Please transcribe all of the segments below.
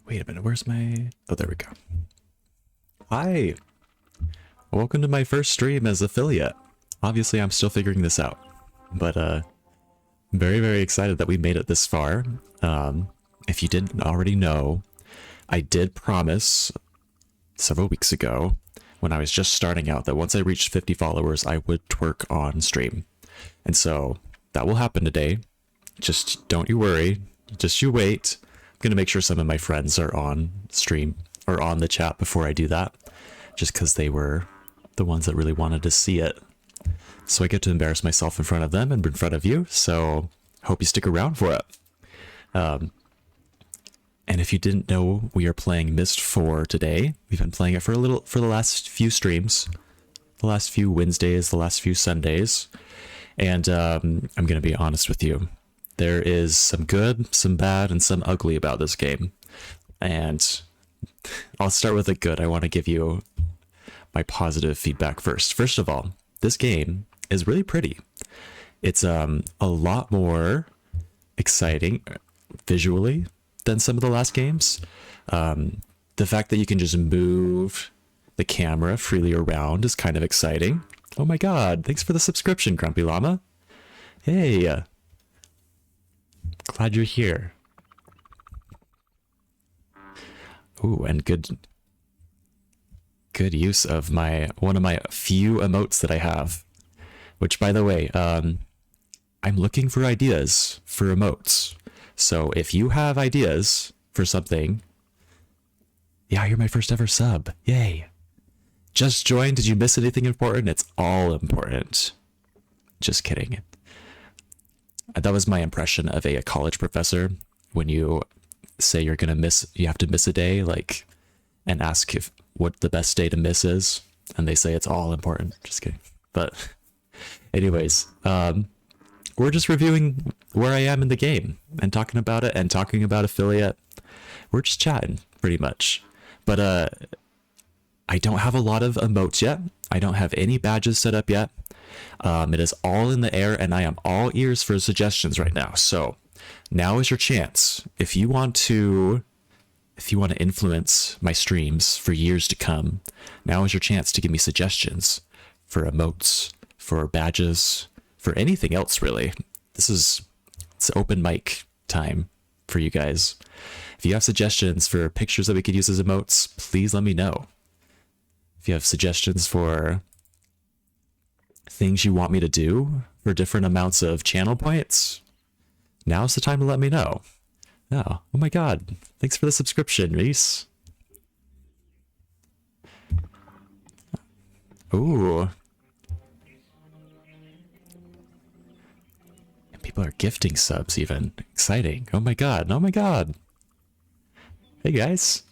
Wait a minute, where's my... Oh, there we go. Hi! Welcome to my first stream as affiliate. Obviously, I'm still figuring this out. But, very, very excited that we made it this far. If you didn't already know, I did promise several weeks ago, when I was just starting out, that once I reached 50 followers, I would twerk on stream. And so, that will happen today. Just don't you worry. Just you wait. I'm going to make sure some of my friends are on stream or on the chat before I do that, just because they were the ones that really wanted to see it. So I get to embarrass myself in front of them and in front of you, so hope you stick around for it. And if you didn't know, we are playing Myst 4 today. We've been playing it for the last few streams, the last few Wednesdays, the last few Sundays. And I'm going to be honest with you. There is some good, some bad, and some ugly about this game. And I'll start with the good. I want to give you my positive feedback first. First of all, this game is really pretty. It's a lot more exciting visually than some of the last games. The fact that you can just move the camera freely around is kind of exciting. Oh my god, thanks for the subscription, Grumpy Llama. Hey, Glad you're here. Ooh, and good use of one of my few emotes that I have. Which, by the way, I'm looking for ideas for emotes. So if you have ideas for something, yeah, you're my first ever sub. Yay. Just joined. Did you miss anything important? It's all important. Just kidding. That was my impression of a college professor when you say you have to miss a day, like, and ask what the best day to miss is, and they say it's all important. Just kidding. But anyways, we're just reviewing where I am in the game and talking about it and talking about affiliate. We're just chatting pretty much. But I don't have a lot of emotes yet. I don't have any badges set up yet. It is all in the air, and I am all ears for suggestions right now. So now is your chance. If you want to influence my streams for years to come, now is your chance to give me suggestions for emotes, for badges, for anything else really. It's open mic time for you guys. If you have suggestions for pictures that we could use as emotes, please let me know. If you have suggestions for things you want me to do for different amounts of channel points, now's the time to let me know. Oh my god. Thanks for the subscription, Reese. Ooh. And people are gifting subs even. Exciting. Oh my god. Oh my god. Hey guys.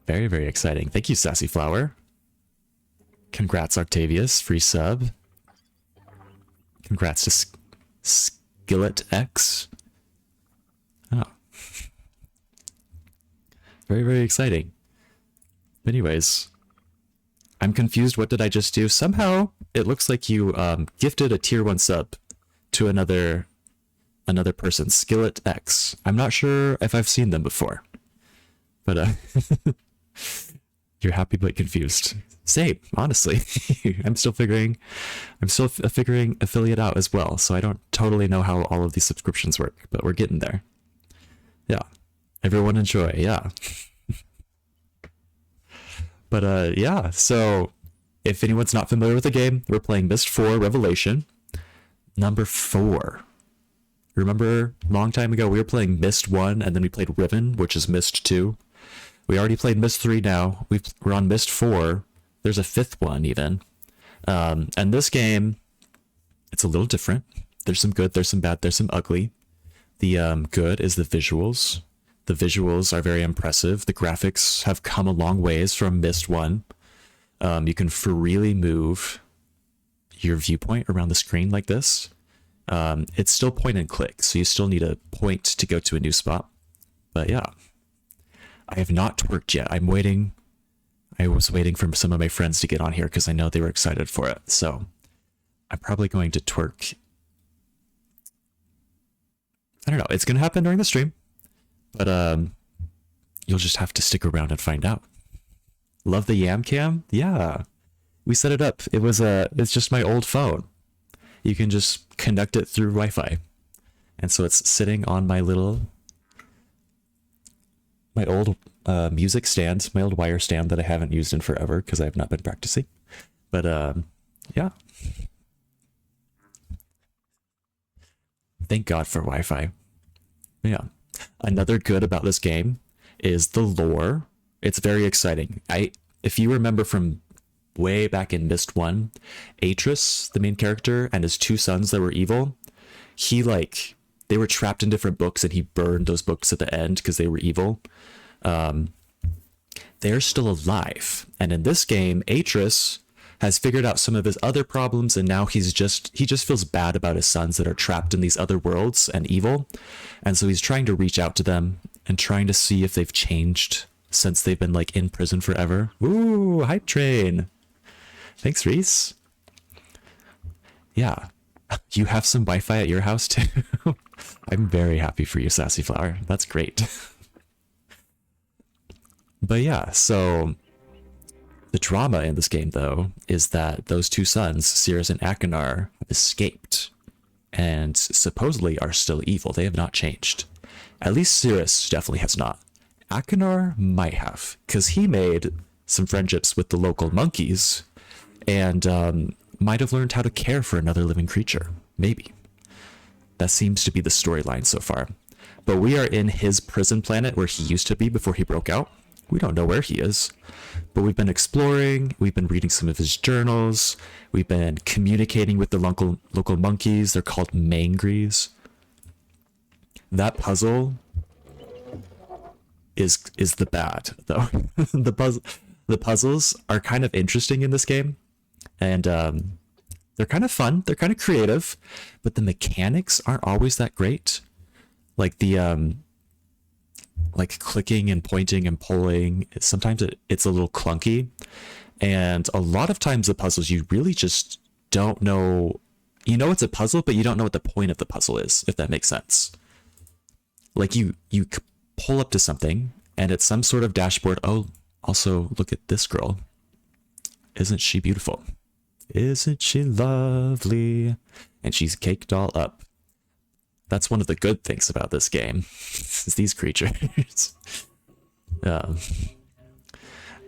Very, very exciting. Thank you, Sassy Flower. Congrats, Octavius. Free sub. Congrats to Skillet X. Oh. Very, very exciting. Anyways, I'm confused. What did I just do? Somehow, it looks like you gifted a tier 1 sub to another person, Skillet X. I'm not sure if I've seen them before. But you're happy but confused. Same, honestly. I'm still figuring affiliate out as well, so I don't totally know how all of these subscriptions work, but we're getting there. Yeah. Everyone enjoy, yeah. But yeah, so if anyone's not familiar with the game, we're playing Myst 4 Revelation, number 4. Remember, a long time ago, we were playing Myst 1, and then we played Riven, which is Myst 2. We already played Myst 3 now. We're on Myst 4. There's a 5th one, even. And this game, it's a little different. There's some good, there's some bad, there's some ugly. The good is the visuals. The visuals are very impressive. The graphics have come a long ways from Myst 1. You can freely move your viewpoint around the screen like this. It's still point and click, so you still need a point to go to a new spot. But yeah, I have not twerked yet. I'm waiting. I was waiting for some of my friends to get on here because I know they were excited for it. So I'm probably going to twerk. I don't know. It's going to happen during the stream, but you'll just have to stick around and find out. Love the Yam Cam? Yeah, we set it up. It's just my old phone. You can just connect it through Wi-Fi. And so it's sitting on my old music stand, my old wire stand that I haven't used in forever because I have not been practicing. But yeah. Thank God for Wi-Fi. Yeah. Another good about this game is the lore. It's very exciting. If you remember from way back in Myst 1, Atris, the main character, and his 2 sons that were evil, they were trapped in different books and he burned those books at the end because they were evil. They're still alive. And in this game, Atris has figured out some of his other problems, and now he just feels bad about his sons that are trapped in these other worlds and evil. And so he's trying to reach out to them and trying to see if they've changed since they've been in prison forever. Ooh, hype train. Thanks, Reese. Yeah. You have some Wi-Fi at your house too? I'm very happy for you, Sassy Flower. That's great. But yeah, so the drama in this game, though, is that those 2 sons, Cirrus and Akinar, have escaped. and supposedly are still evil. They have not changed. At least Cirrus definitely has not. Akinar might have, because he made some friendships with the local monkeys and might have learned how to care for another living creature. Maybe. That seems to be the storyline so far. But we are in his prison planet where he used to be before he broke out. We don't know where he is. But we've been exploring, we've been reading some of his journals, we've been communicating with the local monkeys. They're called mangries. That puzzle is the bad, though. The puzzles are kind of interesting in this game. And they're kind of fun, they're kind of creative, but the mechanics aren't always that great. Like the like clicking and pointing and pulling, sometimes it's a little clunky, and a lot of times the puzzles you really just don't know. You know it's a puzzle, but you don't know what the point of the puzzle is, if that makes sense. Like you pull up to something and it's some sort of dashboard. Oh, also look at this girl. Isn't she beautiful? Isn't she lovely? And she's caked all up. That's one of the good things about this game, is these creatures. But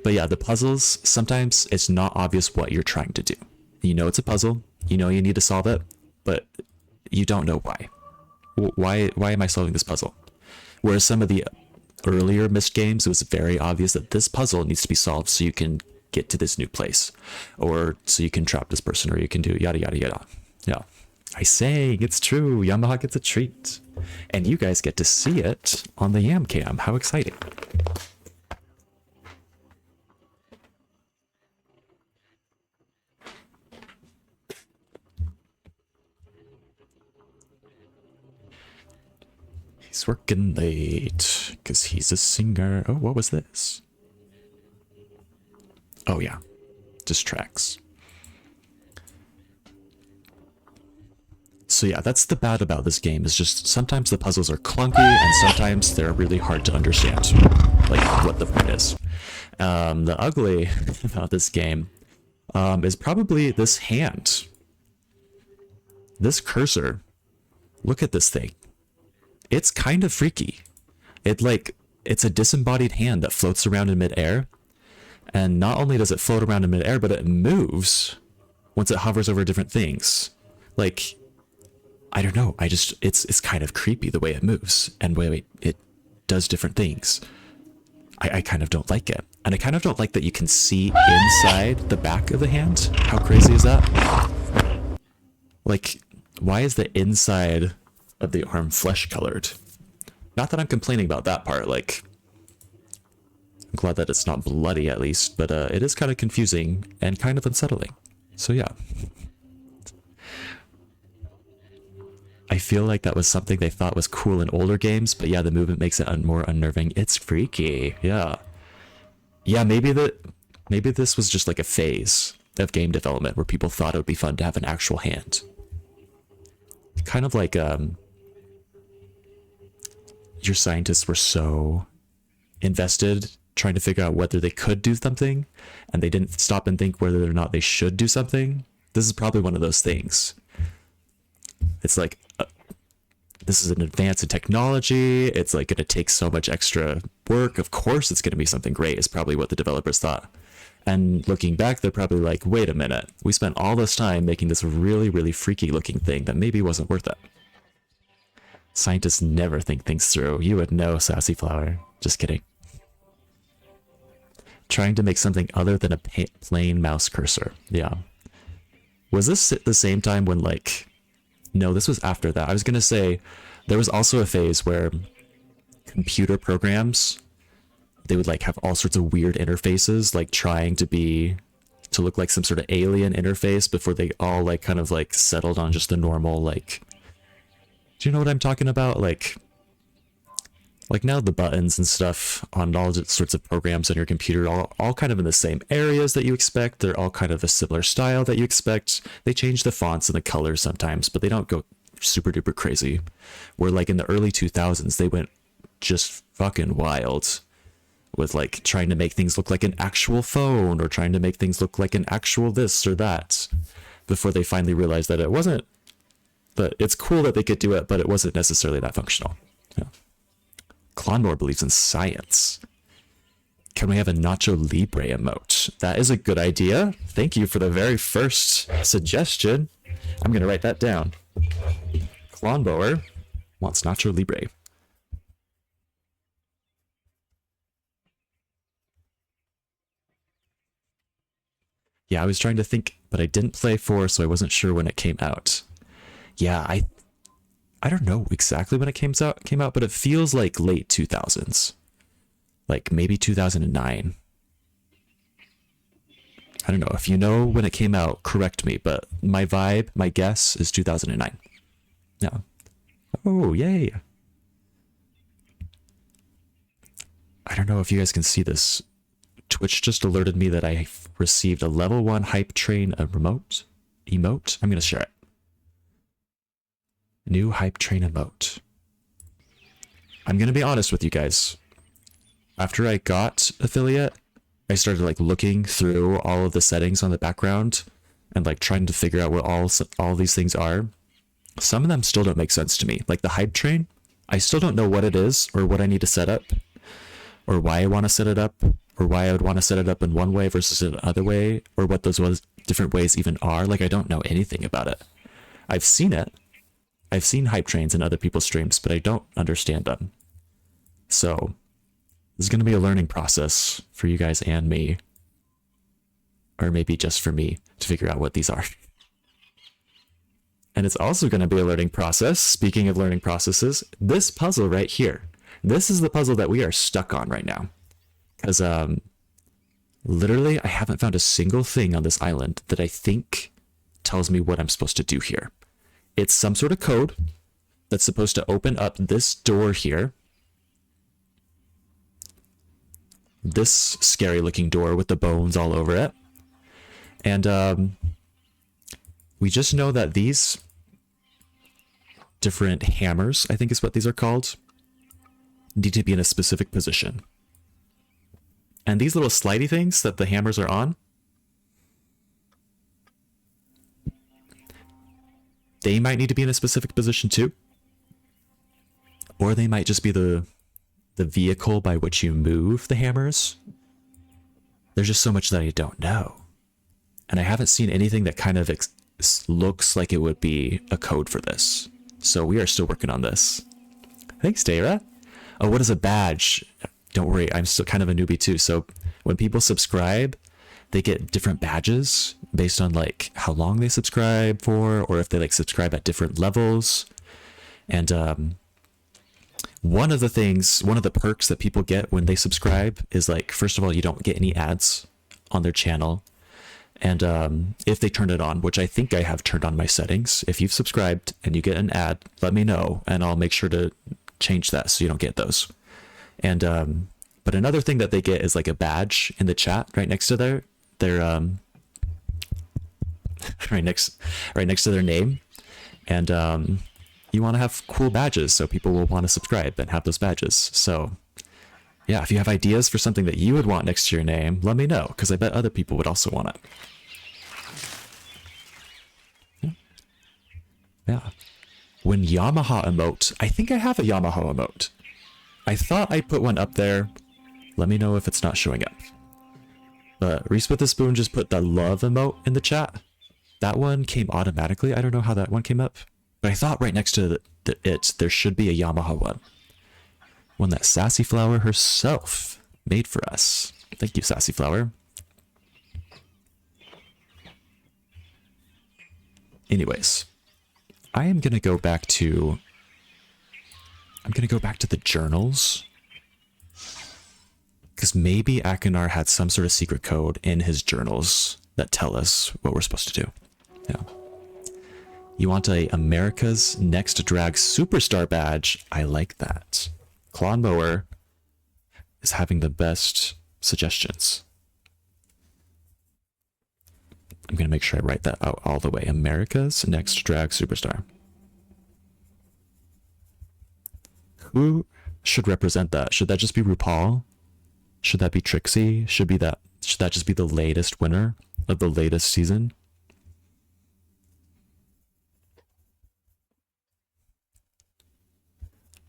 yeah, the puzzles, sometimes it's not obvious what you're trying to do. You know it's a puzzle, you know you need to solve it, but you don't know why. Why am I solving this puzzle? Whereas some of the earlier Myst games, it was very obvious that this puzzle needs to be solved so you can get to this new place, or so you can trap this person, or you can do yada yada yada. Yeah. I say, it's true, Yamaha gets a treat. And you guys get to see it on the Yam Cam. How exciting. He's working late, because he's a singer. Oh, what was this? Oh yeah, just tracks. So yeah, that's the bad about this game, is just sometimes the puzzles are clunky and sometimes they're really hard to understand, like what the point is. The ugly about this game is probably this hand. This cursor. Look at this thing. It's kind of freaky. It's a disembodied hand that floats around in midair. And not only does it float around in midair, but it moves once it hovers over different things. Like, I don't know. It's kind of creepy the way it moves and way it does different things. I kind of don't like it. And I kind of don't like that you can see inside the back of the hand. How crazy is that? Like, why is the inside of the arm flesh colored? Not that I'm complaining about that part. Like, I'm glad that it's not bloody at least, but it is kind of confusing and kind of unsettling. So yeah. I feel like that was something they thought was cool in older games, but yeah, the movement makes it more unnerving. It's freaky, yeah. Yeah, maybe this was just like a phase of game development where people thought it would be fun to have an actual hand. Kind of like your scientists were so invested trying to figure out whether they could do something, and they didn't stop and think whether or not they should do something. This is probably one of those things. It's like, this is an advance in technology. It's like going to take so much extra work. Of course it's going to be something great, is probably what the developers thought. And looking back, they're probably like, wait a minute. We spent all this time making this really, really freaky looking thing that maybe wasn't worth it. Scientists never think things through. You would know, Sassy Flower. Just kidding. Trying to make something other than a plain mouse cursor. Yeah. Was this at the same time when, like... No, this was after that. I was going to say, there was also a phase where computer programs, they would like have all sorts of weird interfaces, like trying to look like some sort of alien interface before they all like kind of like settled on just the normal, like, do you know what I'm talking about? Like now the buttons and stuff on all sorts of programs on your computer are all kind of in the same areas that you expect. They're all kind of a similar style that you expect. They change the fonts and the colors sometimes, but they don't go super duper crazy. Where like in the early 2000s, they went just fucking wild with like trying to make things look like an actual phone, or trying to make things look like an actual this or that, before they finally realized that it wasn't But it's cool that they could do it, but it wasn't necessarily that functional. Yeah. Clonmore believes in science. Can we have a Nacho Libre emote? That is a good idea. Thank you for the very first suggestion. I'm going to write that down. Clonbower wants Nacho Libre. Yeah, I was trying to think, but I didn't play 4, so I wasn't sure when it came out. Yeah, I don't know exactly when it came out, but it feels like late 2000s. Like maybe 2009. I don't know. If you know when it came out, correct me, but my vibe, my guess is 2009. Yeah. Oh, yay. I don't know if you guys can see this. Twitch just alerted me that I received a level 1 hype train emote. I'm going to share it. New hype train emote. I'm going to be honest with you guys. After I got affiliate, I started like looking through all of the settings on the background and like trying to figure out what all these things are. Some of them still don't make sense to me. Like the hype train, I still don't know what it is or what I need to set up or why I want to set it up or why I would want to set it up in one way versus another way or what those different ways even are. Like I don't know anything about it. I've seen it. I've seen hype trains in other people's streams, but I don't understand them. So this is going to be a learning process for you guys and me. Or maybe just for me to figure out what these are. And it's also going to be a learning process. Speaking of learning processes, this puzzle right here. This is the puzzle that we are stuck on right now. Because literally I haven't found a single thing on this island that I think tells me what I'm supposed to do here. It's some sort of code that's supposed to open up this door here. This scary looking door with the bones all over it. And we just know that these different hammers, I think is what these are called, need to be in a specific position. And these little slidey things that the hammers are on, they might need to be in a specific position too. Or they might just be the vehicle by which you move the hammers. There's just so much that I don't know. And I haven't seen anything that kind of looks like it would be a code for this. So we are still working on this. Thanks, Dara. Oh, what is a badge? Don't worry, I'm still kind of a newbie too. So when people subscribe, they get different badges based on like how long they subscribe for, or if they like subscribe at different levels. And one of the perks that people get when they subscribe is like, first of all, you don't get any ads on their channel. And if they turn it on, which I think I have turned on my settings, if you've subscribed and you get an ad, let me know and I'll make sure to change that so you don't get those. And but another thing that they get is like a badge in the chat right next to their right next to their name. And you want to have cool badges so people will want to subscribe and have those badges. So yeah, if you have ideas for something that you would want next to your name, let me know, because I bet other people would also want it. Yeah. When Yamaha emote, I think I have a Yamaha emote. I thought I put one up there. Let me know if it's not showing up. But Reese with the Spoon just put the love emote in the chat. That one came automatically. I don't know how that one came up. But I thought right next to it, there should be a Yamaha one. One that Sassy Flower herself made for us. Thank you, Sassy Flower. Anyways, I am going to go back to... the journals. Because maybe Akinar had some sort of secret code in his journals that tell us what we're supposed to do. Yeah. You want a America's Next Drag Superstar badge? I like that. Clonmower is having the best suggestions. I'm going to make sure I write that out all the way. America's Next Drag Superstar. Who should represent that? Should that just be RuPaul? Should that be Trixie? Should that just be the latest winner of the latest season?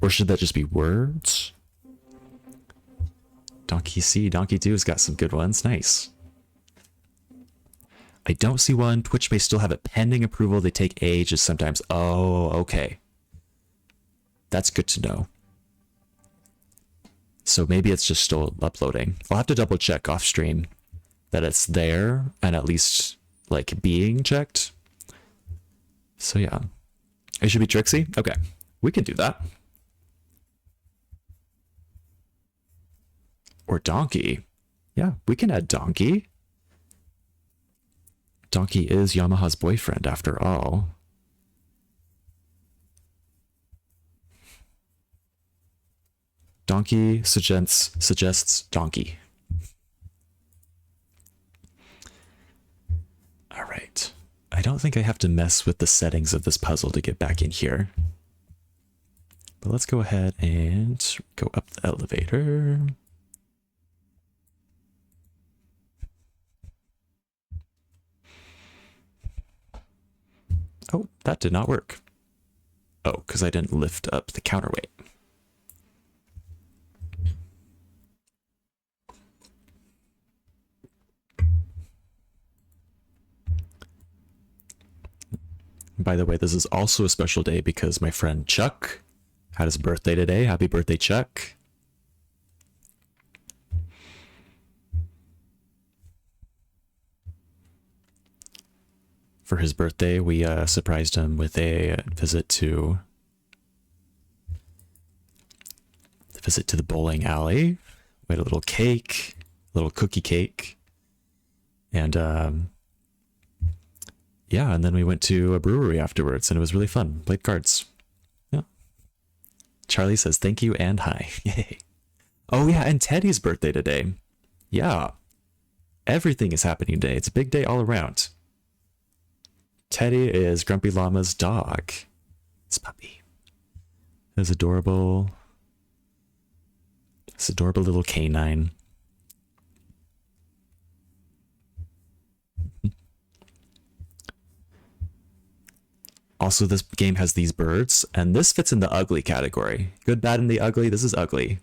Or should that just be words? Donkey C, Donkey 2 has got some good ones. Nice. I don't see one. Twitch may still have it pending approval. They take ages sometimes. Oh, okay. That's good to know. So maybe it's just still uploading. I'll have to double check off stream that it's there and at least like being checked. So yeah. It should be Trixie? Okay. We can do that. Or Donkey. Yeah, we can add Donkey. Donkey is Yamaha's boyfriend after all. Donkey suggests Donkey. All right. I don't think I have to mess with the settings of this puzzle to get back in here. But let's go ahead and go up the elevator. Oh, that did not work. Oh, because I didn't lift up the counterweight. By the way, this is also a special day because my friend Chuck had his birthday today. Happy birthday, Chuck. For his birthday, we surprised him with a visit to the bowling alley. We had a little cake, little cookie cake, and yeah, and then we went to a brewery afterwards, and it was really fun. Played cards. Yeah. Charlie says thank you and hi. Yay. Oh yeah, and Teddy's birthday today. Yeah. Everything is happening today. It's a big day all around. Teddy is Grumpy Llama's dog. It's puppy. It's adorable. It's adorable little canine. Also, this game has these birds, and this fits in the ugly category. Good, bad, and the ugly. This is ugly.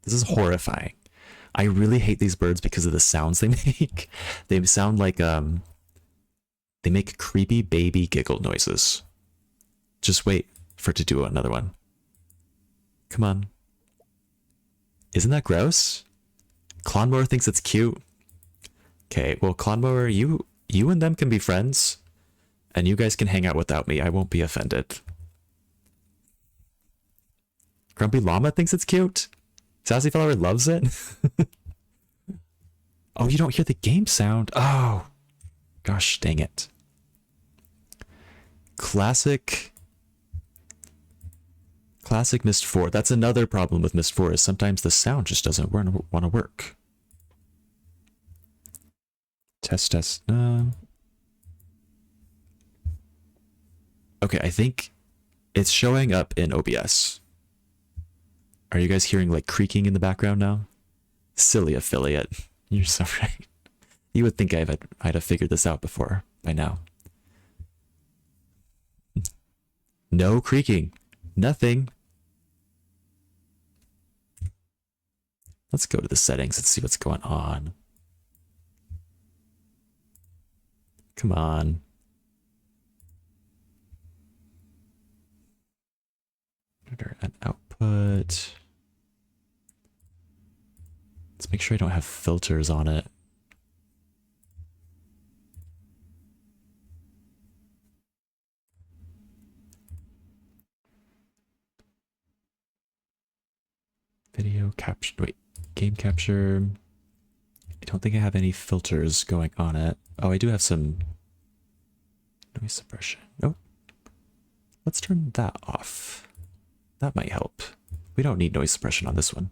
This is horrifying. I really hate these birds because of the sounds they make. They sound like they make creepy baby giggle noises. Just wait for it to do another one. Come on. Isn't that gross? Clonmower thinks it's cute. Okay, well, Clonmower, you and them can be friends. And you guys can hang out without me. I won't be offended. Grumpy Llama thinks it's cute. Sassy Flower loves it. Oh, you don't hear the game sound. Oh, gosh, dang it. Classic Myst 4. That's another problem with Myst 4 is sometimes the sound just doesn't want to work. Test. Okay, I think it's showing up in OBS. Are you guys hearing like creaking in the background now? Silly affiliate. You're so right. You would think I'd have figured this out before by now. No creaking. Nothing. Let's go to the settings and see what's going on. Come on. An output. Let's make sure I don't have filters on it. Video capture. Wait, game capture. I don't think I have any filters going on it. Oh, I do have some noise suppression. Nope. Let's turn that off. That might help. We don't need noise suppression on this one.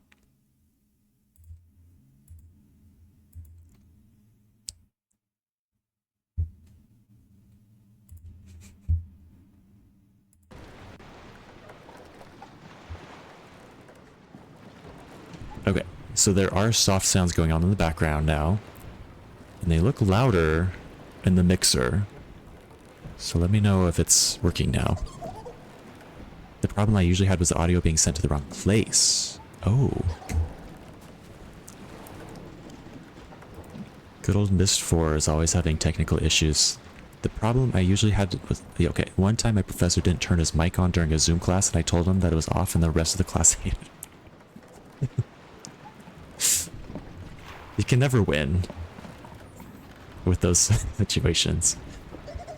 Okay, so there are soft sounds going on in the background now. And they look louder in the mixer. So let me know if it's working now. The problem I usually had was the audio being sent to the wrong place. Oh. Good old Myst 4 is always having technical issues. The problem I usually had was... Okay, one time my professor didn't turn his mic on during a Zoom class, and I told him that it was off, and the rest of the class hated it. You can never win with those situations.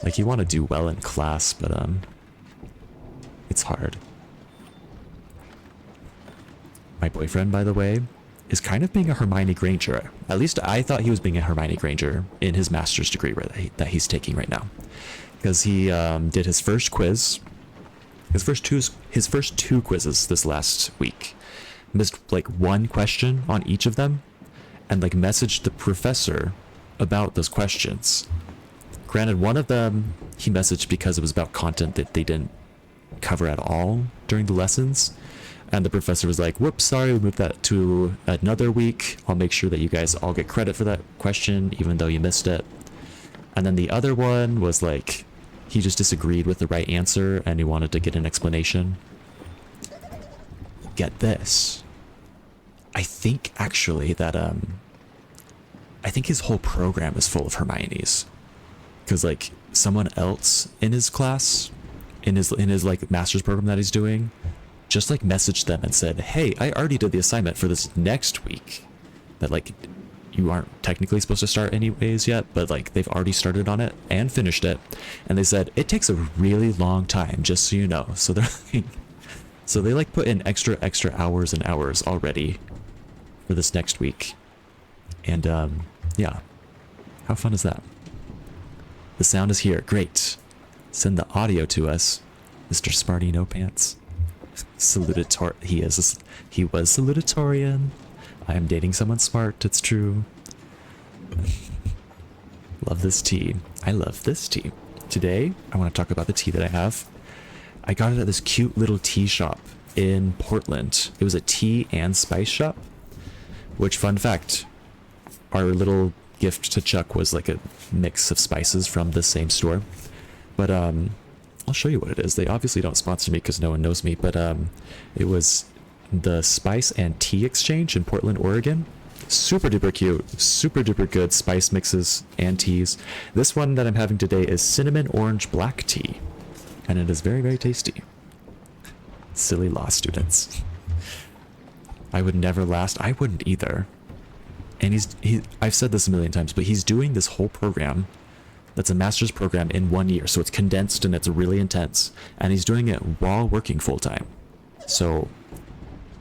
Like, you want to do well in class, but it's hard. My boyfriend, by the way, is kind of being a Hermione Granger. At least I thought he was being a Hermione Granger in his master's degree that he's taking right now. Because he did his first quiz, his first two quizzes this last week. Missed like one question on each of them, and like messaged the professor about those questions. Granted, one of them he messaged because it was about content that they didn't cover at all during the lessons. And the professor was like, whoops, sorry, we moved that to another week. I'll make sure that you guys all get credit for that question, even though you missed it. And then the other one was like, he just disagreed with the right answer and he wanted to get an explanation. Get this. I think actually that, I think his whole program is full of Hermiones. Because like someone else in his class, in his like master's program that he's doing, just like messaged them and said, hey, I already did the assignment for this next week that like you aren't technically supposed to start anyways yet, but like they've already started on it and finished it. And they said it takes a really long time, just so you know. So they're like, so they like put in extra hours and hours already for this next week. And yeah, how fun is that? The sound is here. Great. Send the audio to us, Mr. Smarty No Pants. He was salutatorian. I am dating someone smart, it's true. Love this tea. I love this tea. Today, I want to talk about the tea that I have. I got it at this cute little tea shop in Portland. It was a tea and spice shop. Which, fun fact, our little gift to Chuck was like a mix of spices from the same store. But I'll show you what it is. They obviously don't sponsor me because no one knows me, but it was the Spice and Tea Exchange in Portland, Oregon. Super duper cute, super duper good spice mixes and teas. This one that I'm having today is cinnamon orange black tea, and it is very, very tasty. Silly law students. I would never last. I wouldn't either. And I've said this a million times, but he's doing this whole program that's a master's program in 1 year, so it's condensed and it's really intense, and he's doing it while working full-time. So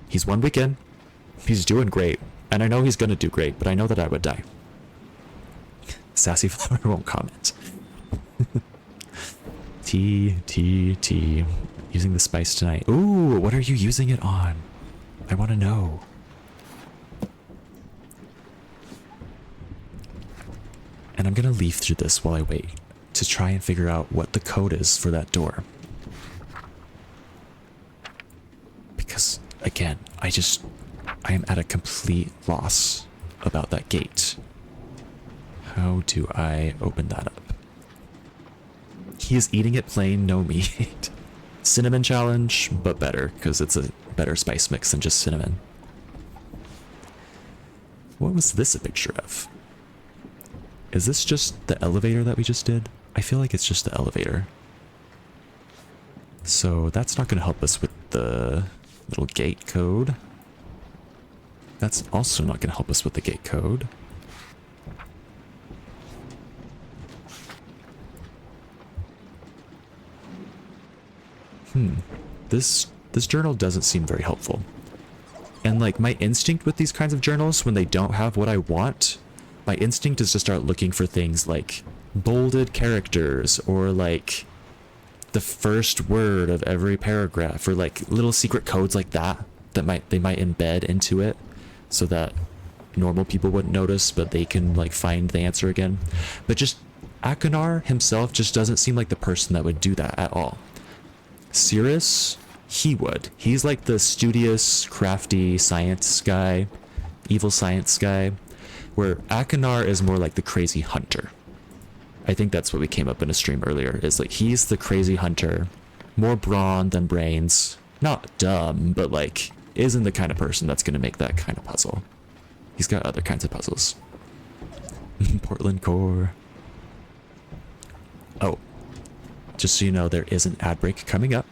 he's 1 week in, he's doing great, and I know he's gonna do great, but I know that I would die. Sassy Flower won't comment. Tea. Using the spice tonight. Ooh, what are you using it on? I want to know. And I'm gonna leaf through this while I wait to try and figure out what the code is for that door. Because, again, I am at a complete loss about that gate. How do I open that up? He is eating it plain, no meat. Cinnamon challenge, but better, because it's a better spice mix than just cinnamon. What was this a picture of? Is this just the elevator that we just did? I feel like it's just the elevator. So that's not going to help us with the little gate code. That's also not going to help us with the gate code. This journal doesn't seem very helpful. And like my instinct with these kinds of journals, when they don't have what I want, my instinct is to start looking for things like bolded characters or like the first word of every paragraph or like little secret codes like that they might embed into it so that normal people wouldn't notice, but they can like find the answer again. But just Akinar himself just doesn't seem like the person that would do that at all. Cirrus, he would. He's like the studious, crafty science guy, evil science guy, where Akinar is more like the crazy hunter. I think that's what we came up in a stream earlier, is like he's the crazy hunter more brawn than brains. Not dumb, but like, isn't the kind of person that's gonna make that kind of puzzle. He's got other kinds of puzzles. Portland core. Oh, just so you know, there is an ad break coming up.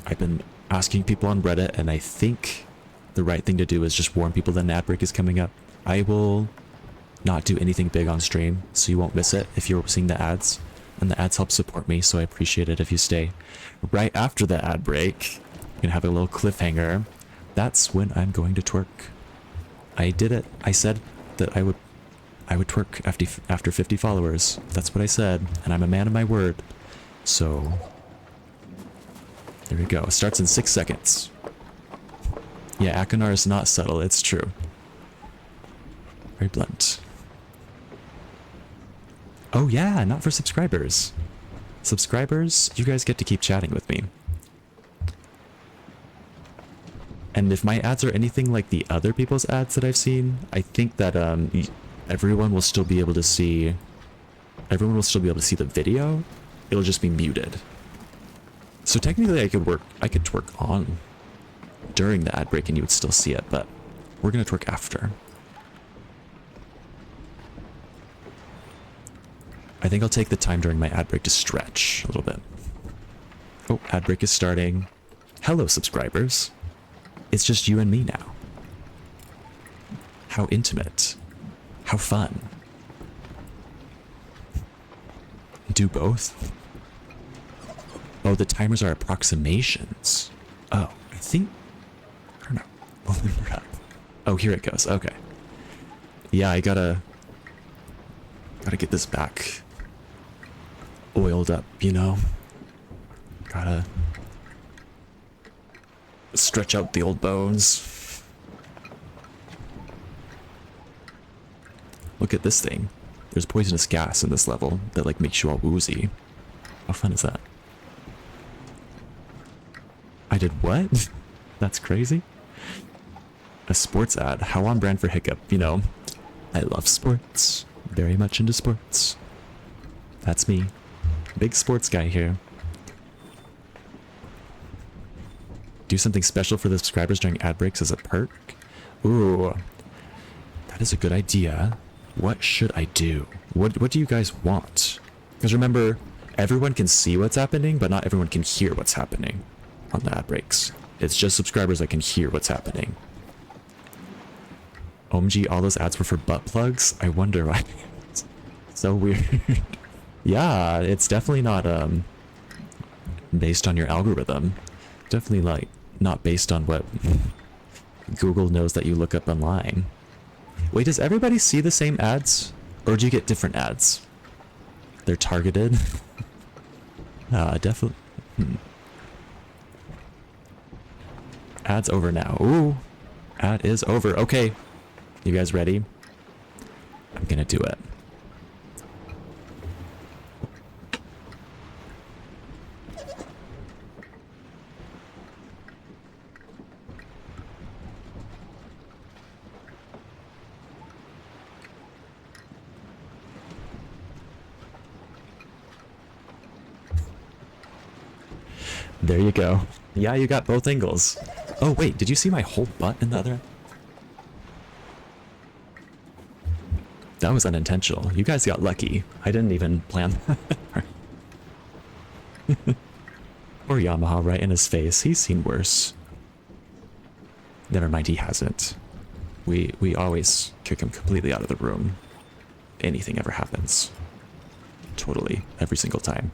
I've been asking people on Reddit, and I think the right thing to do is just warn people that an ad break is coming up. I will not do anything big on stream, so you won't miss it if you're seeing the ads. And the ads help support me, so I appreciate it if you stay. Right after the ad break, I'm gonna have a little cliffhanger. That's when I'm going to twerk. I did it. I said that I would twerk after 50 followers. That's what I said, and I'm a man of my word. So there we go. It starts in 6 seconds. Yeah, Akanar is not subtle, it's true. Very blunt. Oh yeah, not for subscribers. Subscribers, you guys get to keep chatting with me. And if my ads are anything like the other people's ads that I've seen, I think that everyone will still be able to see the video. It'll just be muted. So technically I could twerk on during the ad break and you would still see it, but we're gonna twerk after. I think I'll take the time during my ad break to stretch a little bit. Oh, ad break is starting. Hello, subscribers. It's just you and me now. How intimate. How fun. Do both? Oh, the timers are approximations. Oh, I don't know. Oh, here it goes. Okay. Yeah, I gotta get this back oiled up, you know? Gotta stretch out the old bones. Look at this thing. There's poisonous gas in this level that like makes you all woozy. How fun is that? I did what? That's crazy. A sports ad. How on brand for Hiccup. You know, I love sports. Very much into sports. That's me. Big sports guy here. Do something special for the subscribers during ad breaks as a perk? Ooh. That is a good idea. What should I do? What do you guys want? Because remember, everyone can see what's happening, but not everyone can hear what's happening on the ad breaks. It's just subscribers that can hear what's happening. OMG, all those ads were for butt plugs? I wonder why. So weird. Yeah, it's definitely not based on your algorithm. Definitely like not based on what Google knows that you look up online. Wait, does everybody see the same ads? Or do you get different ads? They're targeted? Definitely. Ad's over now. Ooh, ad is over. Okay, you guys ready? I'm gonna do it. There you go. Yeah, you got both angles. Oh wait, did you see my whole butt in the other end? That was unintentional. You guys got lucky. I didn't even plan that. Or Yamaha right in his face. He's seen worse. Never mind, he hasn't. We always kick him completely out of the room. Anything ever happens. Totally. Every single time.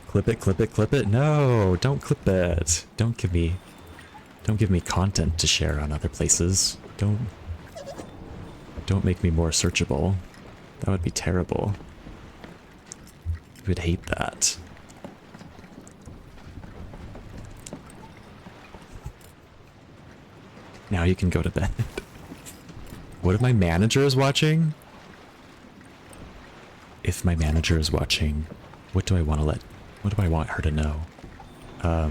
Clip it, clip it, clip it. No, don't clip it. Don't give me content to share on other places. Don't make me more searchable. That would be terrible. I would hate that. Now you can go to bed. What if my manager is watching? If my manager is watching, what do I want her to know? I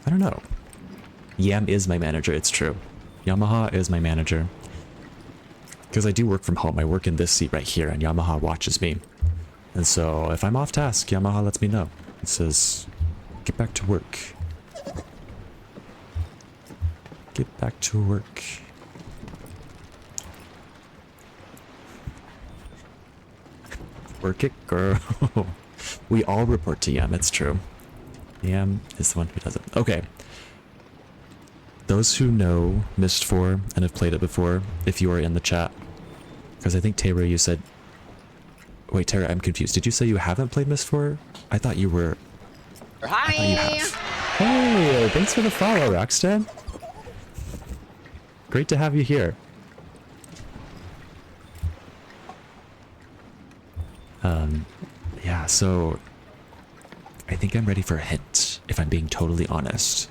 don't know. Yam is my manager, it's true. Yamaha is my manager. Because I do work from home. I work in this seat right here, and Yamaha watches me. And so, if I'm off task, Yamaha lets me know. It says, get back to work. Get back to work. Work it, girl. We all report to Yam, it's true. Yam is the one who does it. Okay. Those who know Myst 4 and have played it before, if you are in the chat, because I think Tara, you said... Wait, Tara, I'm confused. Did you say you haven't played Myst 4? I thought you were... Hi! I thought you have. Hey, thanks for the follow, Rockstan. Great to have you here. Yeah, so... I think I'm ready for a hint, if I'm being totally honest.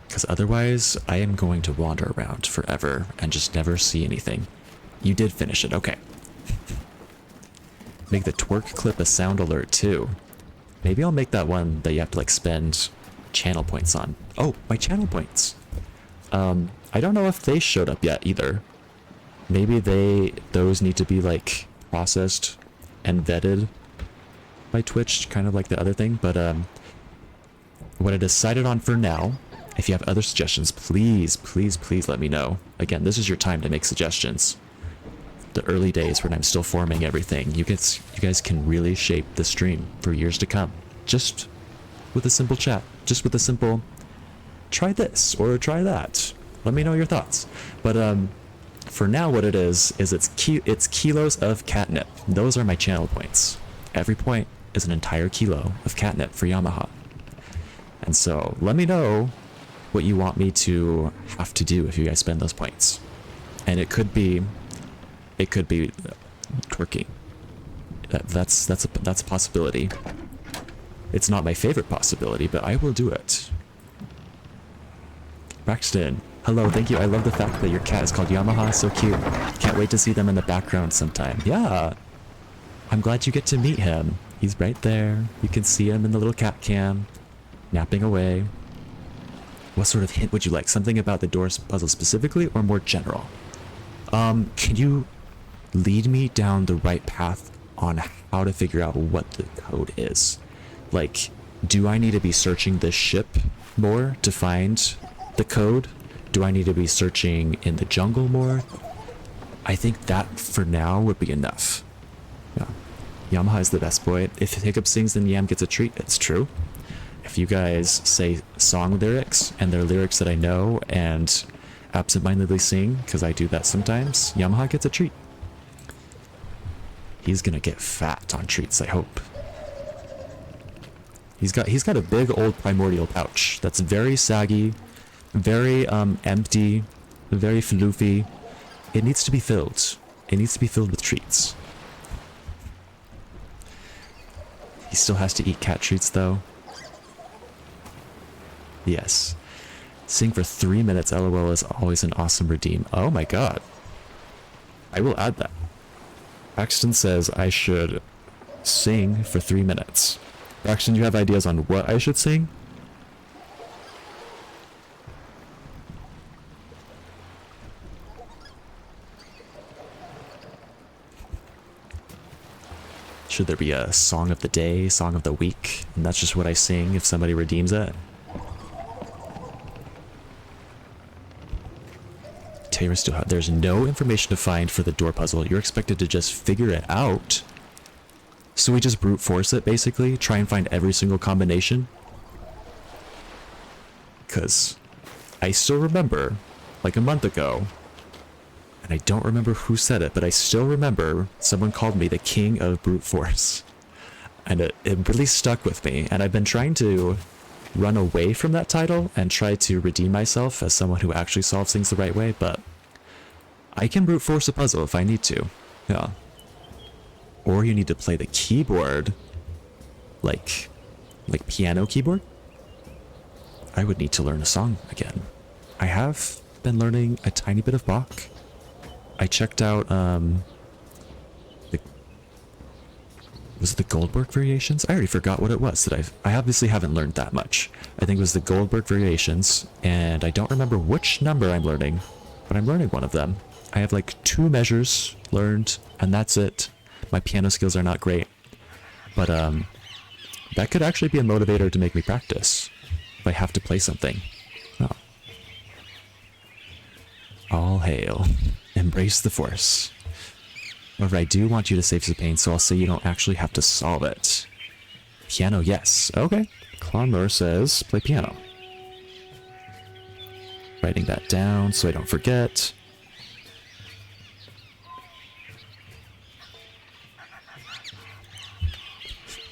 Because otherwise, I am going to wander around forever and just never see anything. You did finish it, okay. Make the twerk clip a sound alert too. Maybe I'll make that one that you have to like spend channel points on. Oh, my channel points. I don't know if they showed up yet either. Maybe those need to be like processed and vetted by Twitch, kind of like the other thing. But what I decided on for now, if you have other suggestions, please, please, please let me know. Again, this is your time to make suggestions. The early days when I'm still forming everything, you guys can really shape the stream for years to come. Just with a simple chat, just with a simple, try this or try that. Let me know your thoughts. But for now, what it is it's kilos of catnip. Those are my channel points. Every point is an entire kilo of catnip for Yamaha. And so let me know what you want me to have to do if you guys spend those points. And it could be twerking. That's a possibility. It's not my favorite possibility, but I will do it. Braxton, hello, thank you. I love the fact that your cat is called Yamaha, so cute. Can't wait to see them in the background sometime. Yeah, I'm glad you get to meet him. He's right there. You can see him in the little cat cam, napping away. What sort of hint would you like? Something about the doors puzzle specifically, or more general? Can you lead me down the right path on how to figure out what the code is? Like, do I need to be searching this ship more to find the code? Do I need to be searching in the jungle more? I think that for now would be enough. Yeah. Yamaha is the best boy. If Hiccup sings, then Yam gets a treat. It's true. If you guys say song lyrics and they're lyrics that I know and absentmindedly sing, because I do that sometimes, Yamaha gets a treat. He's gonna get fat on treats, I hope. He's got a big old primordial pouch that's very saggy, very empty, very floofy. It needs to be filled. It needs to be filled with treats. He still has to eat cat treats though. Yes. Sing for 3 minutes, LOL is always an awesome redeem. Oh my god. I will add that. Braxton says I should sing for 3 minutes. Braxton, do you have ideas on what I should sing? Should there be a song of the day, song of the week, and that's just what I sing if somebody redeems it? Taylor still there's no information to find for the door puzzle. You're expected to just figure it out. So we just brute force it, basically? Try and find every single combination? Because I still remember, like a month ago, and I don't remember who said it, but I still remember someone called me the king of brute force. And it really stuck with me, and I've been trying to run away from that title and try to redeem myself as someone who actually solves things the right way, but I can brute force a puzzle if I need to. Yeah. Or you need to play the keyboard, like piano keyboard. I would need to learn a song again. I have been learning a tiny bit of Bach. I checked out Was it the Goldberg variations? I already forgot what it was. I obviously haven't learned that much. I think it was the Goldberg variations, and I don't remember which number I'm learning, but I'm learning one of them. I have like 2 measures learned, and that's it. My piano skills are not great, but that could actually be a motivator to make me practice if I have to play something. Oh. All hail. Embrace the force. However, I do want you to save some pain, so I'll say you don't actually have to solve it. Piano, yes. Okay. Clonmore says, play piano. Writing that down so I don't forget.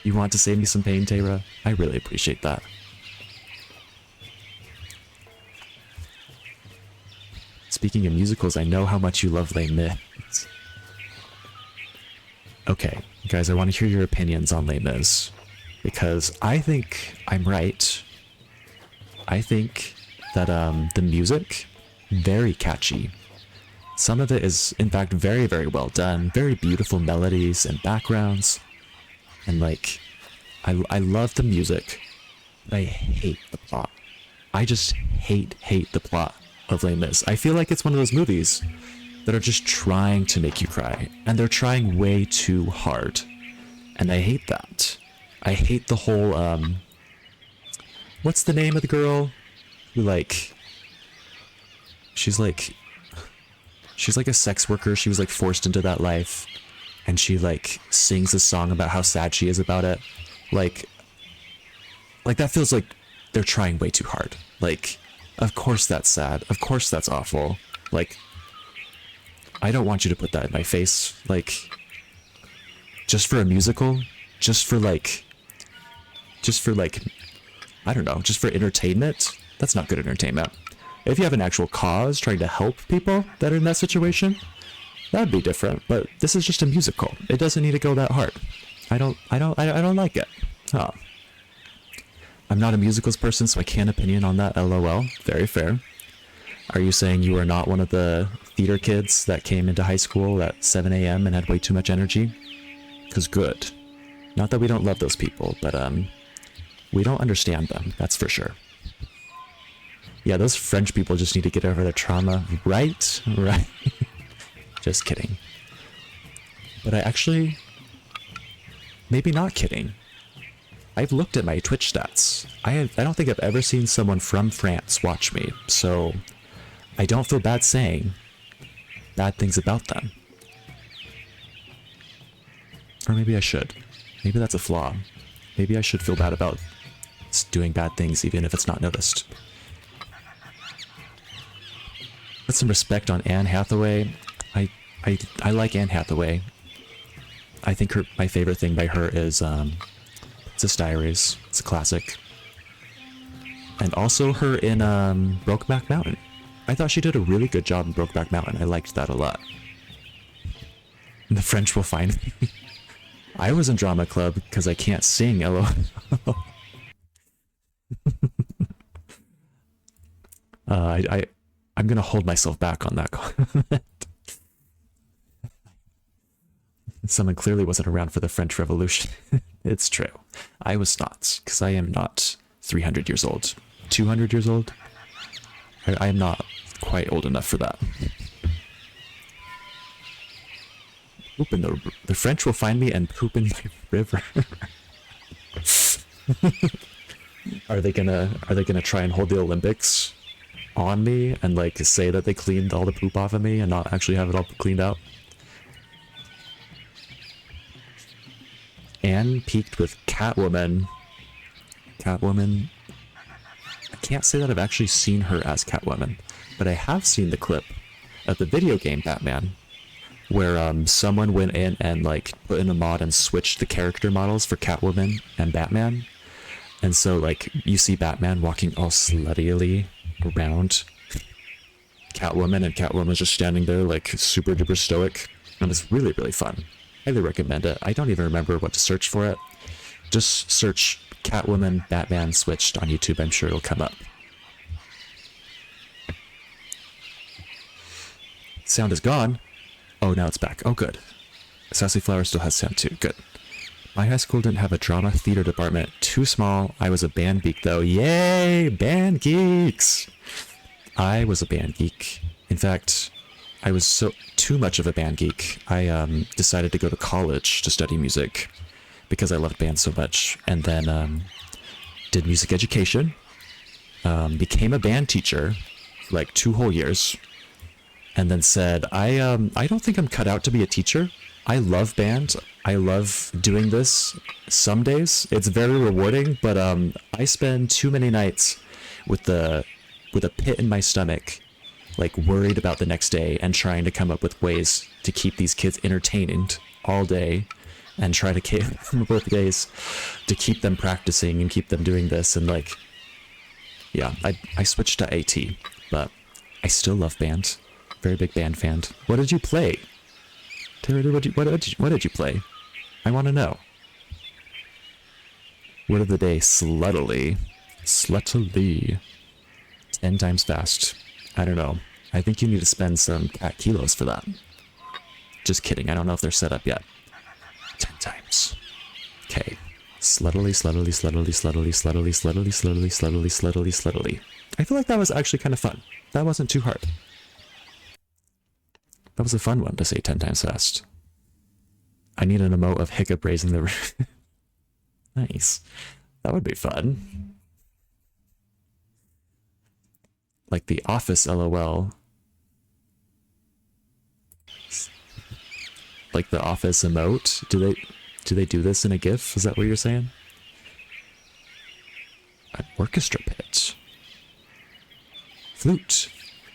You want to save me some pain, Tayra? I really appreciate that. Speaking of musicals, I know how much you love Les Mis. Okay, guys, I want to hear your opinions on Les Mis, because I think I'm right. I think that the music, very catchy. Some of it is, in fact, very, very well done. Very beautiful melodies and backgrounds. And like, I love the music, but I hate the plot. I just hate the plot of Les Mis. I feel like it's one of those movies that are just trying to make you cry, and they're trying way too hard. And I hate that. I hate the whole, what's the name of the girl who like, she's like a sex worker. She was like forced into that life. And she like sings a song about how sad she is about it. Like that feels like they're trying way too hard. Like, of course that's sad. Of course that's awful. Like, I don't want you to put that in my face. Like, just for a musical, just for like, I don't know, just for entertainment. That's not good entertainment. If you have an actual cause trying to help people that are in that situation, that'd be different, but this is just a musical. It doesn't need to go that hard. I don't like it. Oh. I'm not a musicals person, so I can't opinion on that, LOL. Very fair. Are you saying you are not one of the theater kids that came into high school at 7 a.m. and had way too much energy? Because good. Not that we don't love those people, but we don't understand them, that's for sure. Yeah, those French people just need to get over their trauma. Right? Right. Just kidding. But I actually... Maybe not kidding. I've looked at my Twitch stats. I don't think I've ever seen someone from France watch me, so I don't feel bad saying bad things about them. Or maybe I should. Maybe that's a flaw. Maybe I should feel bad about doing bad things even if it's not noticed. Put some respect on Anne Hathaway. I like Anne Hathaway. I think my favorite thing by her is Princess Diaries. It's a classic. And also her in Brokeback Mountain. I thought she did a really good job in Brokeback Mountain. I liked that a lot. And the French will find me. I was in drama club because I can't sing, LOL. I'm gonna hold myself back on that comment. Someone clearly wasn't around for the French Revolution. It's true. I was not, because I am not 300 years old. 200 years old? I am not quite old enough for that. Poop in the French will find me and poop in my river. Are they gonna try and hold the Olympics on me and like say that they cleaned all the poop off of me and not actually have it all cleaned out? Anne peaked with Catwoman. Catwoman. I can't say that I've actually seen her as Catwoman, but I have seen the clip of the video game Batman, where someone went in and like put in a mod and switched the character models for Catwoman and Batman. And so like you see Batman walking all sluttily around Catwoman, and Catwoman's just standing there like super duper stoic. And it's really, really fun. Highly recommend it. I don't even remember what to search for it. Just search Catwoman Batman switched on YouTube. I'm sure it'll come up. Sound is gone. Oh, now it's back. Oh, good. Sassy Flower still has sound too. Good. My high school didn't have a drama theater department. Too small. I was a band geek though. Yay! Band geeks! I was a band geek. In fact, I was so too much of a band geek. I decided to go to college to study music because I loved bands so much, and then did music education, became a band teacher for like 2 whole years, and then said, I don't think I'm cut out to be a teacher. I love band. I love doing this some days. It's very rewarding, but I spend too many nights with a pit in my stomach, like worried about the next day and trying to come up with ways to keep these kids entertained all day and try to come up with ways to keep them practicing and keep them doing this. And like, yeah, I switched to AT, but I still love band. Very big band fan. What did you play? Tara, what did you play? I want to know. Word of the day, sluttily. Sluttily. 10 times fast. I don't know. I think you need to spend some cat kilos for that. Just kidding. I don't know if they're set up yet. 10 times. Okay. Sluttily, sluttily, sluttily, sluttily, sluttily, sluttily, sluttily, sluttily, sluttily, sluttily. I feel like that was actually kind of fun. That wasn't too hard. That was a fun one to say 10 times fast. I need an emote of hiccup raising the... Nice. That would be fun. Like the Office LOL. Like the Office emote. Do they do this in a GIF? Is that what you're saying? An orchestra pit. Flute.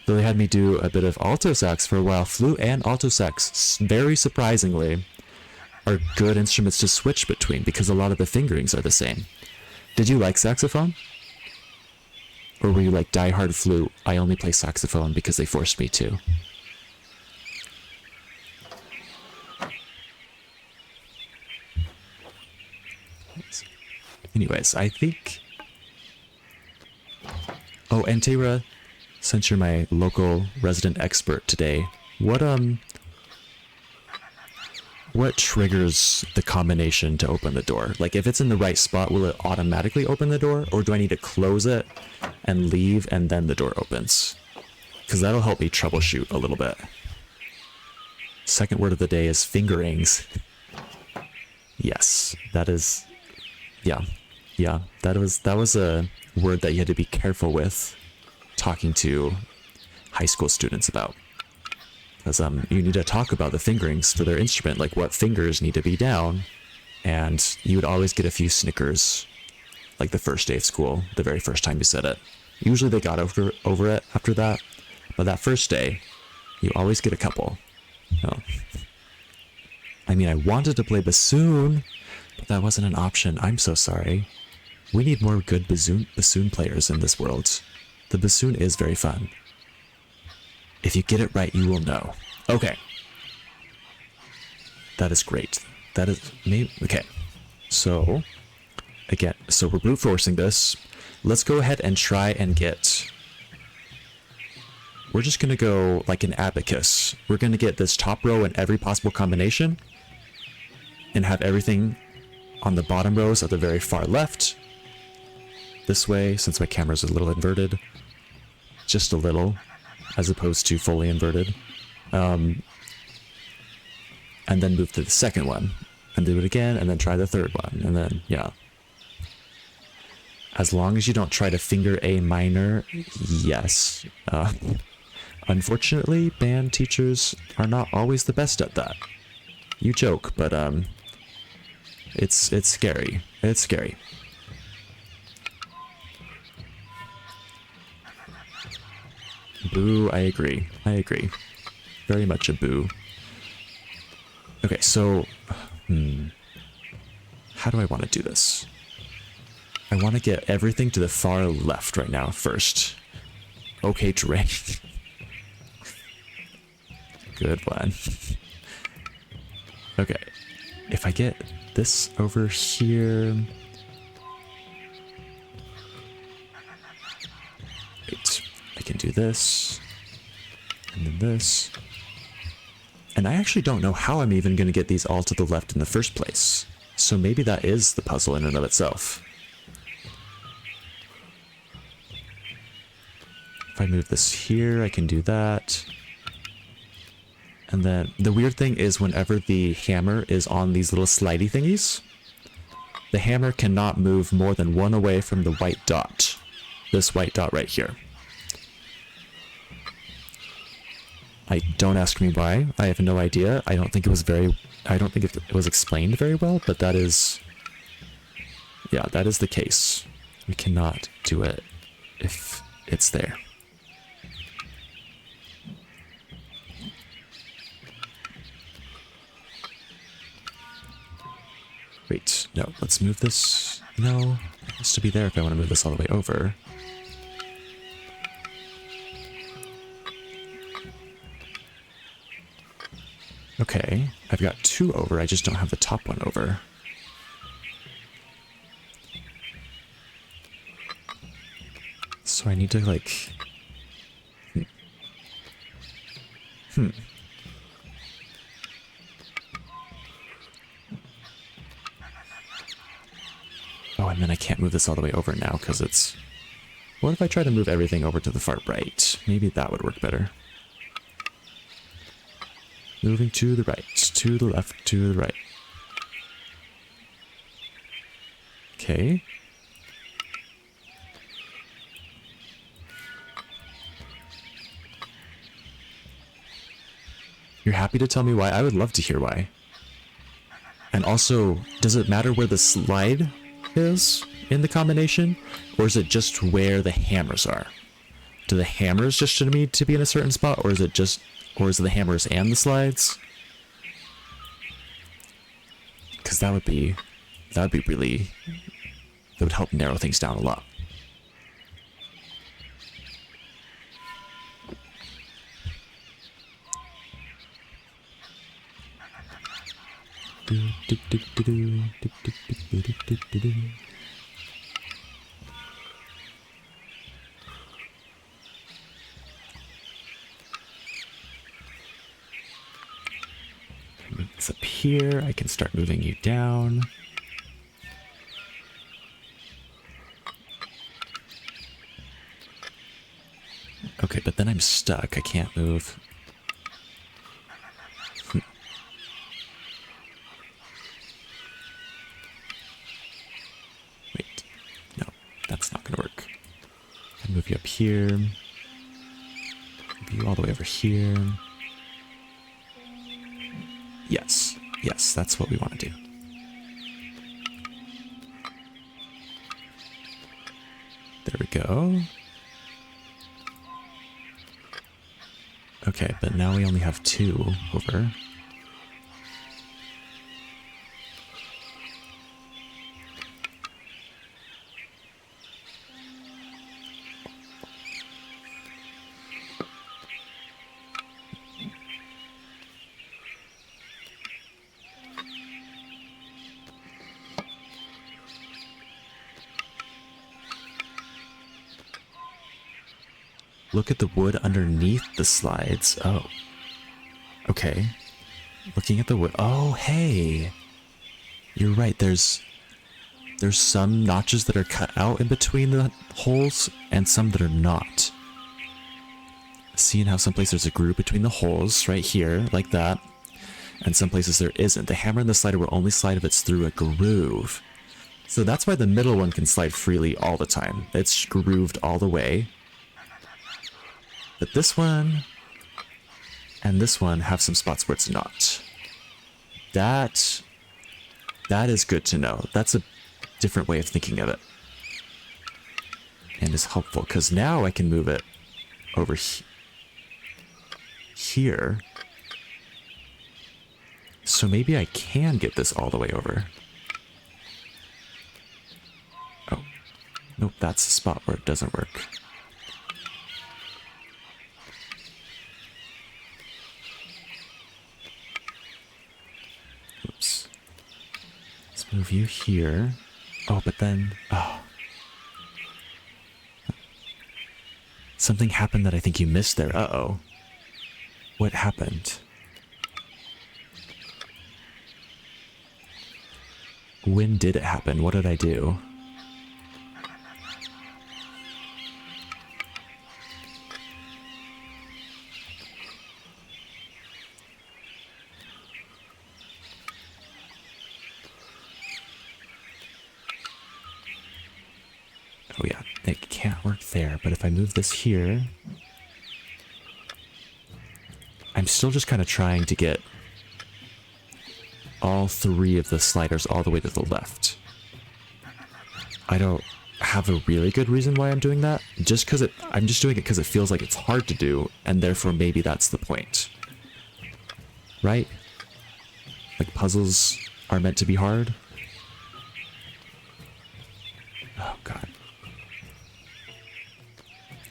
So they had me do a bit of alto sax for a while. Flute and alto sax, very surprisingly, are good instruments to switch between because a lot of the fingerings are the same. Did you like saxophone? Or were you like diehard flute? I only play saxophone because they forced me to. Anyways, I think... Oh, and Tara, since you're my local resident expert today, what triggers the combination to open the door? Like if it's in the right spot, will it automatically open the door, or do I need to close it and leave and then the door opens? Because that'll help me troubleshoot a little bit. Second word of the day is fingerings. Yes, that is, yeah, that was a word that you had to be careful with talking to high school students about. Because you need to talk about the fingerings for their instrument, like what fingers need to be down, and you would always get a few snickers, like the first day of school, the very first time you said it. Usually they got over it after that, but that first day, you always get a couple. Oh. I mean, I wanted to play bassoon, but that wasn't an option. I'm so sorry. We need more good bassoon players in this world. The bassoon is very fun. If you get it right, you will know. Okay. That is great. That is... Okay. So, again, so we're brute forcing this. Let's go ahead and try and get... We're just going to go like an abacus. We're going to get this top row in every possible combination and have everything on the bottom rows at the very far left. This way, since my camera's a little inverted. Just a little, as opposed to fully inverted. And then move to the second one, and do it again, and then try the third one, and then, yeah. As long as you don't try to finger A minor, yes. Unfortunately, band teachers are not always the best at that. You joke, but it's scary. It's scary. Boo, I agree. I agree. Very much a boo. Okay, so... How do I want to do this? I want to get everything to the far left right now first. Okay, terrain. Good one. Okay. If I get this over here... Wait. I can do this. And then this. And I actually don't know how I'm even going to get these all to the left in the first place. So maybe that is the puzzle in and of itself. If I move this here, I can do that. And then the weird thing is whenever the hammer is on these little slidey thingies, the hammer cannot move more than one away from the white dot. This white dot right here. Don't ask me why. I have no idea. I don't think it was explained very well, but that is, yeah, that is the case. We cannot do it if it's there. Wait, no, let's move this. No, it has to be there if I want to move this all the way over. Okay, I've got 2 over, I just don't have the top one over. So I need to, like... Oh, and then I can't move this all the way over now, because it's... What if I try to move everything over to the far right? Maybe that would work better. Moving to the right, to the left, to the right. Okay. You're happy to tell me why? I would love to hear why. And also, does it matter where the slide is in the combination? Or is it just where the hammers are? Do the hammers just need to be in a certain spot? Or is it the hammers and the slides? Because that would be really, that would help narrow things down a lot. Move this up here. I can start moving you down. Okay, but then I'm stuck. I can't move. Wait. No, that's not going to work. I move you up here. Move you all the way over here. Yes. Yes, that's what we want to do. There we go. Okay, but now we only have 2 over. Look at the wood underneath the slides. Oh. Okay. Looking at the wood. Oh, hey. You're right. There's some notches that are cut out in between the holes and some that are not. Seeing how some places there's a groove between the holes right here, like that. And some places there isn't. The hammer and the slider will only slide if it's through a groove. So that's why the middle one can slide freely all the time. It's grooved all the way. But this one and this one have some spots where it's not. That is good to know. That's a different way of thinking of it. And is helpful, because now I can move it over here. So maybe I can get this all the way over. Oh. Nope, that's the spot where it doesn't work. Oops. Let's move you here. Oh, but then... Oh. Something happened that I think you missed there. Uh-oh. What happened? When did it happen? What did I do? Oh yeah, it can't work there, but if I move this here... I'm still just kind of trying to get all three of the sliders all the way to the left. I don't have a really good reason why I'm doing that. Just because I'm just doing it because it feels like it's hard to do, and therefore maybe that's the point. Right? Like puzzles are meant to be hard. Oh god.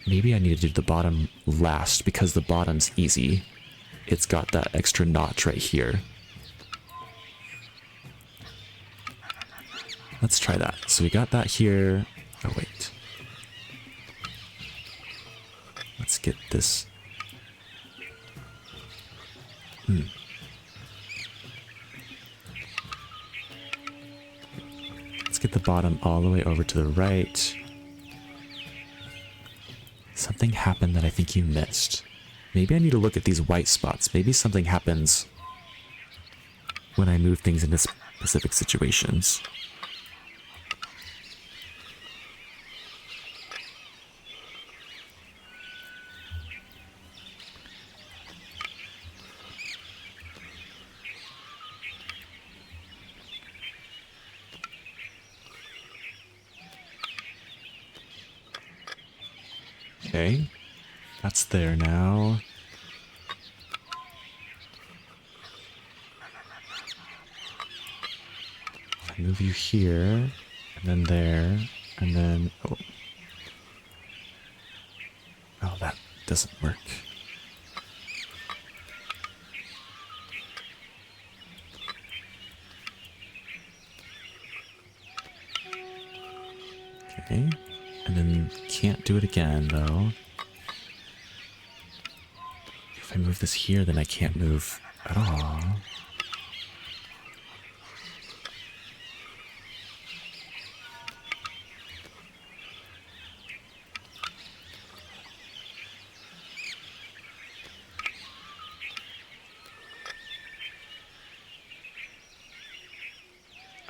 Maybe I need to do the bottom last because the bottom's easy. It's got that extra notch right here. Let's try that. So we got that here. Oh, wait. Let's get this. Let's get the bottom all the way over to the right. Something happened that I think you missed. Maybe I need to look at these white spots. Maybe something happens when I move things into specific situations. Okay, that's there now. I move you here, and then there, and then... Oh, oh that doesn't work. Okay, and then can't do it again, though. If I move this here, then I can't move at all.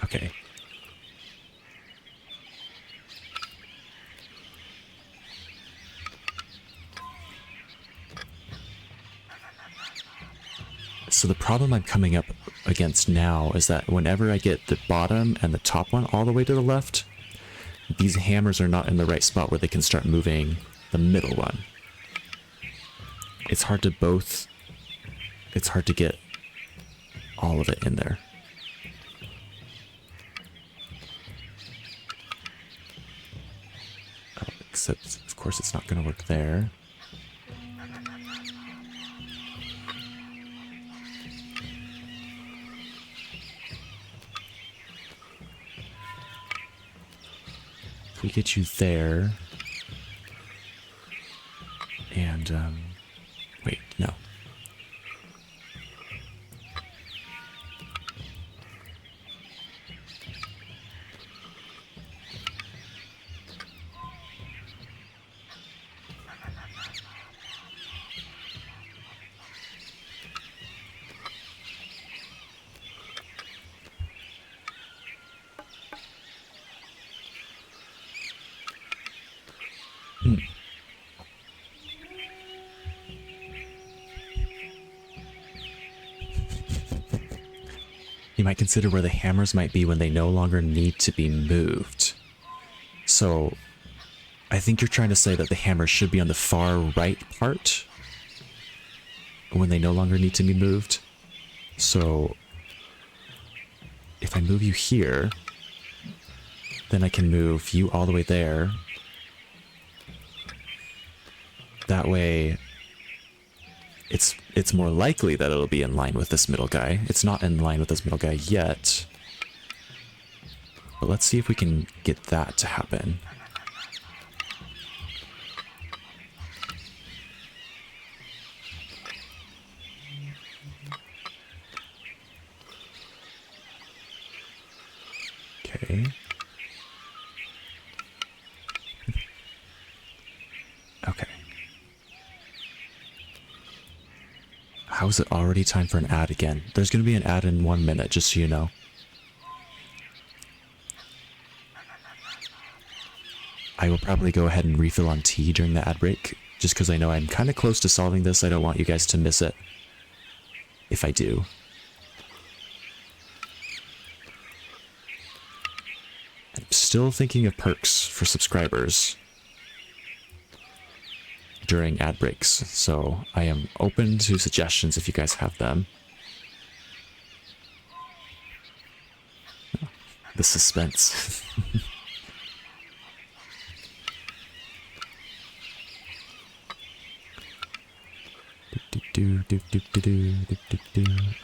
Okay. So the problem I'm coming up against now is that whenever I get the bottom and the top one all the way to the left, these hammers are not in the right spot where they can start moving the middle one. It's hard to both... It's hard to get all of it in there. Oh, except, of course, it's not going to work there. We get you there, and wait, no. You might consider where the hammers might be when they no longer need to be moved. So, I think you're trying to say that the hammers should be on the far right part when they no longer need to be moved. So, if I move you here, then I can move you all the way there. That way, it's more likely that it'll be in line with this middle guy. It's not in line with this middle guy yet. But let's see if we can get that to happen. Okay. Okay. How is it already time for an ad again? There's going to be an ad in 1 minute, just so you know. I will probably go ahead and refill on tea during the ad break, just because I know I'm kind of close to solving this. I don't want you guys to miss it. If I do. I'm still thinking of perks for subscribers during ad breaks, so I am open to suggestions if you guys have them. The suspense.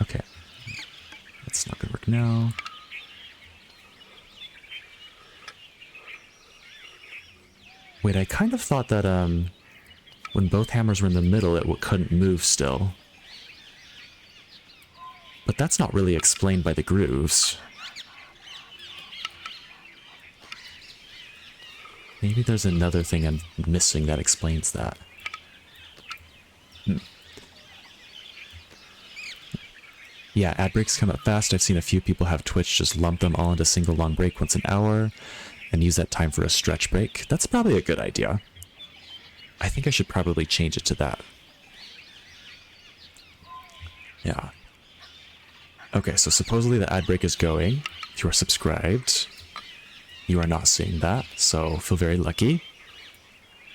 Okay. That's not gonna work now. Wait, I kind of thought that when both hammers were in the middle it couldn't move still. But that's not really explained by the grooves. Maybe there's another thing I'm missing that explains that. Yeah, ad breaks come up fast. I've seen a few people have Twitch just lump them all into a single long break once an hour and use that time for a stretch break. That's probably a good idea. I think I should probably change it to that. Yeah. Okay, so supposedly the ad break is going. If you are subscribed, you are not seeing that, so feel very lucky.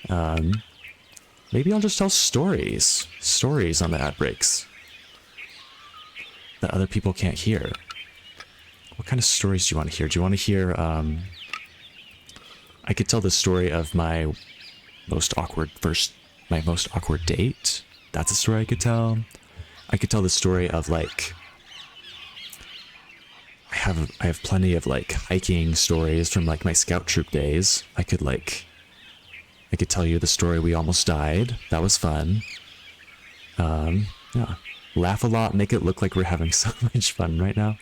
Maybe I'll just tell stories. Stories on the ad breaks that other people can't hear. What kind of stories do you want to hear? Do you want to hear, I could tell the story of my most awkward date. That's a story I could tell. I could tell the story of like, I have plenty of like hiking stories from like my scout troop days. I could tell you the story we almost died. That was fun. Yeah. Laugh a lot, make it look like we're having so much fun right now.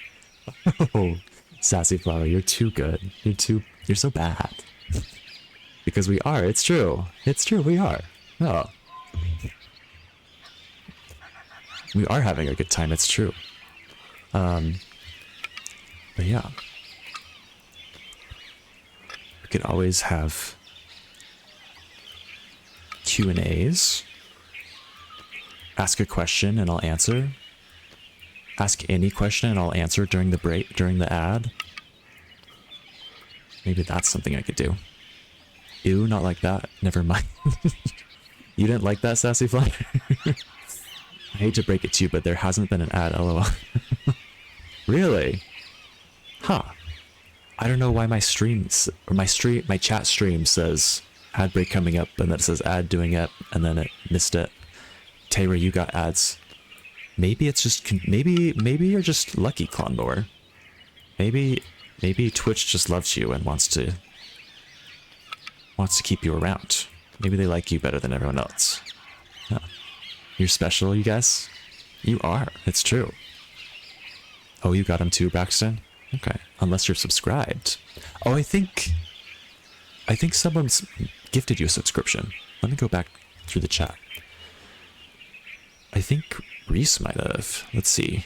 Oh, Sassy Flower, you're too good. You're so bad. Because we are, it's true. It's true, we are. Oh. We are having a good time, it's true. But yeah. We could always have Q&As. Ask a question and I'll answer. Ask any question and I'll answer during the break, during the ad. Maybe that's something I could do. Ew, not like that. Never mind. You didn't like that, Sassy Fly? I hate to break it to you, but there hasn't been an ad, lol. Really? Huh. I don't know why my streams, or my chat stream says ad break coming up, and then it says ad doing it, and then it missed it. Tayra, you got ads. Maybe it's just, maybe you're just lucky, Clonmore. Maybe Twitch just loves you and wants to keep you around. Maybe they like you better than everyone else. Yeah. You're special, you guys? You are. It's true. Oh, you got him too, Braxton? Okay. Unless you're subscribed. Oh, I think someone's gifted you a subscription. Let me go back through the chat. I think Reese might have. Let's see.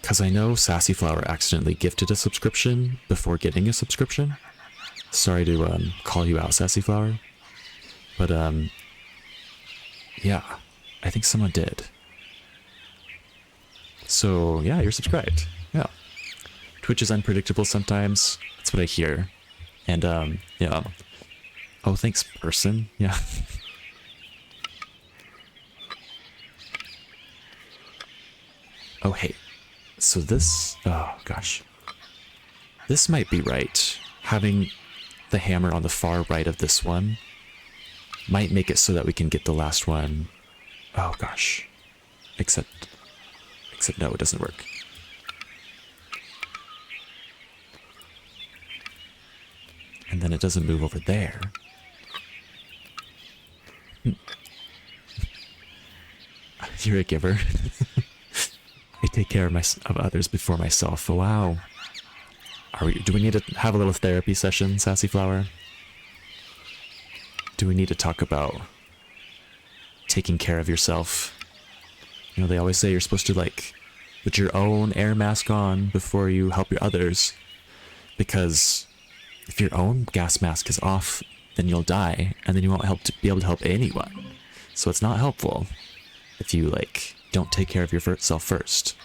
Because I know Sassy Flower accidentally gifted a subscription before getting a subscription. Sorry to call you out, Sassy Flower. But yeah, I think someone did. So yeah, you're subscribed. Yeah. Twitch is unpredictable sometimes. That's what I hear. And yeah. Oh, thanks, person. Yeah. Oh, hey. So this... Oh, gosh. This might be right. Having the hammer on the far right of this one might make it so that we can get the last one. Oh, gosh. Except no, it doesn't work. And then it doesn't move over there. You're a giver. take care of others before myself. Wow. Do we need to have a little therapy session, Sassy Flower? Do we need to talk about taking care of yourself? You know, they always say you're supposed to, like, put your own air mask on before you help your others. Because if your own gas mask is off, then you'll die, and then you won't be able to help anyone. So it's not helpful if you, like, don't take care of yourself first.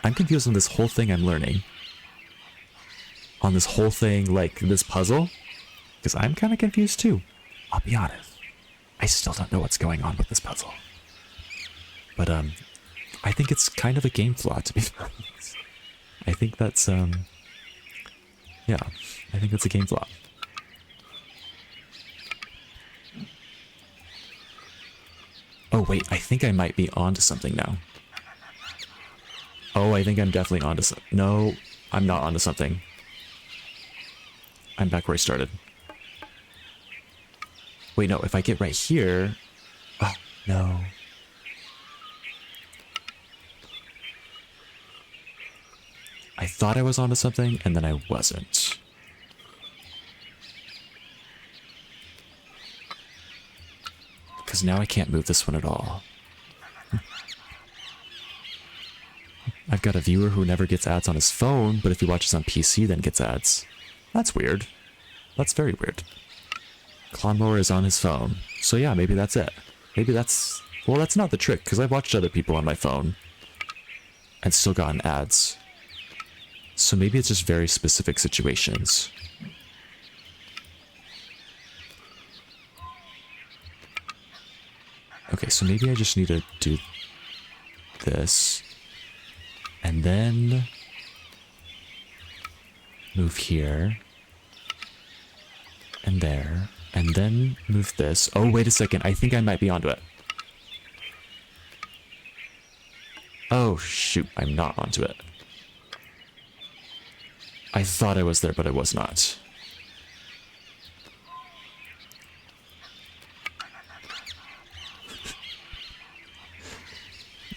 I'm confused on this whole thing I'm learning. On this whole thing, like, this puzzle. Because I'm kind of confused too. I'll be honest. I still don't know what's going on with this puzzle. But, I think it's kind of a game flaw, to be honest. I think that's, yeah, I think that's a game flaw. Oh, wait, I think I might be onto something now. Oh, I think I'm definitely onto something. No, I'm not onto something. I'm back where I started. Wait, no, if I get right here... Oh, no. I thought I was onto something, and then I wasn't. Because now I can't move this one at all. I've got a viewer who never gets ads on his phone, but if he watches on PC, then gets ads. That's weird. That's very weird. Lawnmower is on his phone. So yeah, maybe that's it. Maybe that's... Well, that's not the trick, because I've watched other people on my phone and still gotten ads. So maybe it's just very specific situations. Okay, so maybe I just need to do this. And then move here. And there. And then move this. Oh, wait a second. I think I might be onto it. Oh, shoot. I'm not onto it. I thought I was there, but I was not.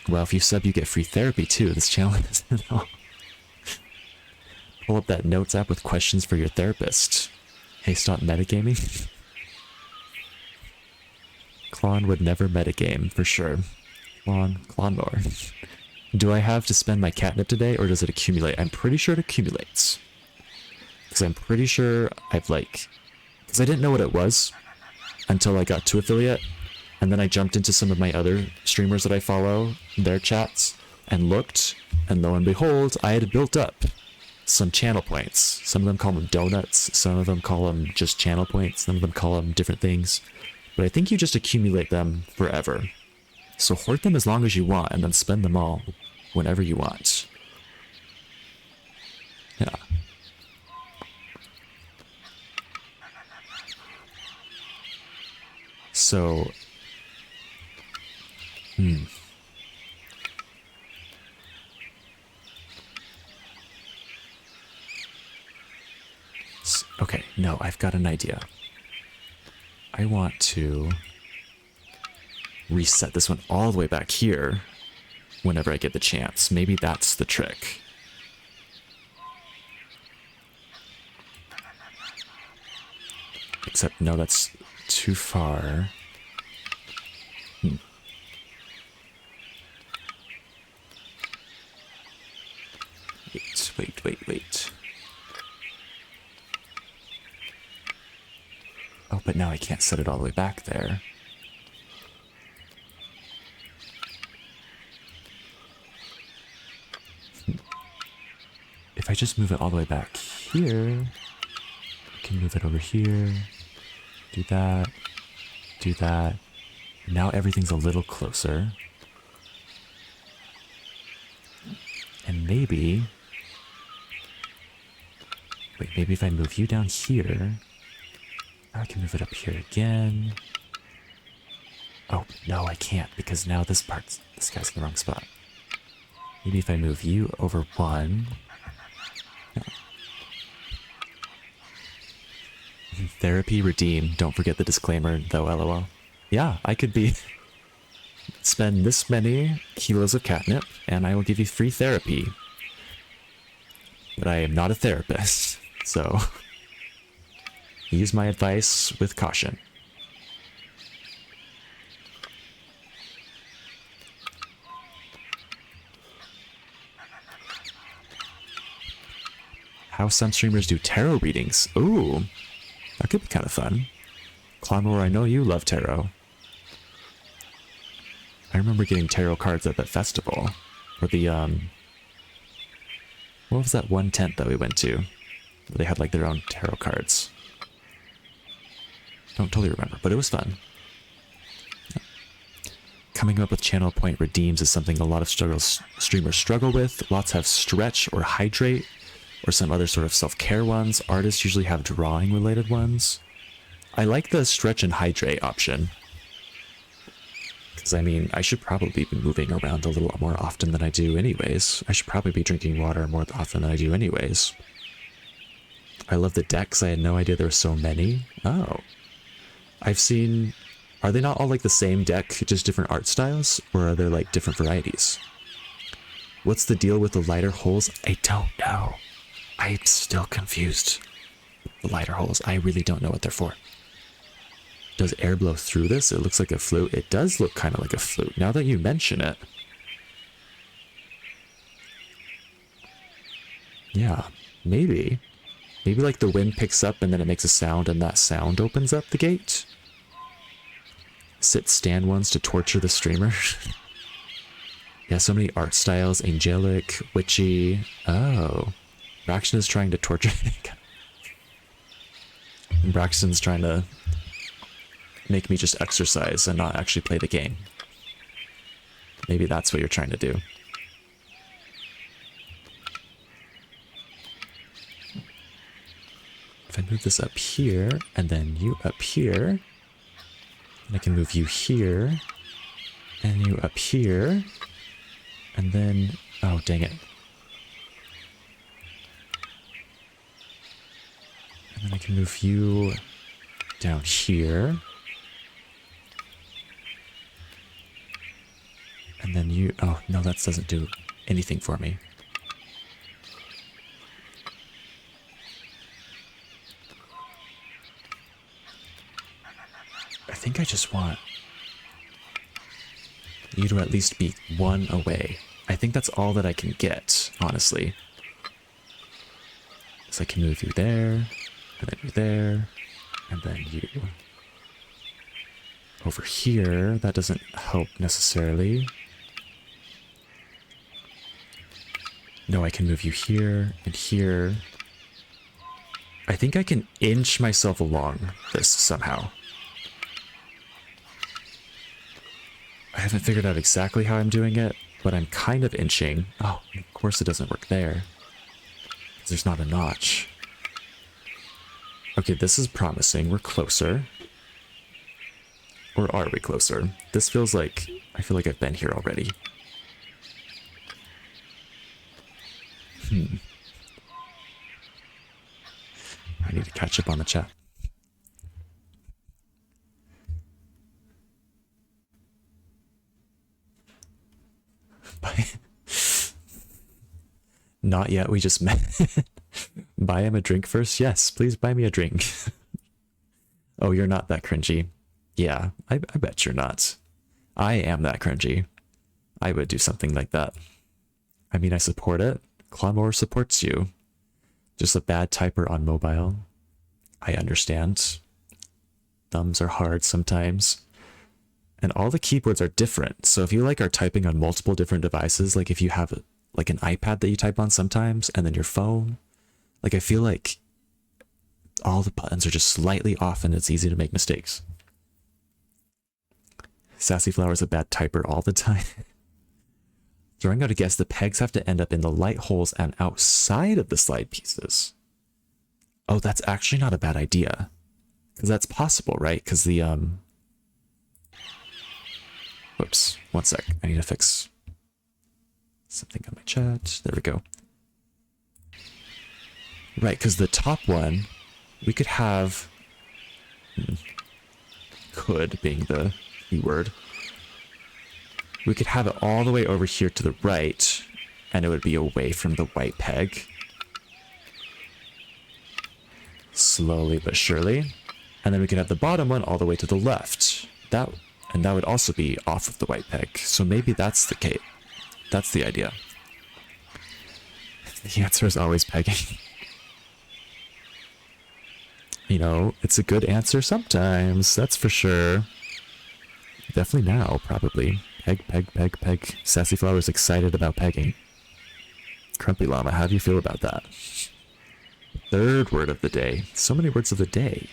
Well, if you sub, you get free therapy too. This channel isn't all. Pull up that notes app with questions for your therapist. Hey, stop metagaming. Klon would never metagame, for sure. Lawnmower. Do I have to spend my catnip today, or does it accumulate? I'm pretty sure it accumulates. Because I'm pretty sure I've, like... Because I didn't know what it was until I got to affiliate. And then I jumped into some of my other streamers that I follow, their chats, and looked, and lo and behold, I had built up some channel points. Some of them call them donuts, some of them call them just channel points, some of them call them different things. But I think you just accumulate them forever. So hoard them as long as you want, and then spend them all whenever you want. Yeah. So... Okay, no, I've got an idea. I want to reset this one all the way back here whenever I get the chance. Maybe that's the trick. Except, no, that's too far. Wait. Oh, but now I can't set it all the way back there. If I just move it all the way back here, I can move it over here, do that. Now everything's a little closer. And maybe... Wait, maybe if I move you down here, I can move it up here again. Oh, no, I can't, because now this guy's in the wrong spot. Maybe if I move you over one... No. Therapy redeem. Don't forget the disclaimer, though, lol. Yeah, I could be... Spend this many kilos of catnip, and I will give you free therapy. But I am not a therapist, so use my advice with caution. How some streamers do tarot readings. Ooh, that could be kind of fun. Clonmore, I know you love tarot. I remember getting tarot cards at that festival. Or the, what was that one tent that we went to? Where they had like their own tarot cards. Don't totally remember, but it was fun. Coming up with channel point redeems is something a lot of streamers struggle with. Lots have stretch or hydrate, or some other sort of self-care ones. Artists usually have drawing related ones. I like the stretch and hydrate option. Because I mean, I should probably be moving around a little more often than I do anyways. I should probably be drinking water more often than I do anyways. I love the decks. I had no idea there were so many. Oh. I've seen... Are they not all like the same deck, just different art styles? Or are there like different varieties? What's the deal with the lighter holes? I don't know. I'm still confused. The lighter holes, I really don't know what they're for. Does air blow through this? It looks like a flute. It does look kind of like a flute, now that you mention it. Yeah, maybe. Maybe like the wind picks up and then it makes a sound and that sound opens up the gate? Sit stand ones to torture the streamer? Yeah, so many art styles. Angelic, witchy. Oh. Braxton is trying to torture... Braxton's trying to make me just exercise and not actually play the game. Maybe that's what you're trying to do. If I move this up here, and then you up here, and I can move you here, and you up here, and then... Oh, dang it. And then I can move you down here. And then you... Oh, no, that doesn't do anything for me. I think I just want you to at least be one away. I think that's all that I can get, honestly. So I can move you there, and then you there, and then you over here. That doesn't help necessarily. No, I can move you here and here. I think I can inch myself along this somehow. I haven't figured out exactly how I'm doing it, but I'm kind of inching. Oh, of course it doesn't work there. There's not a notch. Okay, this is promising. We're closer. Or are we closer? This feels like... I feel like I've been here already. I need to catch up on the chat. Not yet, we just met. Buy him a drink first? Yes, please buy me a drink. Oh, you're not that cringy. Yeah, I bet you're not. I am that cringy. I would do something like that. I mean, I support it. Clonmore supports you. Just a bad typer on mobile. I understand. Thumbs are hard sometimes. And all the keyboards are different. So if you like are typing on multiple different devices, like if you have like an iPad that you type on sometimes, and then your phone, like I feel like all the buttons are just slightly off and it's easy to make mistakes. Sassy Flower's a bad typer all the time. Throwing out a guess, the pegs have to end up in the light holes and outside of the slide pieces. Oh, that's actually not a bad idea. Because that's possible, right? Because the, whoops, one sec. I need to fix something on my chat. There we go. Right, because the top one, we could have... could being the key word. We could have it all the way over here to the right, and it would be away from the white peg. Slowly but surely. And then we could have the bottom one all the way to the left. And that would also be off of the white peg. So maybe that's the case. That's the idea. The answer is always pegging. You know, it's a good answer sometimes, that's for sure. Definitely now, probably. Peg, peg, peg, peg. Sassy Flower's excited about pegging. Crumpy Llama, how do you feel about that? Third word of the day. So many words of the day.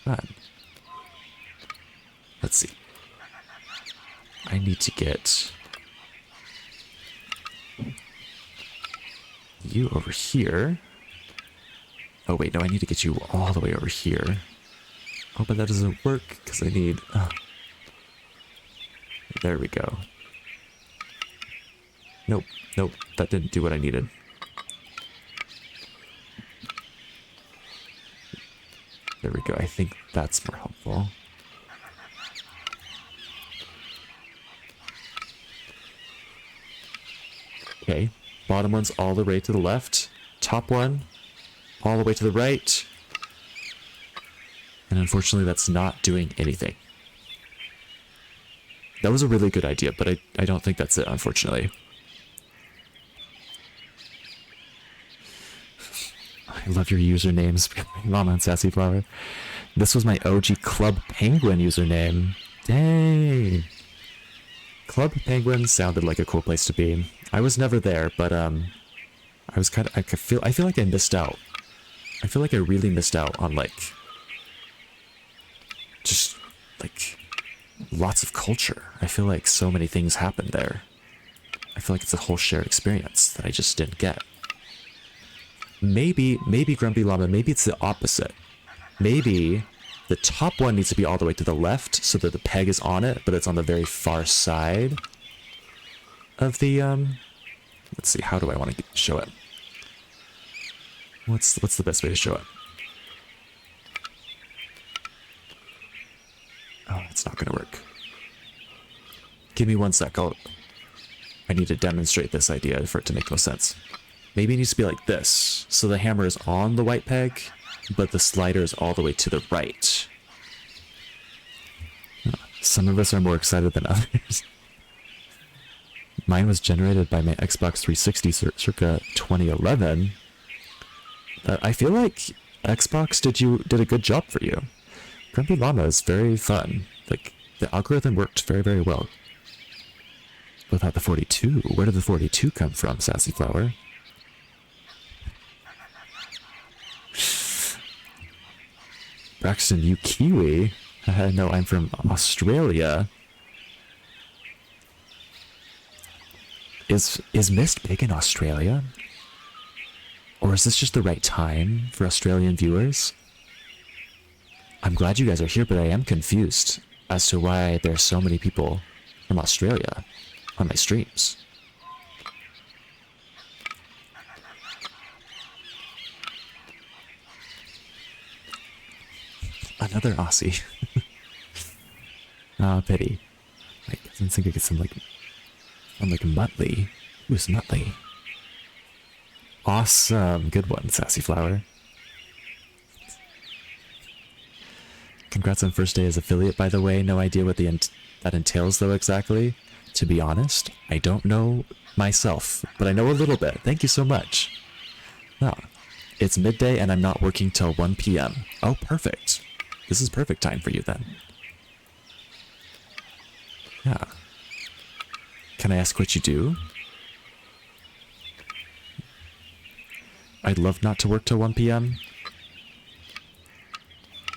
Fun. Let's see. I need to get you over here. Oh wait, no, I need to get you all the way over here. Oh, but that doesn't work because I need... There we go. Nope, nope, that didn't do what I needed. There we go, I think that's more helpful. Okay, bottom one's all the way to the left. Top one, all the way to the right. And unfortunately, that's not doing anything. That was a really good idea, but I don't think that's it, unfortunately. I love your usernames, Llama and Sassy Flower. This was my OG Club Penguin username. Dang! Club Penguin sounded like a cool place to be. I was never there, but I was kind of... I feel like I missed out. I feel like I really missed out on, like... just, like... lots of culture. I feel like so many things happened there. I feel like it's a whole shared experience that I just didn't get. Maybe Grumpy Llama, maybe it's the opposite. Maybe the top one needs to be all the way to the left so that the peg is on it, but it's on the very far side of the, let's see, how do I want to show it? What's the best way to show it? Oh, it's not gonna work. Give me 1 sec, I need to demonstrate this idea for it to make no sense. Maybe it needs to be like this, so the hammer is on the white peg, but the slider is all the way to the right. Some of us are more excited than others. Mine was generated by my Xbox 360 circa 2011. I feel like Xbox did a good job for you. Grumpy Llama is very fun. Like, the algorithm worked very, very well. Without the 42, where did the 42 come from, Sassy Flower? Braxton, you Kiwi? No, I'm from Australia. Is Myst big in Australia? Or is this just the right time for Australian viewers? I'm glad you guys are here, but I am confused as to why there are so many people from Australia on my streams. Another Aussie. Ah, pity. I didn't think I get some, like... I'm like Muttley. Who's Muttley? Awesome. Good one, Sassy Flower. Congrats on first day as affiliate, by the way. No idea what that entails, though, exactly. To be honest, I don't know myself, but I know a little bit. Thank you so much. Oh, it's midday and I'm not working till 1 p.m. Oh, perfect. This is perfect time for you, then. Yeah. Can I ask what you do? I'd love not to work till 1 p.m.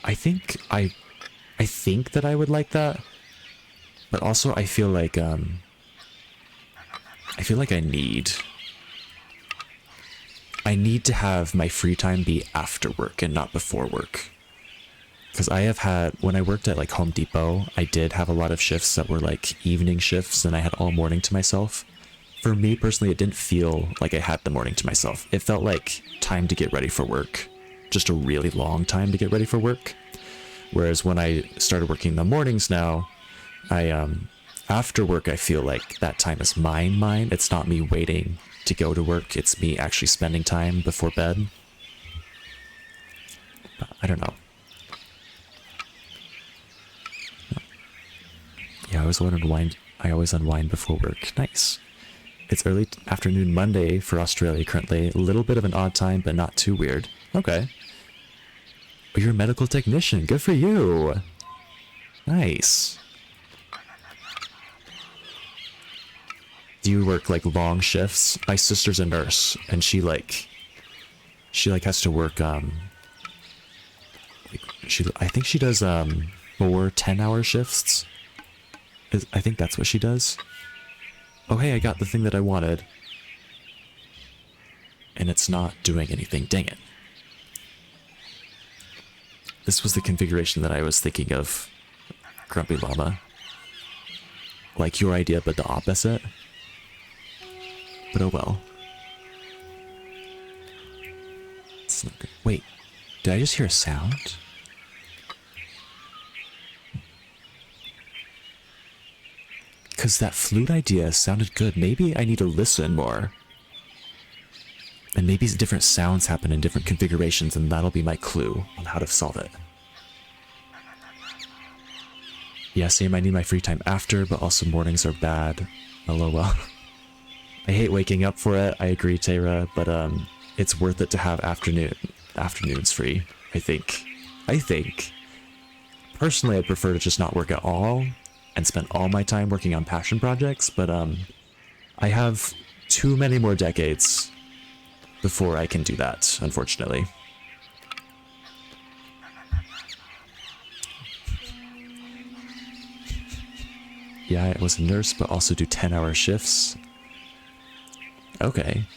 I think that I would like that, but also I feel like I need to have my free time be after work and not before work. Because I have had, when I worked at like Home Depot, I did have a lot of shifts that were like evening shifts and I had all morning to myself. For me personally, it didn't feel like I had the morning to myself. It felt like time to get ready for work. Just a really long time to get ready for work. Whereas when I started working in the mornings now, I after work, I feel like that time is mine. It's not me waiting to go to work. It's me actually spending time before bed. I don't know. Yeah, I always unwind before work. Nice. It's early afternoon Monday for Australia currently. A little bit of an odd time, but not too weird. Okay. Oh, you're a medical technician. Good for you. Nice. Do you work like long shifts? My sister's a nurse, and she has to work I think she does 4 10-hour shifts. I think that's what she does. Oh hey, I got the thing that I wanted. And it's not doing anything, dang it. This was the configuration that I was thinking of, Grumpy Llama. Like your idea, but the opposite. But oh well. It's not good. Wait, did I just hear a sound? Because that flute idea sounded good. Maybe I need to listen more. And maybe different sounds happen in different configurations, and that'll be my clue on how to solve it. Yeah, same, I need my free time after, but also mornings are bad. LOL. I hate waking up for it, I agree, Tara, but it's worth it to have afternoons free, I think. Personally, I'd prefer to just not work at all and spend all my time working on passion projects, but I have too many more decades before I can do that, unfortunately. Yeah, I was a nurse, but also do 10-hour shifts. Okay.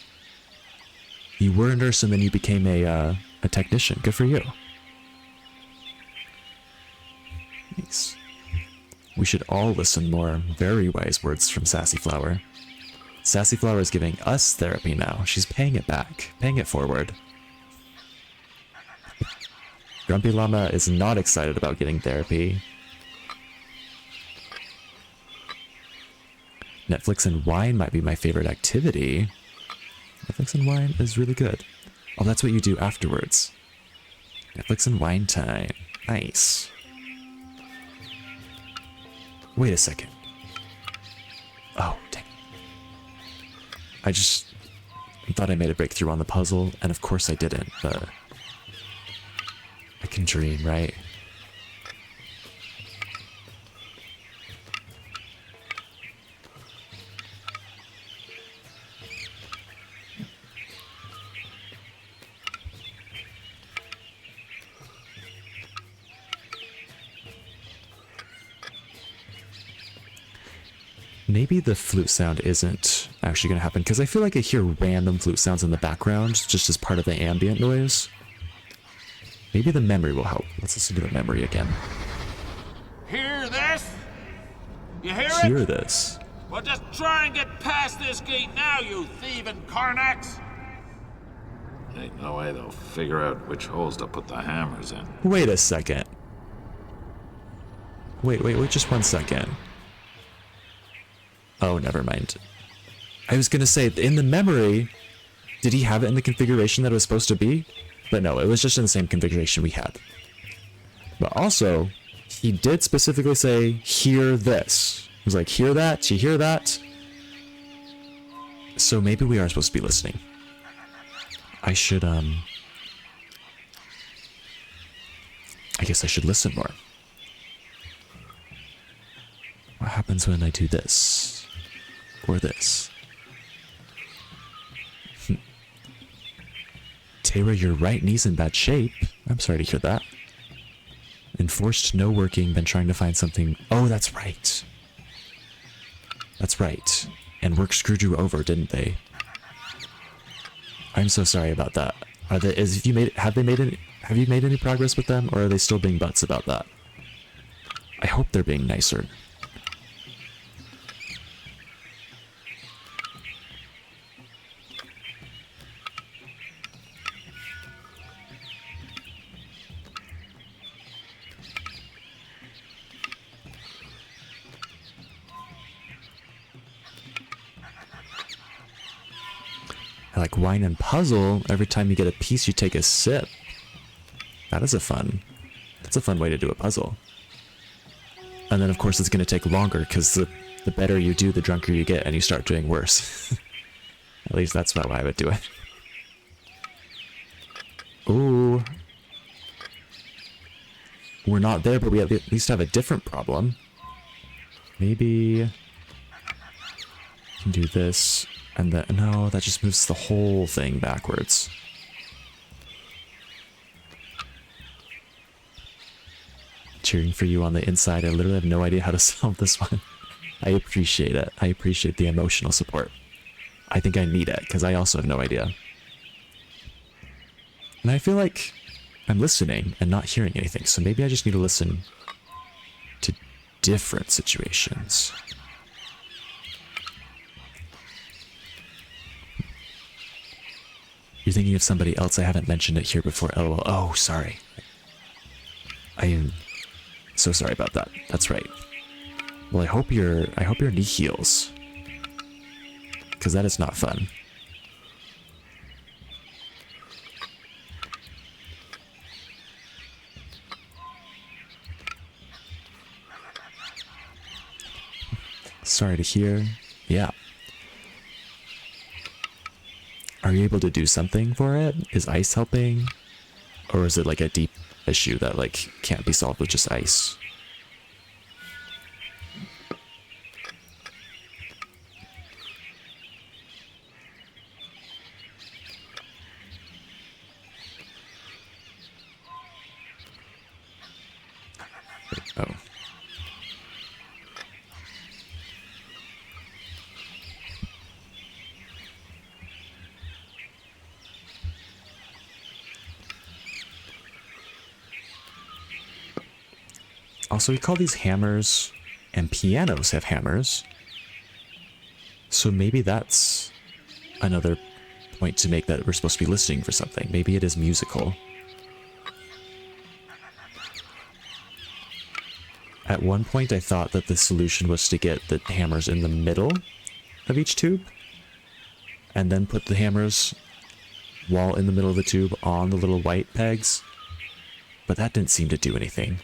You were a nurse and then you became a technician. Good for you. Nice. We should all listen more. Very wise words from Sassy Flower. Sassy Flower is giving us therapy now. She's paying it back. Paying it forward. Grumpy Llama is not excited about getting therapy. Netflix and wine might be my favorite activity. Netflix and wine is really good. Oh, that's what you do afterwards. Netflix and wine time. Nice. Wait a second. Oh, dang. I just thought I made a breakthrough on the puzzle, and of course I didn't, but I can dream, right? Maybe the flute sound isn't actually going to happen, because I feel like I hear random flute sounds in the background, just as part of the ambient noise. Maybe the memory will help. Let's listen to the memory again. Hear this? You hear it? Hear this. Well, just try and get past this gate now, you thieving Karnaks! Ain't no way they'll figure out which holes to put the hammers in. Wait a second. Wait, just 1 second. Oh, never mind. I was gonna say, in the memory, did he have it in the configuration that it was supposed to be? But no, it was just in the same configuration we had. But also, he did specifically say, hear this. He was like, hear that? You hear that? So maybe we are supposed to be listening. I should, I guess I should listen more. What happens when I do this? Or this? Tara, your right knee's in bad shape. I'm sorry to hear that. Enforced no working, been trying to find something. Oh, that's right. That's right. And work screwed you over, didn't they? I'm so sorry about that. Have you made any progress with them, or are they still being butts about that? I hope they're being nicer. like wine and puzzle. Every time you get a piece, you take a sip. That's a fun way to do a puzzle. And then of course it's going to take longer because the better you do, the drunker you get and you start doing worse. At least that's how I would do it. Ooh. We're not there, but we at least have a different problem. Maybe can do this and then no, that just moves the whole thing backwards. Cheering for you on the inside. I literally have no idea how to solve this one. I appreciate it. I appreciate the emotional support. I think I need it because I also have no idea. And I feel like I'm listening and not hearing anything, so maybe I just need to listen to different situations. You're thinking of somebody else. I haven't mentioned it here before. LOL. Oh, sorry. I am so sorry about that. That's right. Well, I hope your knee heals, because that is not fun. Sorry to hear. Yeah. Are you able to do something for it? Is ice helping? Or is it like a deep issue that like can't be solved with just ice? Oh. Also, we call these hammers, and pianos have hammers. So maybe that's another point to make, that we're supposed to be listening for something. Maybe it is musical. At one point, I thought that the solution was to get the hammers in the middle of each tube, and then put the hammers, while in the middle of the tube, on the little white pegs. But that didn't seem to do anything.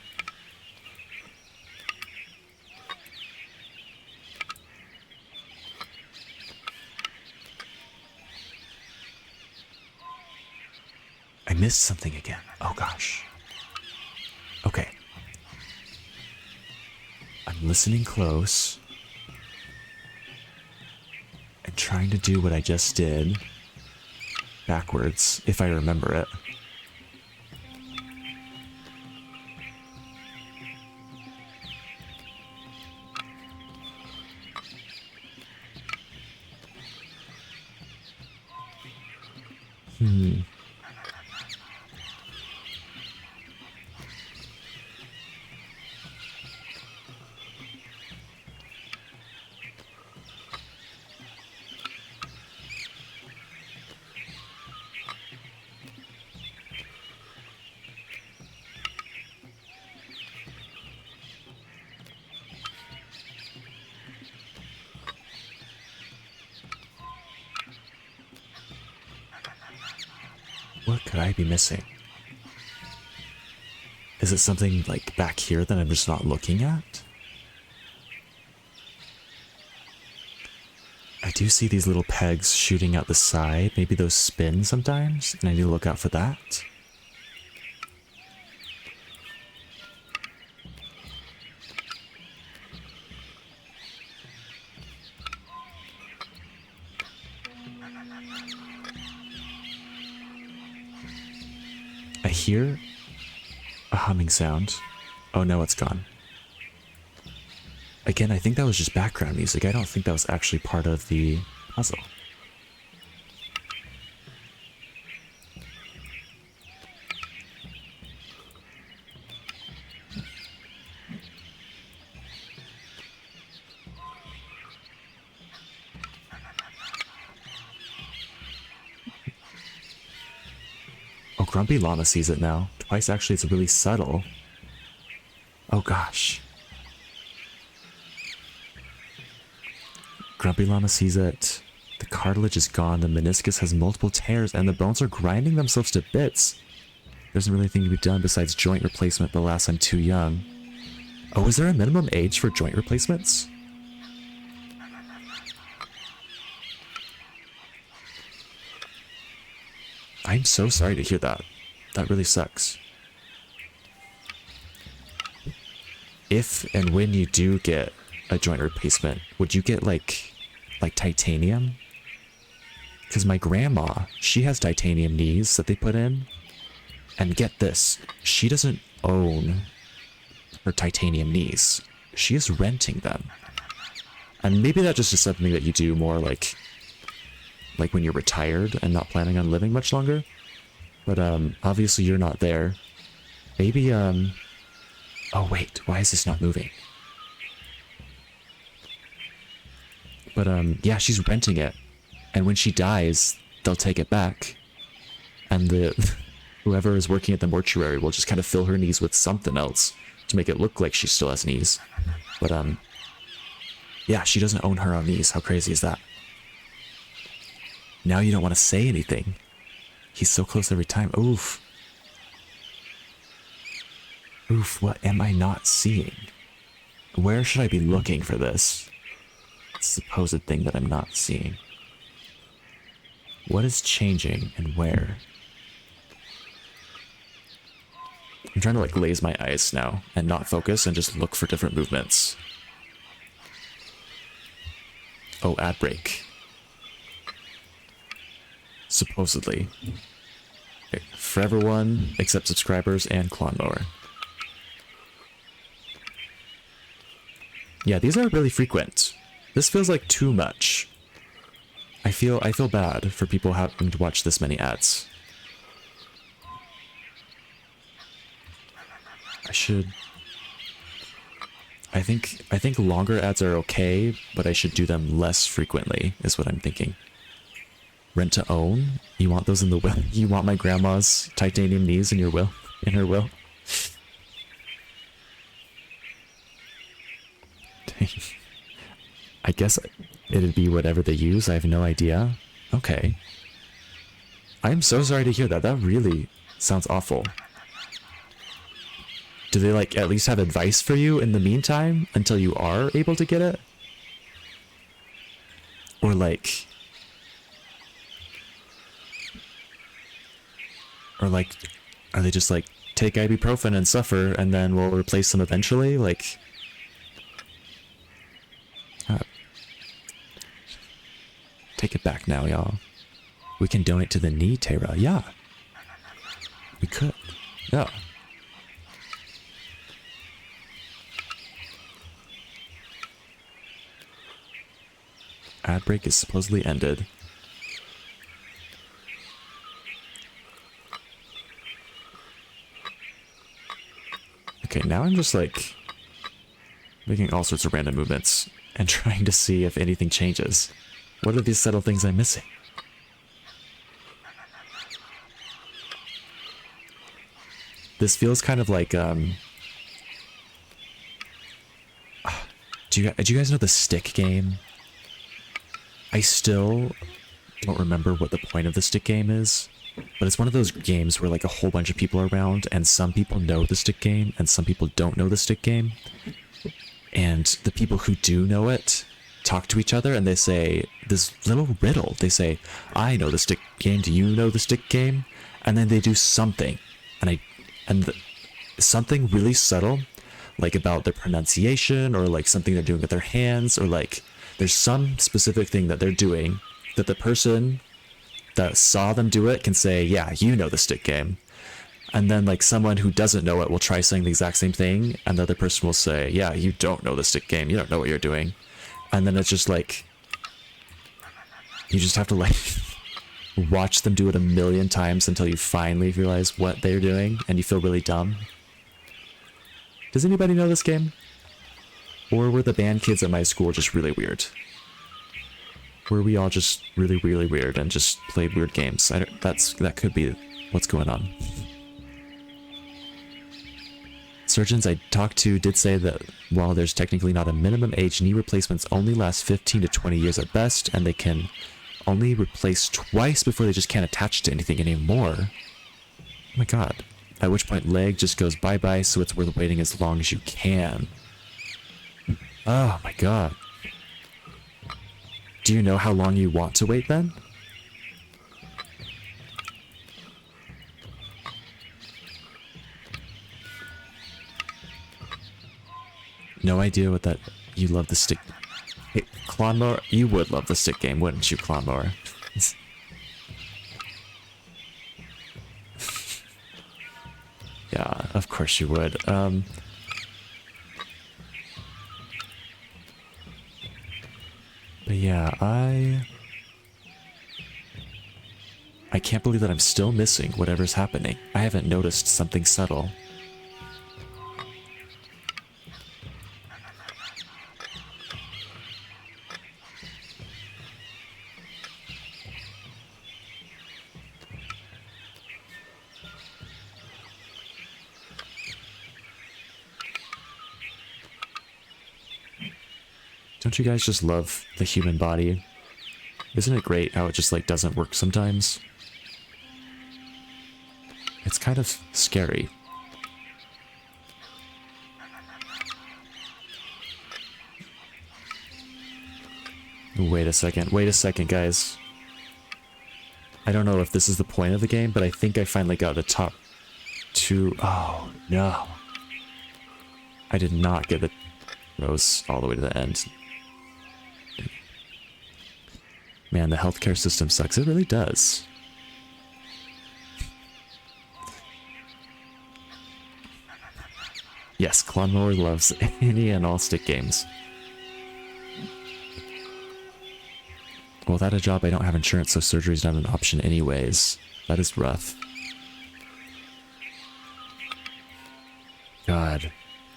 I missed something again. Oh gosh. Okay. I'm listening close and trying to do what I just did backwards, if I remember it. What could I be missing? Is it something like back here that I'm just not looking at? I do see these little pegs shooting out the side. Maybe those spin sometimes, and I need to look out for that. I hear a humming sound. Oh no, it's gone. Again, I think that was just background music. I don't think that was actually part of the puzzle. Oh, Grumpy Llama sees it now. Twice, actually, it's really subtle. Oh gosh. Grumpy Llama sees it. The cartilage is gone, the meniscus has multiple tears, and the bones are grinding themselves to bits. There isn't really anything to be done besides joint replacement, but alas, I'm too young. Oh, is there a minimum age for joint replacements? I'm so sorry to hear that. That really sucks. If and when you do get a joint replacement, would you get like titanium? Because my grandma, she has titanium knees that they put in. And get this, she doesn't own her titanium knees. She is renting them. And maybe that just is something that you do more like when you're retired and not planning on living much longer. But obviously you're not there. Maybe oh wait, why is this not moving? But yeah, she's renting it. And when she dies, they'll take it back. And the whoever is working at the mortuary will just kind of fill her knees with something else to make it look like she still has knees. But yeah, she doesn't own her own knees. How crazy is that? Now you don't want to say anything. He's so close every time. Oof. Oof, what am I not seeing? Where should I be looking for this supposed thing that I'm not seeing? What is changing and where? I'm trying to like laze my eyes now and not focus and just look for different movements. Oh, ad break. Supposedly. Okay, for everyone except subscribers and Clone Mower. Yeah, these are really frequent. This feels like too much. I feel bad for people having to watch this many ads. I think longer ads are okay, but I should do them less frequently, is what I'm thinking. Rent to own? You want those in the will? You want my grandma's titanium knees in your will? In her will? Dang. I guess it'd be whatever they use. I have no idea. Okay. I'm so sorry to hear that. That really sounds awful. Do they like at least have advice for you in the meantime until you are able to get it? Or like... Or like, are they just like, take ibuprofen and suffer and then we'll replace them eventually? Like... Take it back now, y'all. We can donate to the knee, Terra. Yeah. We could. Yeah. Ad break is supposedly ended. Okay, now I'm just like making all sorts of random movements and trying to see if anything changes. What are these subtle things I'm missing? This feels kind of like do you guys know the stick game? I still don't remember what the point of the stick game is, but it's one of those games where like a whole bunch of people are around and some people know the stick game and some people don't know the stick game. And the people who do know it talk to each other and they say this little riddle. They say, I know the stick game, do you know the stick game? And then they do something. Something really subtle, like about their pronunciation or like something they're doing with their hands, or like there's some specific thing that they're doing that the person that saw them do it can say, yeah, you know the stick game. And then like someone who doesn't know it will try saying the exact same thing and the other person will say, yeah, you don't know the stick game, you don't know what you're doing. And then it's just like, you just have to like watch them do it a million times until you finally realize what they're doing and you feel really dumb. Does anybody know this game? Or were the band kids at my school just really weird? Were we all just really, really weird and just played weird games? That could be what's going on. Surgeons I talked to did say that while there's technically not a minimum age, knee replacements only last 15 to 20 years at best, and they can only replace twice before they just can't attach to anything anymore. Oh my god. At which point leg just goes bye-bye, so it's worth waiting as long as you can. Oh my god. Do you know how long you want to wait then? No idea what that... You love the stick... Hey, Clonmower, you would love the stick game, wouldn't you, Clonmower? Yeah, of course you would. But yeah, I can't believe that I'm still missing whatever's happening. I haven't noticed something subtle. Don't you guys just love the human body? Isn't it great how it just like doesn't work sometimes? It's kind of scary. Wait a second, guys. I don't know if this is the point of the game, but I think I finally got the top two. Oh, no. I did not get the rows all the way to the end. Man, the healthcare system sucks. It really does. Yes, Clonmower loves any and all stick games. Well, without a job, I don't have insurance, so surgery's not an option anyways. That is rough. God.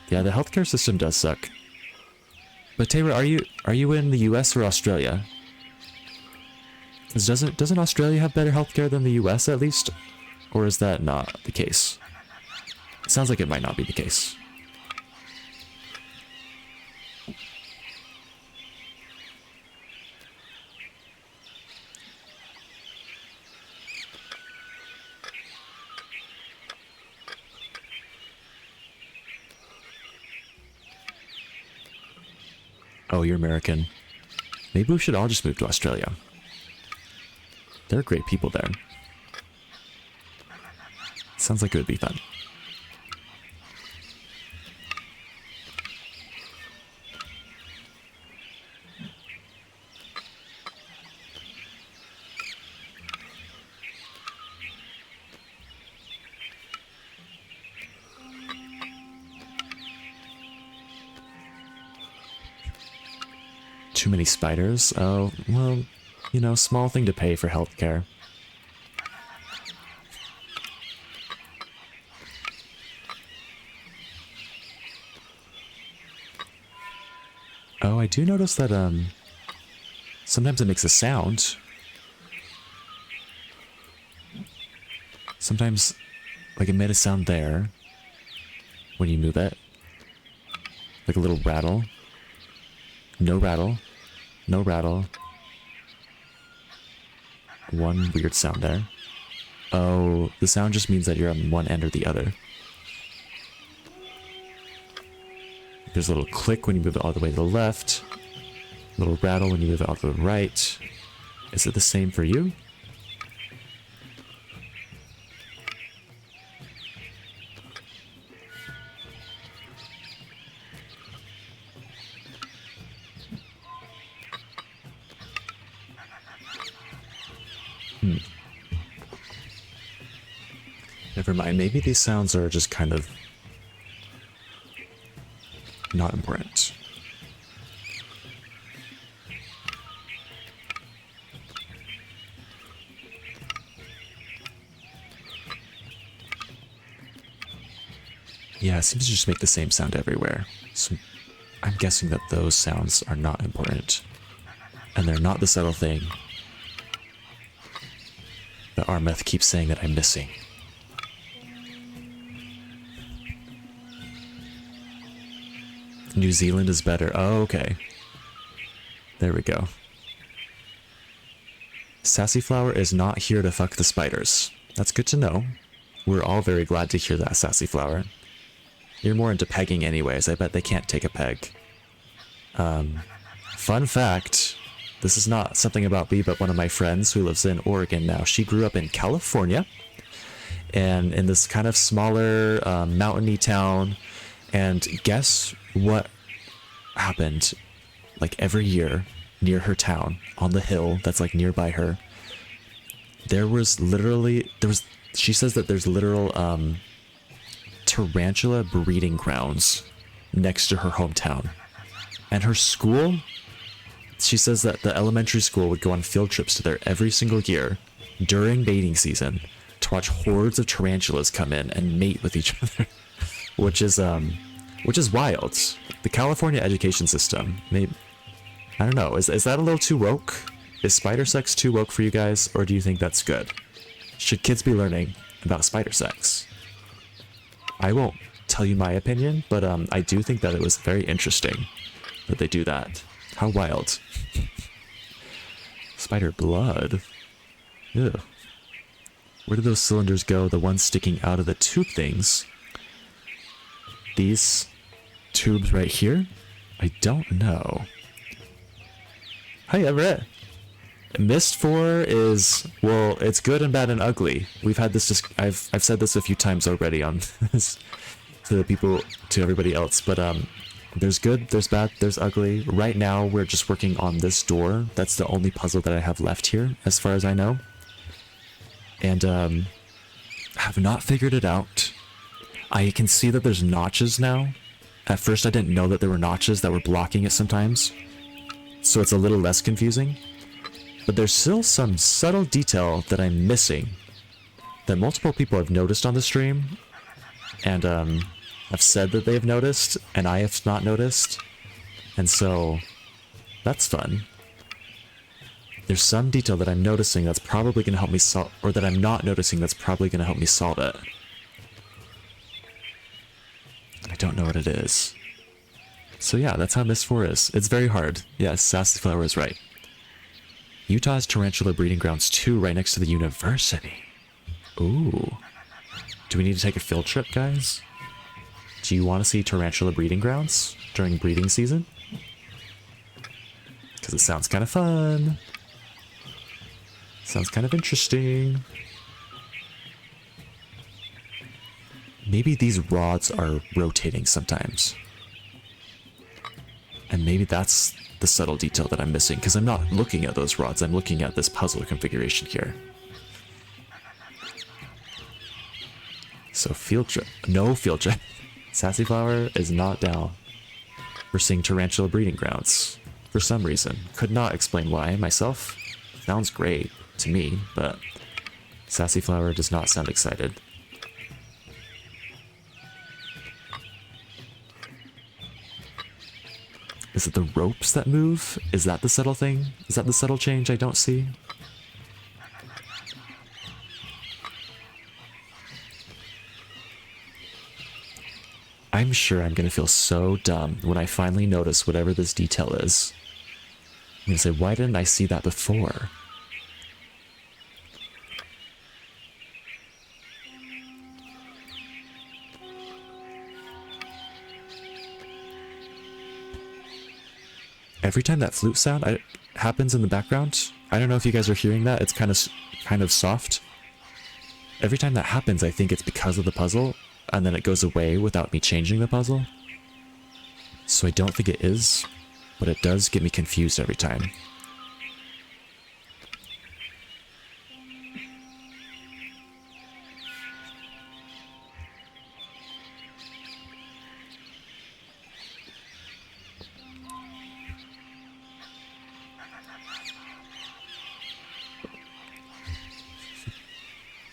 Yeah, the healthcare system does suck. But Taylor, are you in the US or Australia? 'Cause doesn't Australia have better healthcare than the US at least? Or is that not the case? It sounds like it might not be the case. Oh, you're American. Maybe we should all just move to Australia. There are great people there. Sounds like it would be fun. Too many spiders? Oh, well, you know, small thing to pay for healthcare. Oh, I do notice that, sometimes it makes a sound. Sometimes, like, it made a sound there when you move it. Like a little rattle. No rattle. No rattle. One weird sound there. Oh, the sound just means that you're on one end or the other. There's a little click when you move it all the way to the left. A little rattle when you move it all to the right. Is it the same for you? Never mind, maybe these sounds are just kind of not important. Yeah, it seems to just make the same sound everywhere. So I'm guessing that those sounds are not important. And they're not the subtle thing that Armeth keeps saying that I'm missing. New Zealand is better. Oh, okay. There we go. Sassy Flower is not here to fuck the spiders. That's good to know. We're all very glad to hear that, Sassy Flower. You're more into pegging anyways. I bet they can't take a peg. Fun fact, this is not something about me, but one of my friends who lives in Oregon now, she grew up in California and in this kind of smaller mountainy town. And guess what happened like every year near her town on the hill that's like nearby her? She says that there's literal tarantula breeding grounds next to her hometown. And her school, she says that the elementary school would go on field trips to there every single year during mating season to watch hordes of tarantulas come in and mate with each other, which is wild. The California education system, maybe, I don't know, is that a little too woke? Is spider sex too woke for you guys, or do you think that's good? Should kids be learning about spider sex? I won't tell you my opinion, but I do think that it was very interesting that they do that. How wild. Spider blood. Ew. Where did those cylinders go? The ones sticking out of the tube things. These tubes right here? I don't know. Hi, Everett. Myst 4 is, well, it's good and bad and ugly. We've had this, I've said this a few times already on this to the people, to everybody else, but there's good, there's bad, there's ugly. Right now, we're just working on this door. That's the only puzzle that I have left here, as far as I know. And have not figured it out. I can see that there's notches now. At first, I didn't know that there were notches that were blocking it sometimes, so it's a little less confusing. But there's still some subtle detail that I'm missing that multiple people have noticed on the stream, and have said that they've noticed, and I have not noticed. And so that's fun. There's some detail that I'm noticing that's probably going to help me solve, or that I'm not noticing that's probably going to help me solve it. I don't know what it is. So yeah, that's how Myst 4 is. It's very hard. Yes, Sassy Flower is right. Utah's tarantula breeding grounds too, right next to the university. Ooh. Do we need to take a field trip, guys? Do you want to see tarantula breeding grounds during breeding season? Because it sounds kind of fun. Sounds kind of interesting. Maybe these rods are rotating sometimes. And maybe that's the subtle detail that I'm missing, because I'm not looking at those rods, I'm looking at this puzzle configuration here. So field trip. No field trip. Sassy Flower is not down. We're seeing tarantula breeding grounds. For some reason. Could not explain why myself. Sounds great to me, but Sassy Flower does not sound excited. Is it the ropes that move? Is that the subtle thing? Is that the subtle change I don't see? I'm sure I'm gonna feel so dumb when I finally notice whatever this detail is. I'm gonna say, why didn't I see that before? Every time that flute sound happens in the background, I don't know if you guys are hearing that, it's kind of soft. Every time that happens, I think it's because of the puzzle, and then it goes away without me changing the puzzle. So I don't think it is, but it does get me confused every time.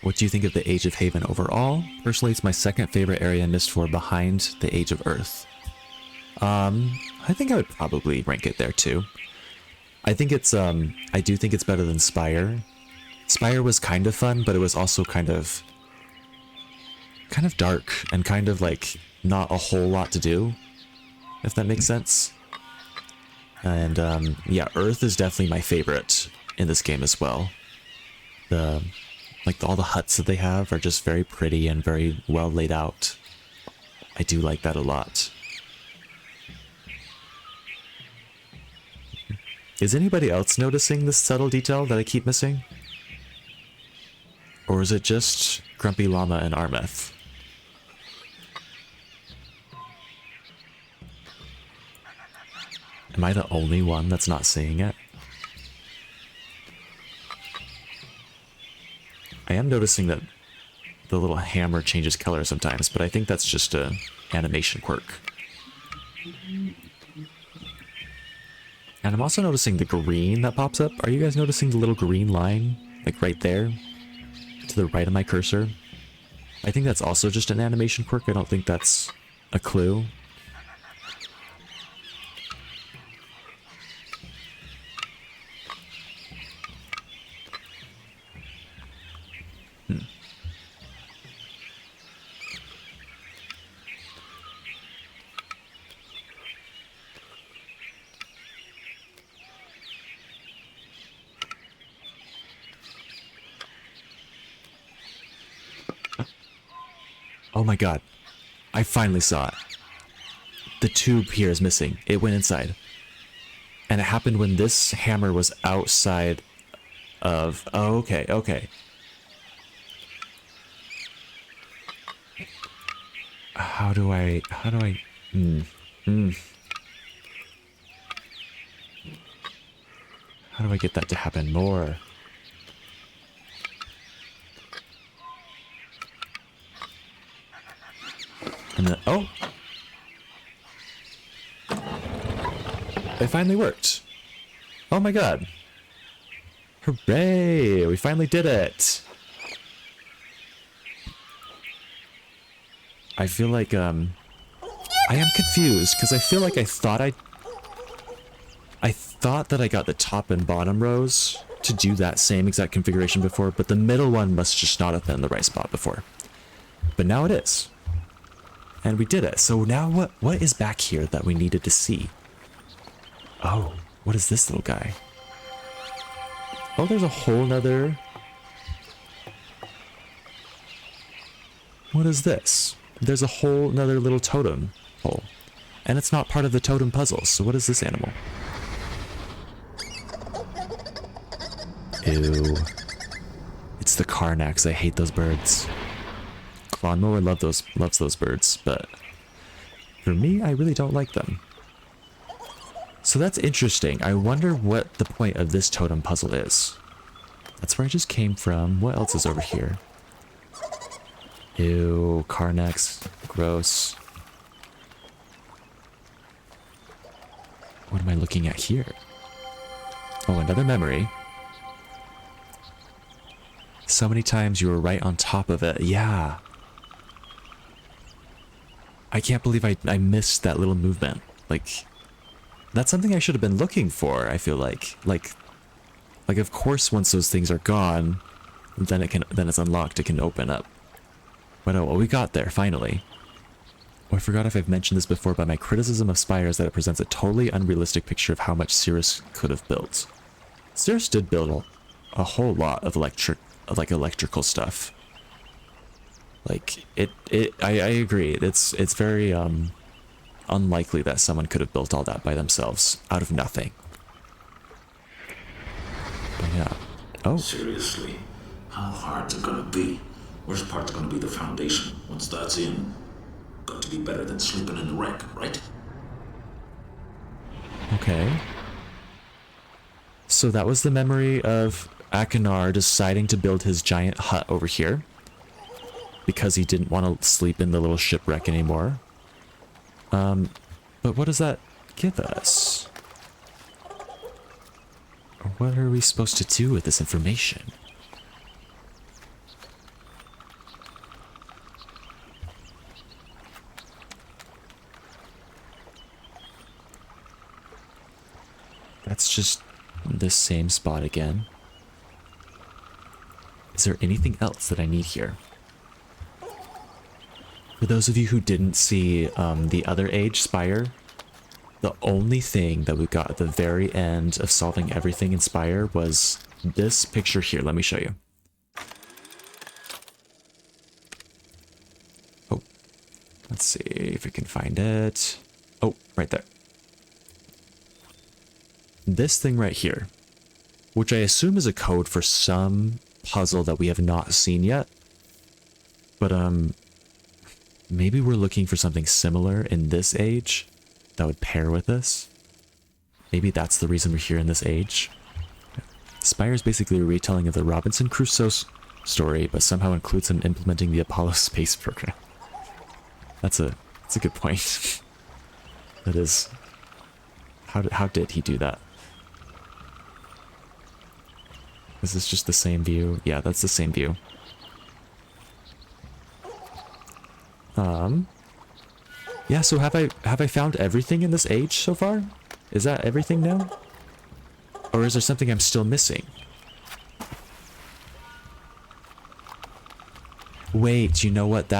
What do you think of the Age of Haven overall? Personally, it's my second favorite area in Myst 4 behind the Age of Earth. I think I would probably rank it there too. I think it's, I do think it's better than Spire. Spire was kind of fun, but it was also kind of dark and kind of like not a whole lot to do, if that makes sense. And yeah, Earth is definitely my favorite in this game as well. the all the huts that they have are just very pretty and very well laid out. I do like that a lot. Is anybody else noticing this subtle detail that I keep missing? Or is it just Grumpy Llama and Armeth? Am I the only one that's not seeing it? I am noticing that the little hammer changes color sometimes, but I think that's just a animation quirk. And I'm also noticing the green that pops up. Are you guys noticing the little green line? Like right there? To the right of my cursor? I think that's also just an animation quirk. I don't think that's a clue. Oh my god. I finally saw it. The tube here is missing. It went inside. And it happened when this hammer was outside of... Oh, okay, okay. How do I... How do I get that to happen more? And then, oh! It finally worked. Oh my god. Hooray! We finally did it! I feel like, I am confused, because I feel like I thought that I got the top and bottom rows to do that same exact configuration before, but the middle one must just not have been in the right spot before. But now it is. And we did it. So now what is back here that we needed to see? Oh, what is this little guy? Oh, there's a whole nother... What is this? There's a whole nother little totem hole. And it's not part of the totem puzzle, so what is this animal? Ew. It's the Karnax. I hate those birds. Lawnmower loves those birds, but for me, I really don't like them. So that's interesting. I wonder what the point of this totem puzzle is. That's where I just came from. What else is over here? Ew, Karnax. Gross. What am I looking at here? Oh, another memory. So many times you were right on top of it. Yeah. I can't believe I missed that little movement. Like, that's something I should have been looking for, I feel like. Like of course once those things are gone, then it's unlocked, it can open up. But oh, well, we got there, finally. Oh, I forgot if I've mentioned this before, but my criticism of Spire is that it presents a totally unrealistic picture of how much Cirrus could have built. Cirrus did build a whole lot of electrical stuff. Like, I agree. It's very, unlikely that someone could have built all that by themselves, out of nothing. But yeah. Oh. Seriously, how hard's it gonna be? Worst part's gonna be the foundation. Once that's in, got to be better than sleeping in the wreck, right? Okay. So that was the memory of Akinar deciding to build his giant hut over here. Because he didn't want to sleep in the little shipwreck anymore. But what does that give us? Or what are we supposed to do with this information? That's just the same spot again. Is there anything else that I need here? For those of you who didn't see the other age Spire, the only thing that we got at the very end of solving everything in Spire was this picture here. Let me show you. Let's see if we can find it. Oh, right there. This thing right here, which I assume is a code for some puzzle that we have not seen yet. But maybe we're looking for something similar in this age that would pair with this. Maybe that's the reason we're here in this age. Spire is basically a retelling of the Robinson Crusoe story, but somehow includes him implementing the Apollo space program. That's a good point. That is. How did he do that? Is this just the same view? Yeah, that's the same view. Yeah, so have I found everything in this age so far? Is that everything now? Or is there something I'm still missing? Wait, you know what?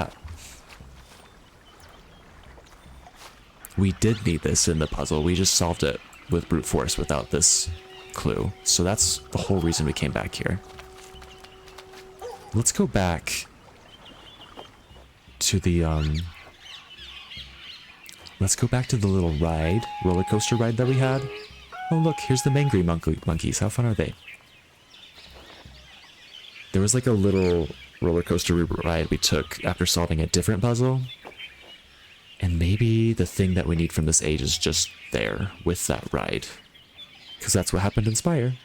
We did need this in the puzzle. We just solved it with brute force without this clue. So that's the whole reason we came back here. Let's go back to the let's go back to the little roller coaster ride that we had. Oh look, here's the mangry monkeys. How fun are they? There was like a little roller coaster ride we took after solving a different puzzle. And maybe the thing that we need from this age is just there with that ride. Because that's what happened in Spire.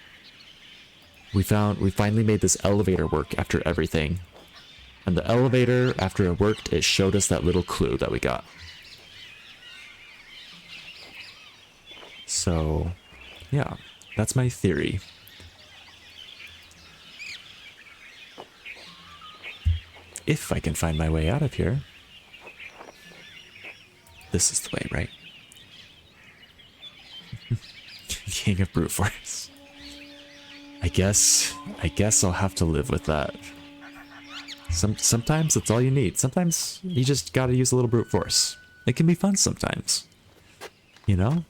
We finally made this elevator work after everything. And the elevator, after it worked, it showed us that little clue that we got. So, yeah, that's my theory. If I can find my way out of here. This is the way, right? King of brute force. I guess I'll have to live with that. Sometimes that's all you need. Sometimes you just gotta use a little brute force. It can be fun sometimes. You know?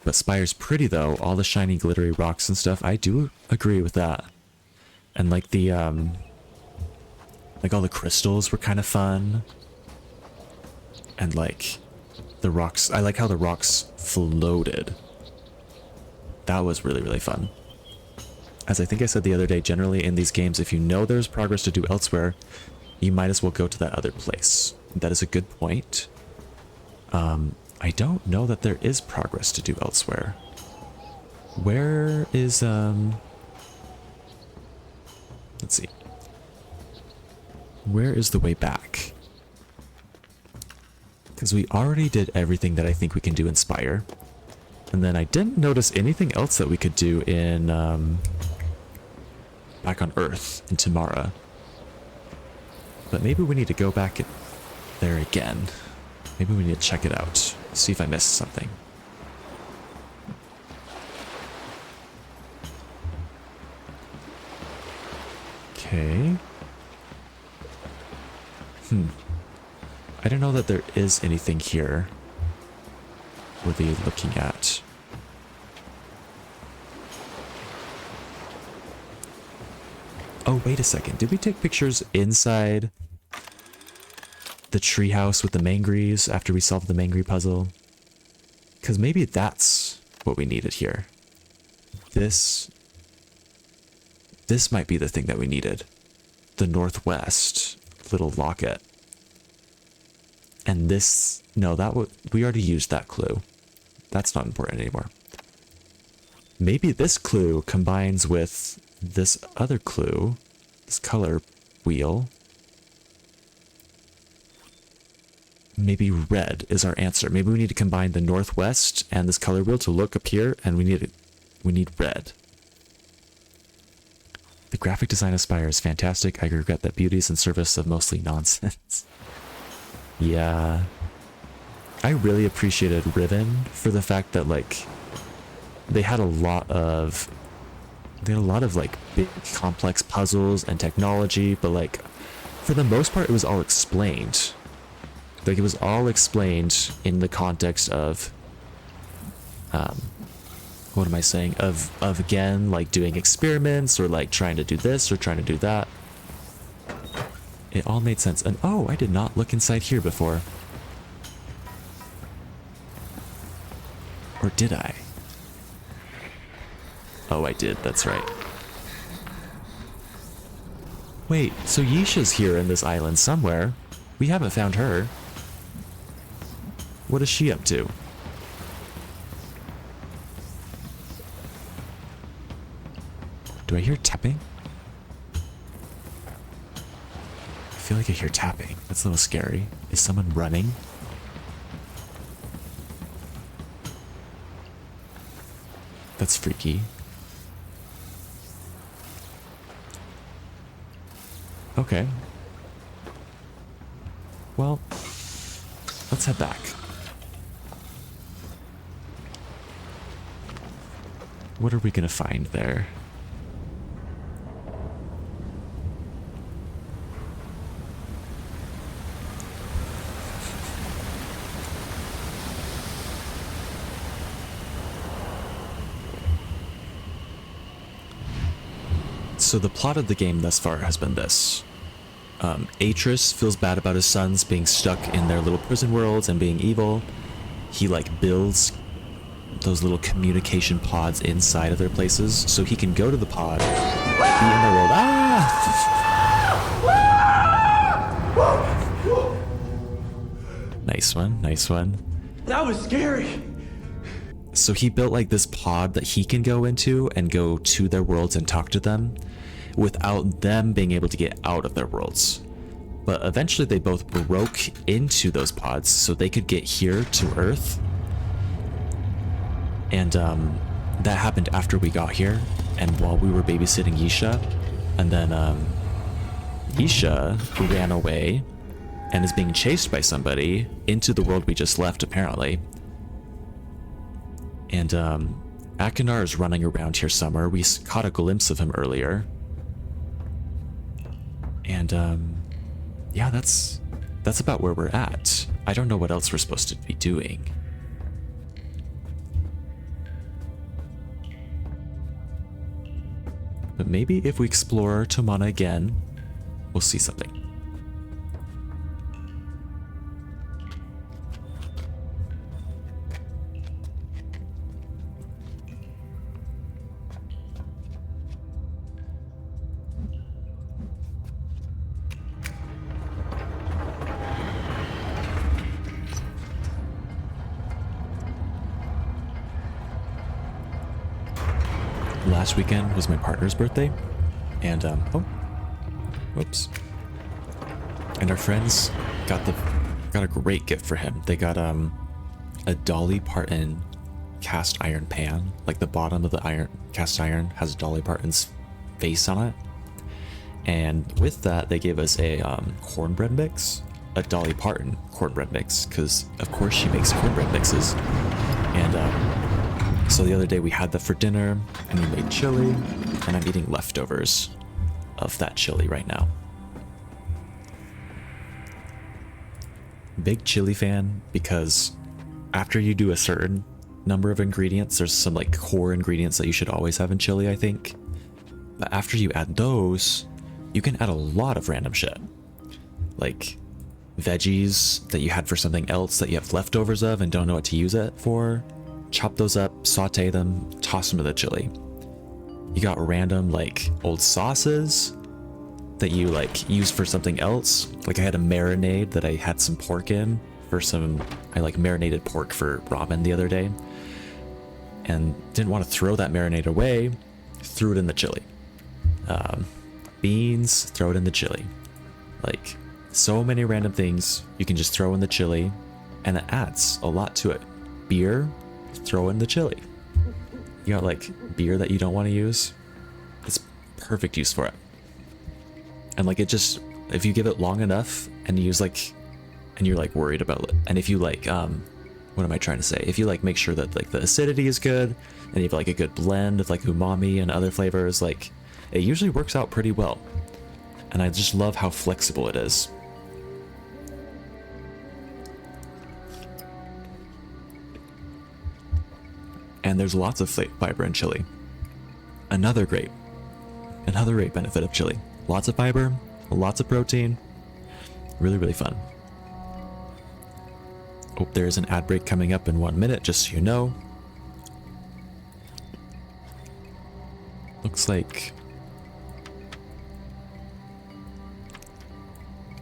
But Spire's pretty though, all the shiny glittery rocks and stuff. I do agree with that. And like the like all the crystals were kind of fun. And like the rocks, I like how the rocks floated. That was really, really fun. As I think I said the other day, generally in these games, if you know there's progress to do elsewhere, you might as well go to that other place. That is a good point. I don't know that there is progress to do elsewhere. Where is, let's see. Where is the way back? Because we already did everything that I think we can do in Spire. And then I didn't notice anything else that we could do in, back on Earth, in Tamara. But maybe we need to go back there again. Maybe we need to check it out. See if I missed something. Okay. I don't know that there is anything here worthy looking at. Oh, wait a second. Did we take pictures inside the treehouse with the mangries after we solved the mangry puzzle? Because maybe that's what we needed here. This might be the thing that we needed. The northwest little locket. And this, no, we already used that clue. That's not important anymore. Maybe this clue combines with this other clue, this color wheel. Maybe red is our answer. Maybe we need to combine the northwest and this color wheel to look up here, and we need red. The graphic design of Spire is fantastic. I regret that beauty is in service of mostly nonsense. Yeah. I really appreciated Riven for the fact that like they had a lot of like big complex puzzles and technology, but like for the most part it was all explained. Like it was all explained in the context of what am I saying? Of again like doing experiments or like trying to do this or trying to do that. It all made sense. And oh, I did not look inside here before. Or did I? Oh, I did. That's right. Wait, so Yeesha's here in this island somewhere. We haven't found her. What is she up to? Do I hear tapping? I feel like I hear tapping. That's a little scary. Is someone running? That's freaky. Okay. Well, let's head back. What are we gonna find there? So the plot of the game thus far has been this. Atris feels bad about his sons being stuck in their little prison worlds and being evil. He like builds those little communication pods inside of their places so he can go to the pod, be in their world. Nice one, nice one. That was scary. So he built like this pod that he can go into and go to their worlds and talk to them without them being able to get out of their worlds. But eventually they both broke into those pods so they could get here to Earth. And that happened after we got here and while we were babysitting Yeesha. And then Yeesha ran away and is being chased by somebody into the world we just left, apparently. And Akinar is running around here somewhere. We caught a glimpse of him earlier. And yeah, that's about where we're at. I don't know what else we're supposed to be doing. But maybe if we explore Tomana again, we'll see something. Last weekend was my partner's birthday, and oh, whoops. And our friends got a great gift for him. They got a Dolly Parton cast iron pan. Like the bottom of the cast iron has Dolly Parton's face on it. And with that, they gave us a cornbread mix, a Dolly Parton cornbread mix, because of course she makes cornbread mixes. And so the other day we had that for dinner, and we made chili, and I'm eating leftovers of that chili right now. Big chili fan, because after you do a certain number of ingredients, there's some like core ingredients that you should always have in chili, I think. But after you add those, you can add a lot of random shit. Like veggies that you had for something else that you have leftovers of and don't know what to use it for. Chop those up, saute them, toss them to the chili. You got random like old sauces that you like use for something else. Like I had a marinade that I had some pork in for I like marinated pork for ramen the other day. And didn't want to throw that marinade away, threw it in the chili. Beans, throw it in the chili. Like so many random things you can just throw in the chili and it adds a lot to it. Beer, throw in the chili. You got like beer that you don't want to use, it's perfect use for it. And like it just, if you give it long enough and you use like, and you're like worried about it, and if you like what am I trying to say, if you like make sure that like the acidity is good and you have like a good blend of like umami and other flavors, like it usually works out pretty well. And I just love how flexible it is. And there's lots of fiber in chili. Another great benefit of chili. Lots of fiber, lots of protein, Really, really fun. Oh, there's an ad break coming up in 1 minute, just so you know. Looks like...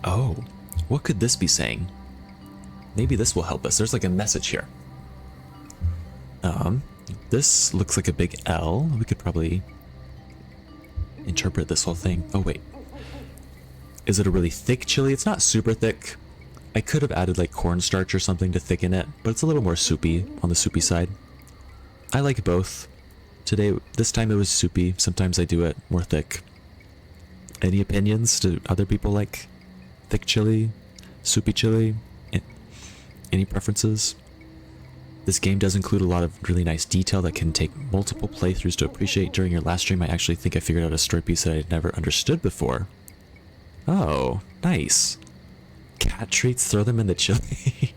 Oh, what could this be saying? Maybe this will help us. There's like a message here. This looks like a big L. We could probably interpret this whole thing. Oh, wait. Is it a really thick chili? It's not super thick. I could have added like cornstarch or something to thicken it, but it's a little more soupy, on the soupy side. I like both. This time it was soupy. Sometimes I do it more thick. Any opinions? Do other people like thick chili? Soupy chili? Any preferences? This game does include a lot of really nice detail that can take multiple playthroughs to appreciate. During your last stream, I actually think I figured out a story piece that I'd never understood before. Oh, nice. Cat treats, throw them in the chili.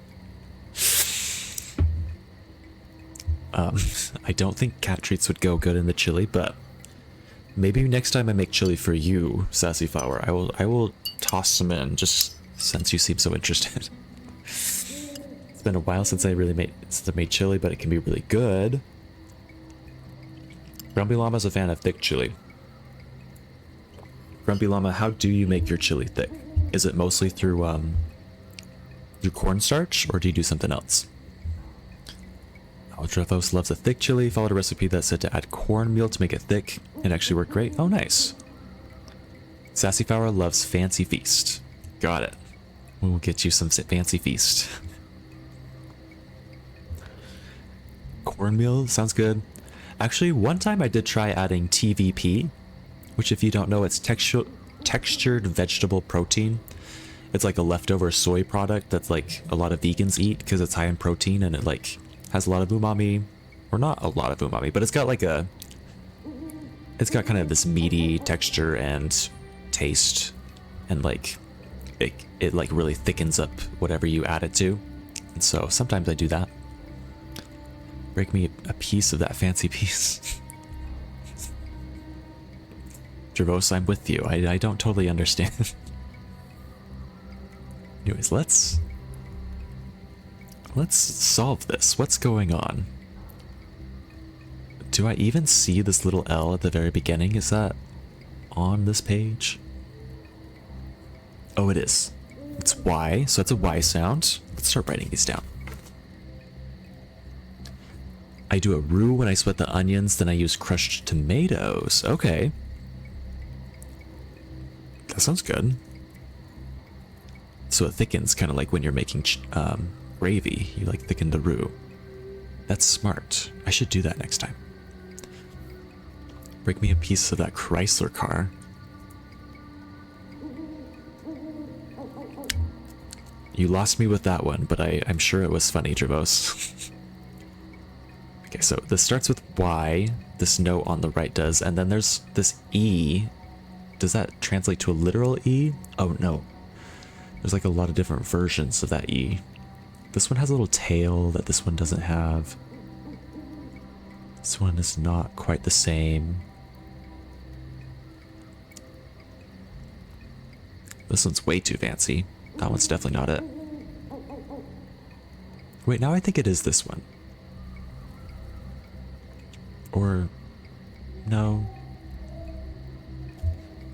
I don't think cat treats would go good in the chili, but maybe next time I make chili for you, Sassy Flower, I will toss some in, just since you seem so interested. It's been a while since I made chili, but it can be really good. Grumpy Llama's a fan of thick chili. Grumpy Llama, how do you make your chili thick? Is it mostly through cornstarch, or do you do something else? Ultrathos loves a thick chili. Followed a recipe that said to add cornmeal to make it thick. It actually worked great. Oh, nice. Sassy Flower loves Fancy Feast. Got it. We'll get you some Fancy Feast. Cornmeal sounds good. Actually, one time I did try adding TVP, which if you don't know, it's textured vegetable protein. It's like a leftover soy product that's like a lot of vegans eat because it's high in protein and it like has a lot of umami, or not a lot of umami, but it's got kind of this meaty texture and taste, and like it like really thickens up whatever you add it to. And so sometimes I do that. Break me a piece of that fancy piece. Dravos, I'm with you. I don't totally understand. Anyways, let's solve this. What's going on? Do I even see this little L at the very beginning? Is that on this page? Oh, it is. It's Y, so it's a Y sound. Let's start writing these down. I do a roux when I sweat the onions, then I use crushed tomatoes. Okay. That sounds good. So it thickens, kind of like when you're making gravy. You like thicken the roux. That's smart. I should do that next time. Break me a piece of that Chrysler car. You lost me with that one, but I'm sure it was funny, Dravos. Okay, so this starts with Y. This note on the right does, and then there's this E. Does that translate to a literal E? Oh, no. There's like a lot of different versions of that E. This one has a little tail that this one doesn't have. This one is not quite the same. This one's way too fancy. That one's definitely not it. Wait, now I think it is this one. Or... no.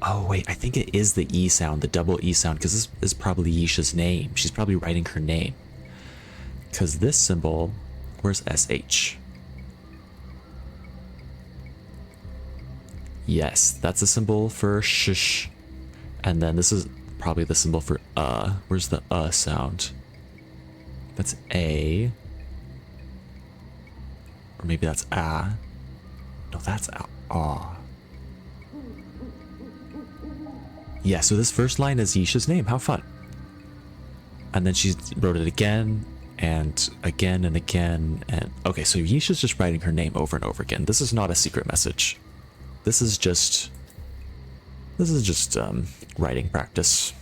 Oh, wait, I think it is the E sound, the double E sound, because this is probably Yeesha's name. She's probably writing her name. Because this symbol, where's SH? Yes, that's a symbol for shush. And then this is probably the symbol for Where's the sound? That's A. Or maybe that's A. No, that's A. Yeah, so this first line is Yeesha's name. How fun. And then she wrote it again and again and again. And okay, so Yeesha's just writing her name over and over again. This is not a secret message. This is just writing practice.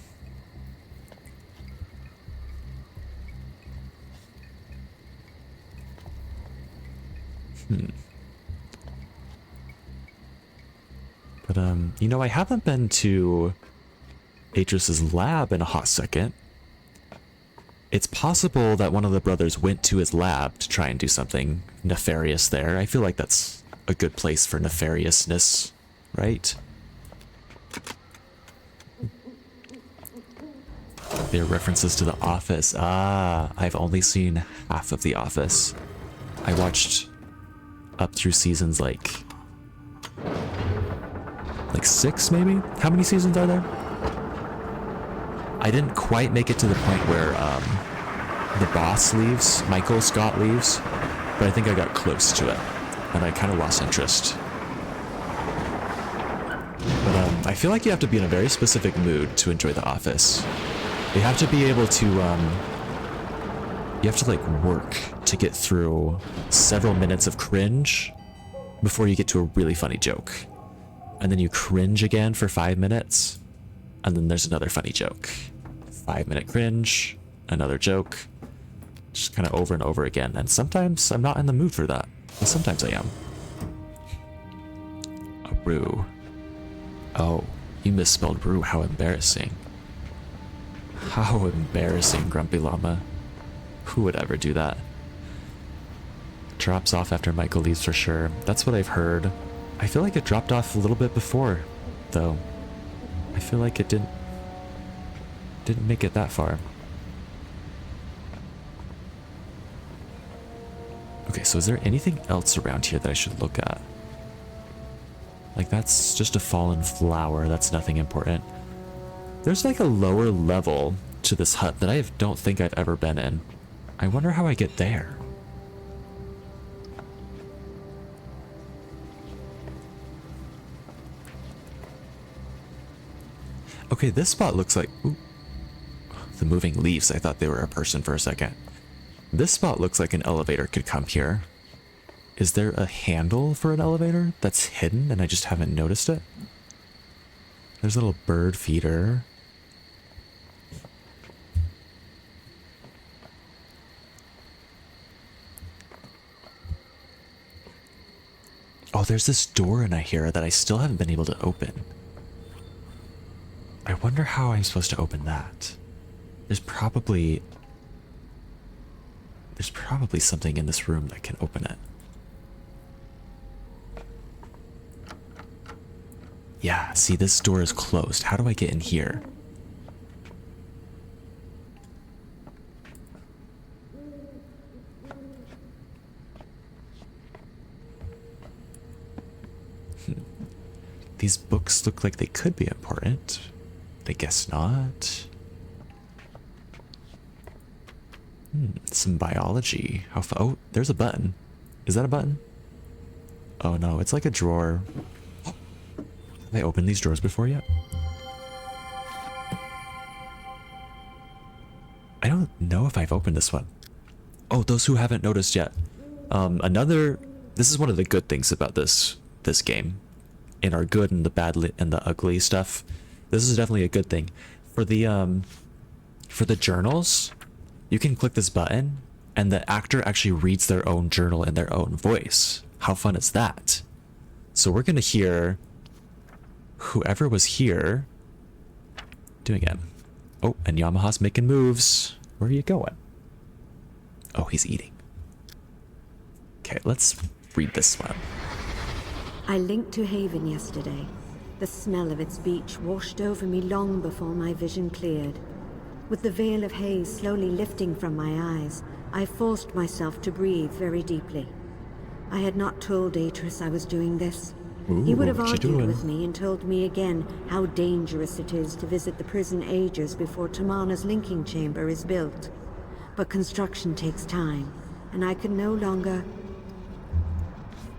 But you know, I haven't been to Atris's lab in a hot second. It's possible that one of the brothers went to his lab to try and do something nefarious there. I feel like that's a good place for nefariousness, right? There are references to The Office. Ah, I've only seen half of The Office. I watched up through seasons like 6 maybe? How many seasons are there? I didn't quite make it to the point where the boss leaves, Michael Scott leaves, but I think I got close to it, and I kind of lost interest. But I feel like you have to be in a very specific mood to enjoy The Office. You have to be able to, you have to like work to get through several minutes of cringe before you get to a really funny joke. And then you cringe again for 5 minutes, and then there's another funny joke. 5-minute cringe, another joke, just kind of over and over again. And sometimes I'm not in the mood for that, but sometimes I am. A Rue. Oh, you misspelled Rue. How embarrassing. How embarrassing, Grumpy Llama. Who would ever do that? Drops off after Michael leaves for sure. That's what I've heard. I feel like it dropped off a little bit before, though. I feel like it didn't make it that far. Okay, so is there anything else around here that I should look at? Like, that's just a fallen flower. That's nothing important. There's like a lower level to this hut that I don't think I've ever been in. I wonder how I get there. Okay, this spot looks like... Ooh, the moving leaves. I thought they were a person for a second. This spot looks like an elevator could come here. Is there a handle for an elevator that's hidden and I just haven't noticed it? There's a little bird feeder. Oh, there's this door in here that I still haven't been able to open. I wonder how I'm supposed to open that. There's probably something in this room that can open it. Yeah, see, this door is closed. How do I get in here? These books look like they could be important. I guess not. Some biology. Oh, there's a button. Is that a button? Oh no, it's like a drawer. Have I opened these drawers before yet? I don't know if I've opened this one. Oh, those who haven't noticed yet. This is one of the good things about this game. In our good and the bad and the ugly stuff. This is definitely a good thing. For the journals, you can click this button and the actor actually reads their own journal in their own voice. How fun is that? So we're gonna hear whoever was here doing it. Oh, and Yamaha's making moves. Where are you going? Oh, he's eating. Okay, let's read this one. I linked to Haven yesterday. The smell of its beach washed over me long before my vision cleared. With the veil of haze slowly lifting from my eyes, I forced myself to breathe very deeply. I had not told Atris I was doing this. He would have argued with me and told me again how dangerous it is to visit the prison ages before Tamana's linking chamber is built. But construction takes time, and I could no longer...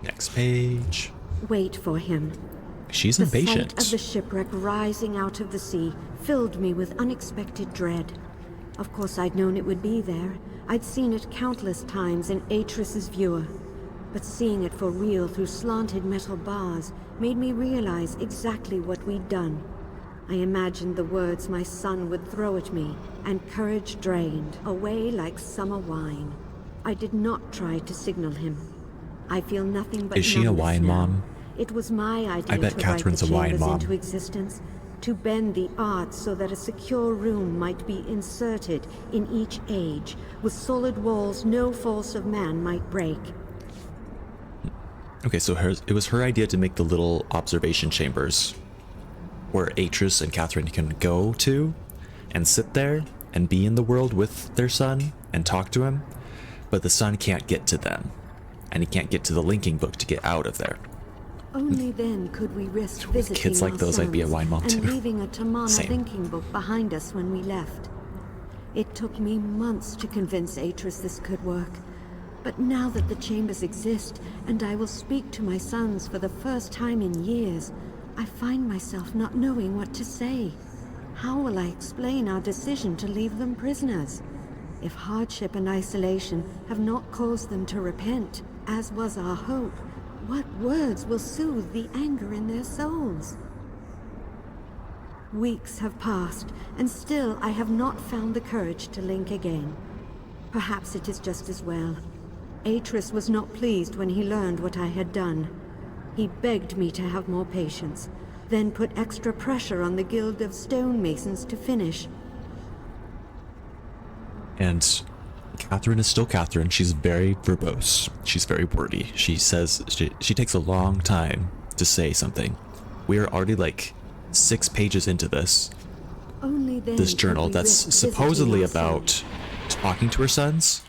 Next page. Wait for him. She's impatient. The sight of the shipwreck rising out of the sea filled me with unexpected dread. Of course, I'd known it would be there. I'd seen it countless times in Atris's viewer. But seeing it for real through slanted metal bars made me realize exactly what we'd done. I imagined the words my son would throw at me, and courage drained, away like summer wine. I did not try to signal him. I feel nothing but Is she a wine now. mom? It was my idea I bet to Catherine's write the a wine chambers mom. into existence, to bend the arts so that a secure room might be inserted in each age, with solid walls no force of man might break. Okay, so it was her idea to make the little observation chambers where Atris and Catherine can go to and sit there and be in the world with their son and talk to him, but the son can't get to them, and he can't get to the linking book to get out of there. Only then could we risk With visiting kids like our those, I'd be a sons wine mom too. and leaving a Tamana Same. linking book behind us when we left. It took me months to convince Atris this could work. But now that the chambers exist, and I will speak to my sons for the first time in years, I find myself not knowing what to say. How will I explain our decision to leave them prisoners? If hardship and isolation have not caused them to repent, as was our hope, what words will soothe the anger in their souls? Weeks have passed, and still I have not found the courage to link again. Perhaps it is just as well. Atris was not pleased when he learned what I had done. He begged me to have more patience, then put extra pressure on the Guild of Stonemasons to finish. And Catherine is still Catherine. She's very verbose. She's very wordy. She says she takes a long time to say something. We are already like 6 pages into this journal that's supposedly about talking to her sons,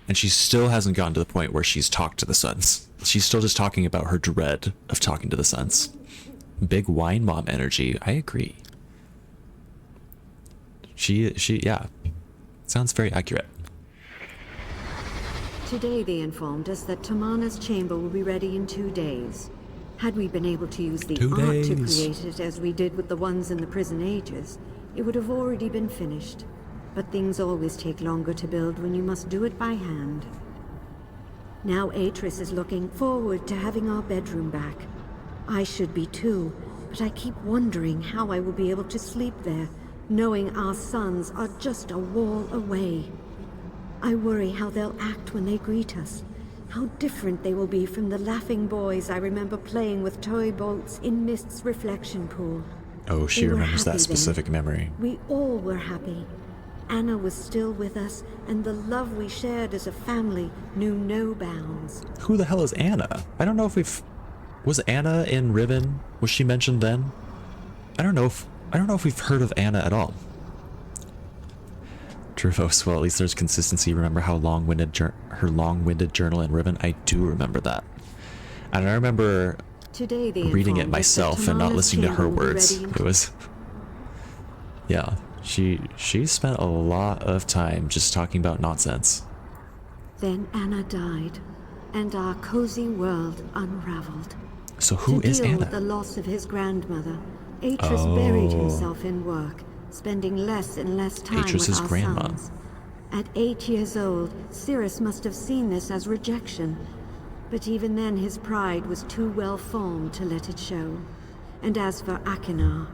and she still hasn't gotten to the point where she's talked to the sons. She's still just talking about her dread of talking to the sons. Big wine mom energy. I agree. Yeah. Sounds very accurate. Today they informed us that Tamana's chamber will be ready in 2 days. Had we been able to use the 2 art to days. create it as we did with the ones in the prison ages, it would have already been finished. But things always take longer to build when you must do it by hand. Now Atris is looking forward to having our bedroom back. I should be too, but I keep wondering how I will be able to sleep there, knowing our sons are just a wall away. I worry how they'll act when they greet us. How different they will be from the laughing boys I remember playing with toy boats in Myst's reflection pool. Oh, she They were remembers that happy then. specific memory. We all were happy. Anna was still with us, and the love we shared as a family knew no bounds. Who the hell is Anna? I don't know if we've... Was Anna in Riven? Was she mentioned then? I don't know if we've heard of Anna at all. Trivos, well, at least there's consistency. Remember how her long-winded journal in Riven? I do remember that. And I remember Today they reading it informed us that myself and not Tamana's listening to her chamber will be words. ready in It was... Yeah, she spent a lot of time just talking about nonsense. Then Anna died, and our cozy world unraveled. So who is To deal with the Anna? loss of his grandmother, Atris buried himself in work, spending less and less time Atris's with our grandma. sons. At 8 years old, Cirrus must have seen this as rejection, but even then his pride was too well formed to let it show. And as for Akinar,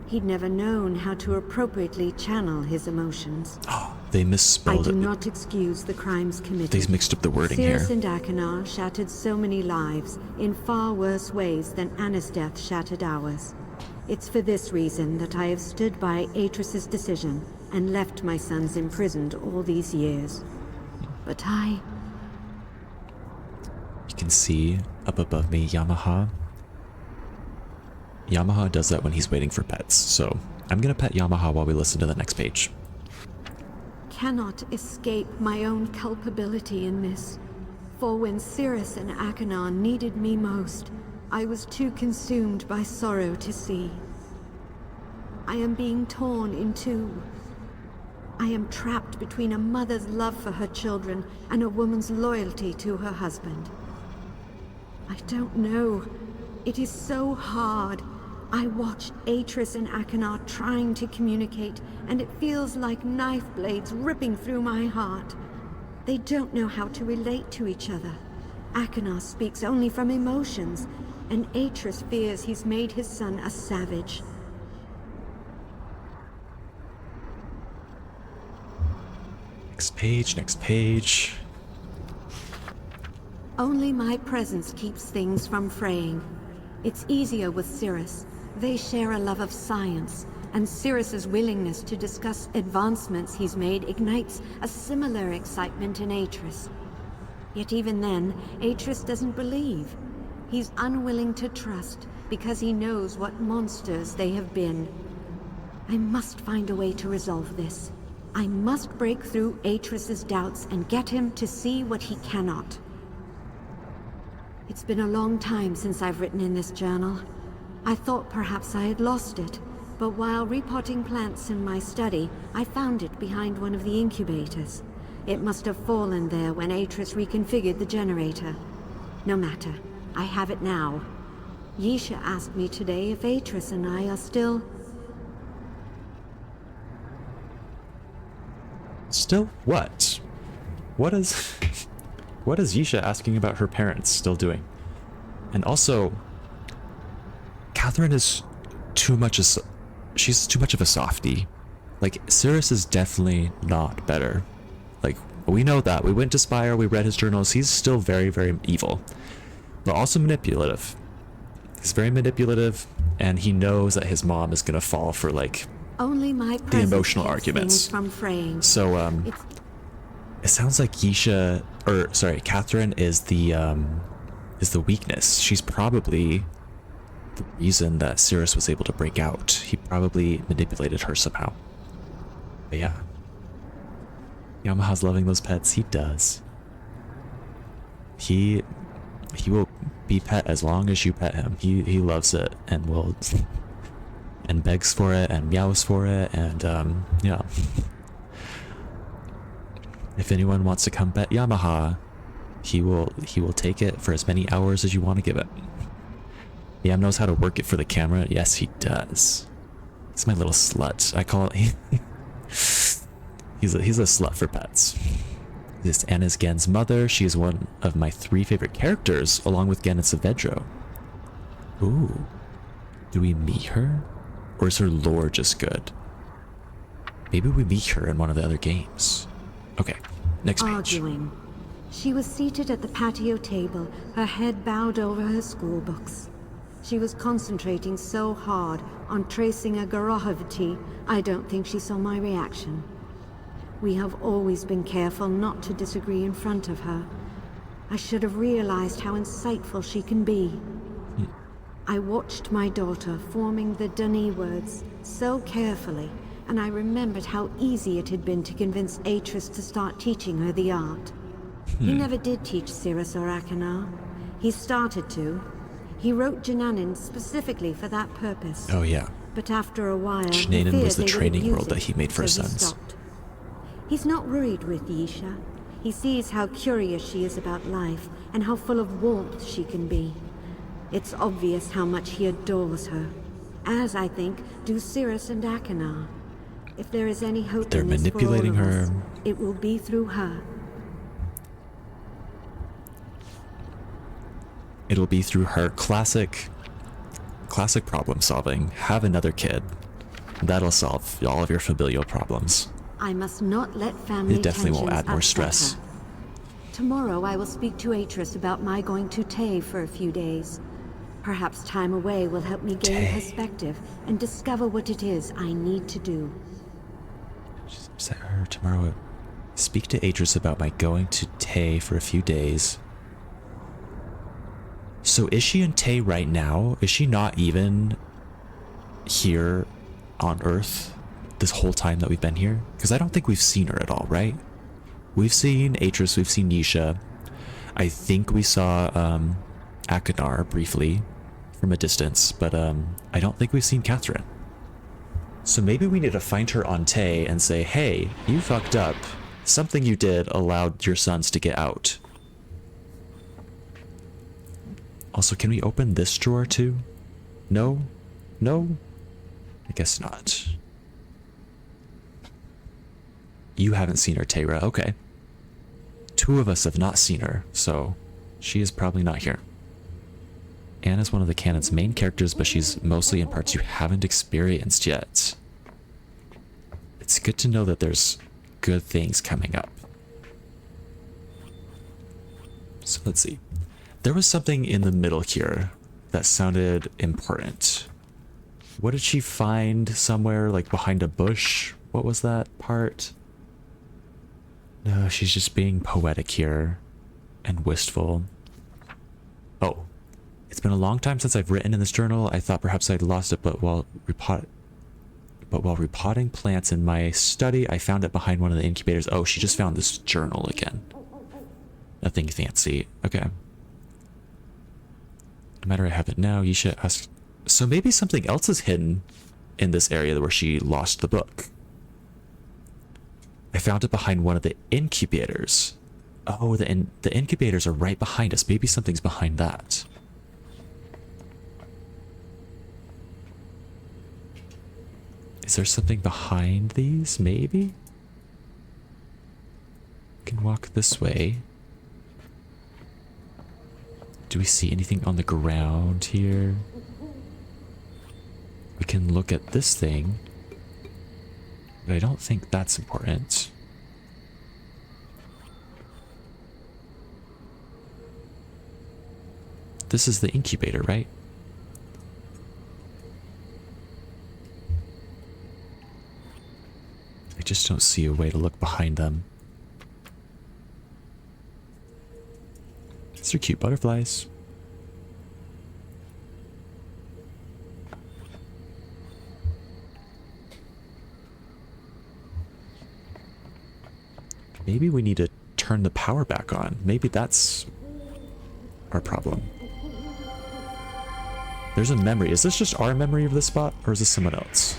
he'd never known how to appropriately channel his emotions. They I misspelled do it. not excuse the crimes committed. They mixed up the wording here. Cirrus and Akinar shattered so many lives in far worse ways than Anna's death shattered ours. It's for this reason that I have stood by Atris's decision and left my sons imprisoned all these years. But You can see up above me Yamaha. Yamaha does that when he's waiting for pets, so I'm gonna pet Yamaha while we listen to the next page. cannot escape my own culpability in this. For when Cirrus and Akinar needed me most, I was too consumed by sorrow to see. I am being torn in two. I am trapped between a mother's love for her children and a woman's loyalty to her husband. I don't know. It is so hard. I watch Atris and Akinar trying to communicate, and it feels like knife blades ripping through my heart. They don't know how to relate to each other. Akinar speaks only from emotions, and Atris fears he's made his son a savage. Next page, next page. Only my presence keeps things from fraying. It's easier with Cirrus. They share a love of science, and Sirius's willingness to discuss advancements he's made ignites a similar excitement in Atris. Yet even then, Atris doesn't believe. He's unwilling to trust because he knows what monsters they have been. I must find a way to resolve this. I must break through Atris's doubts and get him to see what he cannot. It's been a long time since I've written in this journal. I thought perhaps I had lost it, but while repotting plants in my study, I found it behind one of the incubators. It must have fallen there when Atris reconfigured the generator. No matter, I have it now. Yeesha asked me today if Atris and I are still... Still what? What is Yeesha asking about her parents still doing? And also, Catherine is she's too much of a softie. Like, Sirius is definitely not better. Like, we know that. We went to Spire, we read his journals. He's still very, very evil, but also manipulative. He's very manipulative, and he knows that his mom is gonna fall for, like, Only my the emotional arguments. from fraying. So, it sounds like Catherine is the weakness. She's probably the reason that Sirius was able to break out. He probably manipulated her somehow. But yeah. Yamaha's loving those pets. He does. He will be pet as long as you pet him. He loves it and will and begs for it and meows for it, and yeah. If anyone wants to come pet Yamaha, he will take it for as many hours as you want to give it. Yam knows how to work it for the camera. Yes, he does. He's my little slut. I call it. He's a slut for pets. This Anna's Gen's mother. She is one of my 3 favorite characters, along with Gen and Saavedro. Ooh, do we meet her, or is her lore just good? Maybe we meet her in one of the other games. Okay, next page. Arguing. She was seated at the patio table, her head bowed over her school books. She was concentrating so hard on tracing a Gorohovity, I don't think she saw my reaction. We have always been careful not to disagree in front of her. I should have realized how insightful she can be. I watched my daughter forming the Dunny words so carefully, and I remembered how easy it had been to convince Atris to start teaching her the art. He never did teach Cirrus or Akanar. He started to. He wrote Jananin specifically for that purpose. Oh yeah. But after a while, Jananin was the training world that he made for his so he sons. stopped. He's not worried with Yeesha. He sees how curious she is about life and how full of warmth she can be. It's obvious how much he adores her, as I think do Cirrus and Akanar. If there is any hope They're in this manipulating for all of her. us, it will be through her. It'll be through her. Classic problem solving. Have another kid. That'll solve all of your familial problems. I must not let family It definitely won't tensions add more upset stress. her. Tomorrow I will speak to Atris about my going to Tay for a few days. Perhaps time away will help me gain Tay. perspective and discover what it is I need to do. Set her tomorrow. Speak to Atris about my going to Tay for a few days. So is she in Tay right now? Is she not even here on Earth this whole time that we've been here? Because I don't think we've seen her at all, right? We've seen Atris, we've seen Yeesha. I think we saw Akanar briefly from a distance, but I don't think we've seen Catherine. So maybe we need to find her on Tay and say, hey, you fucked up. Something you did allowed your sons to get out. Also, can we open this drawer too? No? No? I guess not. You haven't seen her, Tayra. Okay. 2 of us have not seen her, so she is probably not here. Anna's one of the canon's main characters, but she's mostly in parts you haven't experienced yet. It's good to know that there's good things coming up. So let's see. There was something in the middle here that sounded important. What did she find somewhere, like behind a bush? What was that part? No, she's just being poetic here and wistful. Oh, it's been a long time since I've written in this journal. I thought perhaps I'd lost it, but while repotting plants in my study, I found it behind one of the incubators. Oh, she just found this journal again. Nothing fancy. Okay. No matter, I have it now. Yeesha asked. So maybe something else is hidden in this area where she lost the book. I found it behind one of the incubators. Oh, the incubators are right behind us. Maybe something's behind that. Is there something behind these? Maybe? We can walk this way. Do we see anything on the ground here? We can look at this thing. But I don't think that's important. This is the incubator, right? I just don't see a way to look behind them. These are cute butterflies. Maybe we need to turn the power back on. Maybe that's our problem. There's a memory. Is this just our memory of this spot, or is this someone else?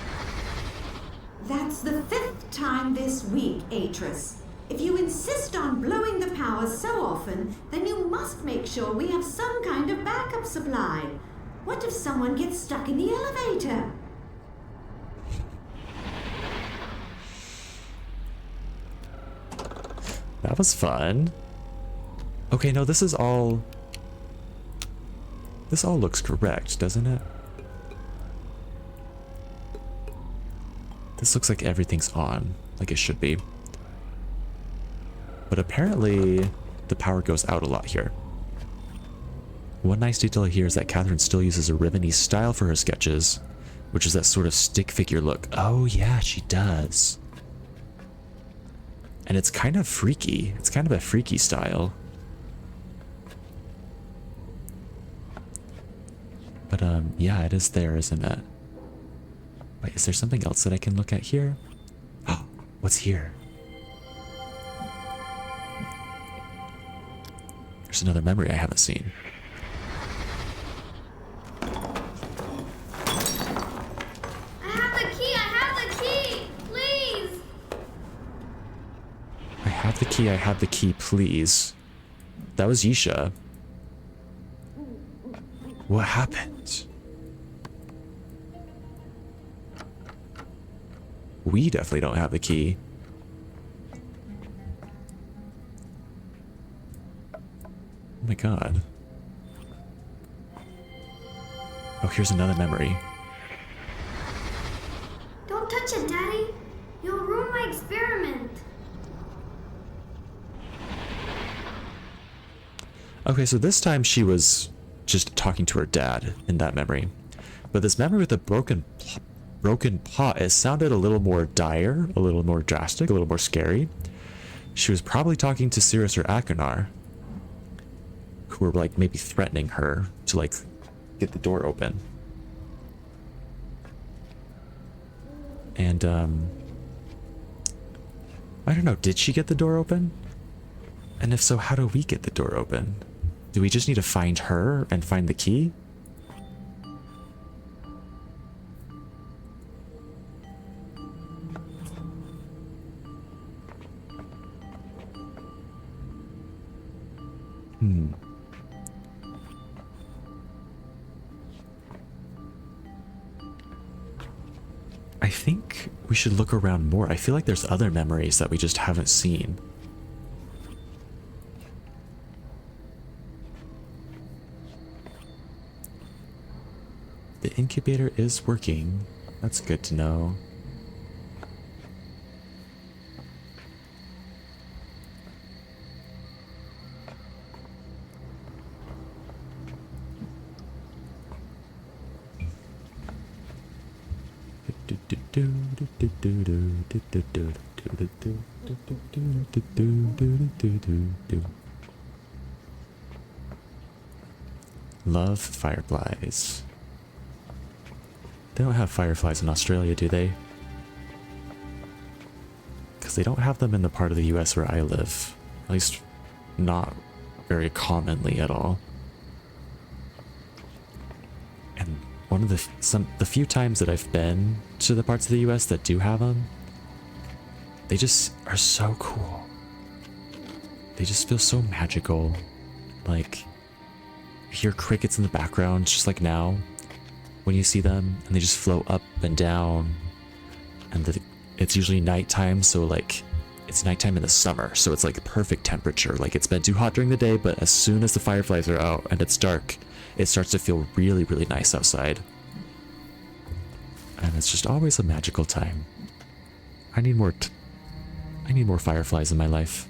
That's the 5th time this week, Atris. If you insist on blowing the power so often, then you must make sure we have some kind of backup supply. What if someone gets stuck in the elevator? That was fun. Okay, no, this all looks correct, doesn't it? This looks like everything's on, like it should be. But apparently, the power goes out a lot here. One nice detail here is that Catherine still uses a Rivenese style for her sketches, which is that sort of stick figure look. Oh yeah, she does. And it's kind of freaky. It's kind of a freaky style. But yeah, it is there, isn't it? Wait, is there something else that I can look at here? Oh, what's here? There's another memory I haven't seen. I have the key, please! I have the key, please. That was Yeesha. What happened? We definitely don't have the key. Oh my god. Oh, here's another memory. Don't touch it, Daddy. You'll ruin my experiment. Okay, so this time she was just talking to her dad in that memory. But this memory with the broken pot, it sounded a little more dire, a little more drastic, a little more scary. She was probably talking to Cirrus or Achenar, who were like maybe threatening her to like get the door open. And I don't know, did she get the door open? And if so, how do we get the door open? Do we just need to find her and find the key? I think we should look around more. I feel like there's other memories that we just haven't seen. The incubator is working. That's good to know. Love fireflies. They don't have fireflies in Australia, do they? Because they don't have them in the part of the US where I live. At least not very commonly at all. And one of the few times that I've been to the parts of the US that do have them, they just are so cool. They just feel so magical. Like, you hear crickets in the background, just like now, when you see them, and they just float up and down. And it's usually nighttime, so like, it's nighttime in the summer, so it's like perfect temperature. Like, it's been too hot during the day, but as soon as the fireflies are out and it's dark, it starts to feel really, really nice outside. And it's just always a magical time. I need more fireflies in my life.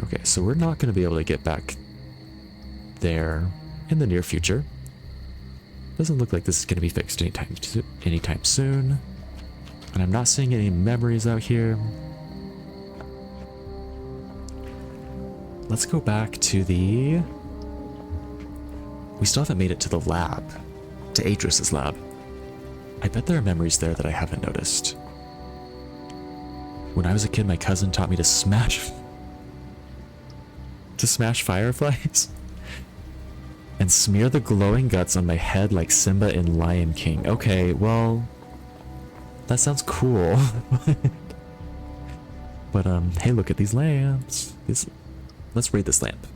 Okay, so we're not going to be able to get back there in the near future. Doesn't look like this is going to be fixed anytime soon. And I'm not seeing any memories out here. Let's go back to the... We still haven't made it to the lab. To Adris's lab. I bet there are memories there that I haven't noticed. When I was a kid, my cousin taught me to smash fireflies and smear the glowing guts on my head like Simba in Lion King. Okay, well, that sounds cool. But hey, look at these lamps. Let's rate this lamp.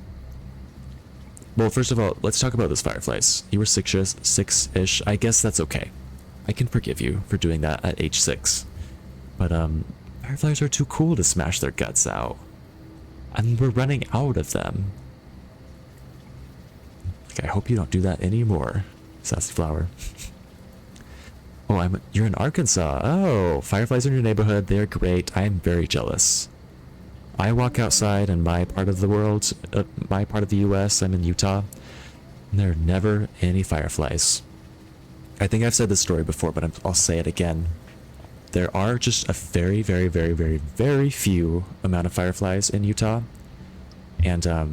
Well, first of all, let's talk about those fireflies. You were six-ish. I guess that's okay. I can forgive you for doing that at age 6. But fireflies are too cool to smash their guts out. And we're running out of them. Like, I hope you don't do that anymore, Sassy Flower. Oh, you're in Arkansas. Oh, fireflies in your neighborhood. They're great. I'm very jealous. I walk outside in my part of the world, my part of the US, I'm in Utah, and there are never any fireflies. I think I've said this story before, but I'll say it again. There are just a very, very, very, very, very few amount of fireflies in Utah. And the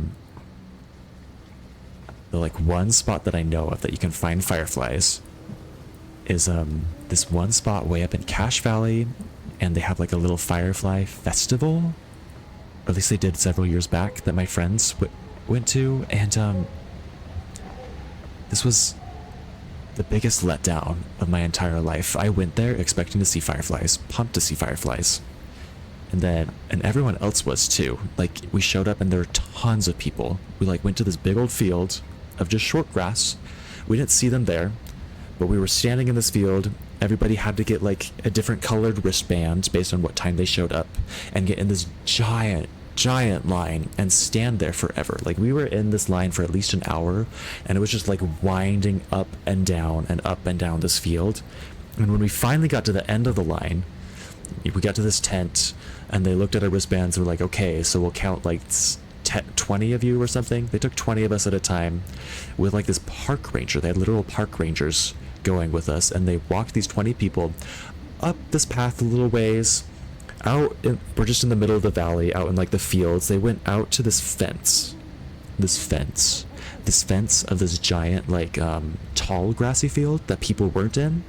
like one spot that I know of that you can find fireflies is this one spot way up in Cache Valley, and they have like a little firefly festival. Or at least they did several years back, that my friends went to, and this was the biggest letdown of my entire life. I went there expecting to see fireflies, pumped to see fireflies. And everyone else was too. Like, we showed up and there were tons of people. We like went to this big old field of just short grass. We didn't see them there, but we were standing in this field. Everybody had to get like a different colored wristband based on what time they showed up, and get in this giant line and stand there forever. Like, we were in this line for at least an hour, and it was just like winding up and down this field. And when we finally got to the end of the line, we got to this tent, and they looked at our wristbands and were like, okay, so we'll count like 20 of you or something. They took 20 of us at a time with like this park ranger. They had literal park rangers going with us, and they walked these 20 people up this path a little ways we're just in the middle of the valley, out in like the fields. They went out to this fence of this giant like tall grassy field that people weren't in,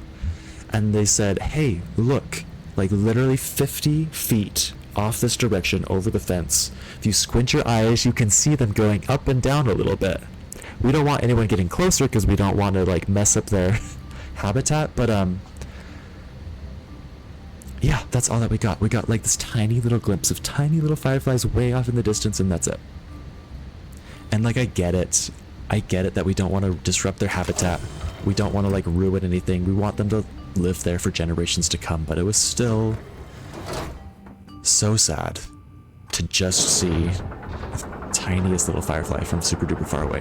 and they said, hey, look, like literally 50 feet off this direction over the fence, if you squint your eyes, you can see them going up and down a little bit. We don't want anyone getting closer because we don't want to like mess up their habitat, but yeah, that's all that we got. We got like this tiny little glimpse of tiny little fireflies way off in the distance, and that's it. And like, I get it that we don't want to disrupt their habitat. We don't want to like ruin anything. We want them to live there for generations to come, but it was still so sad to just see the tiniest little firefly from super duper far away.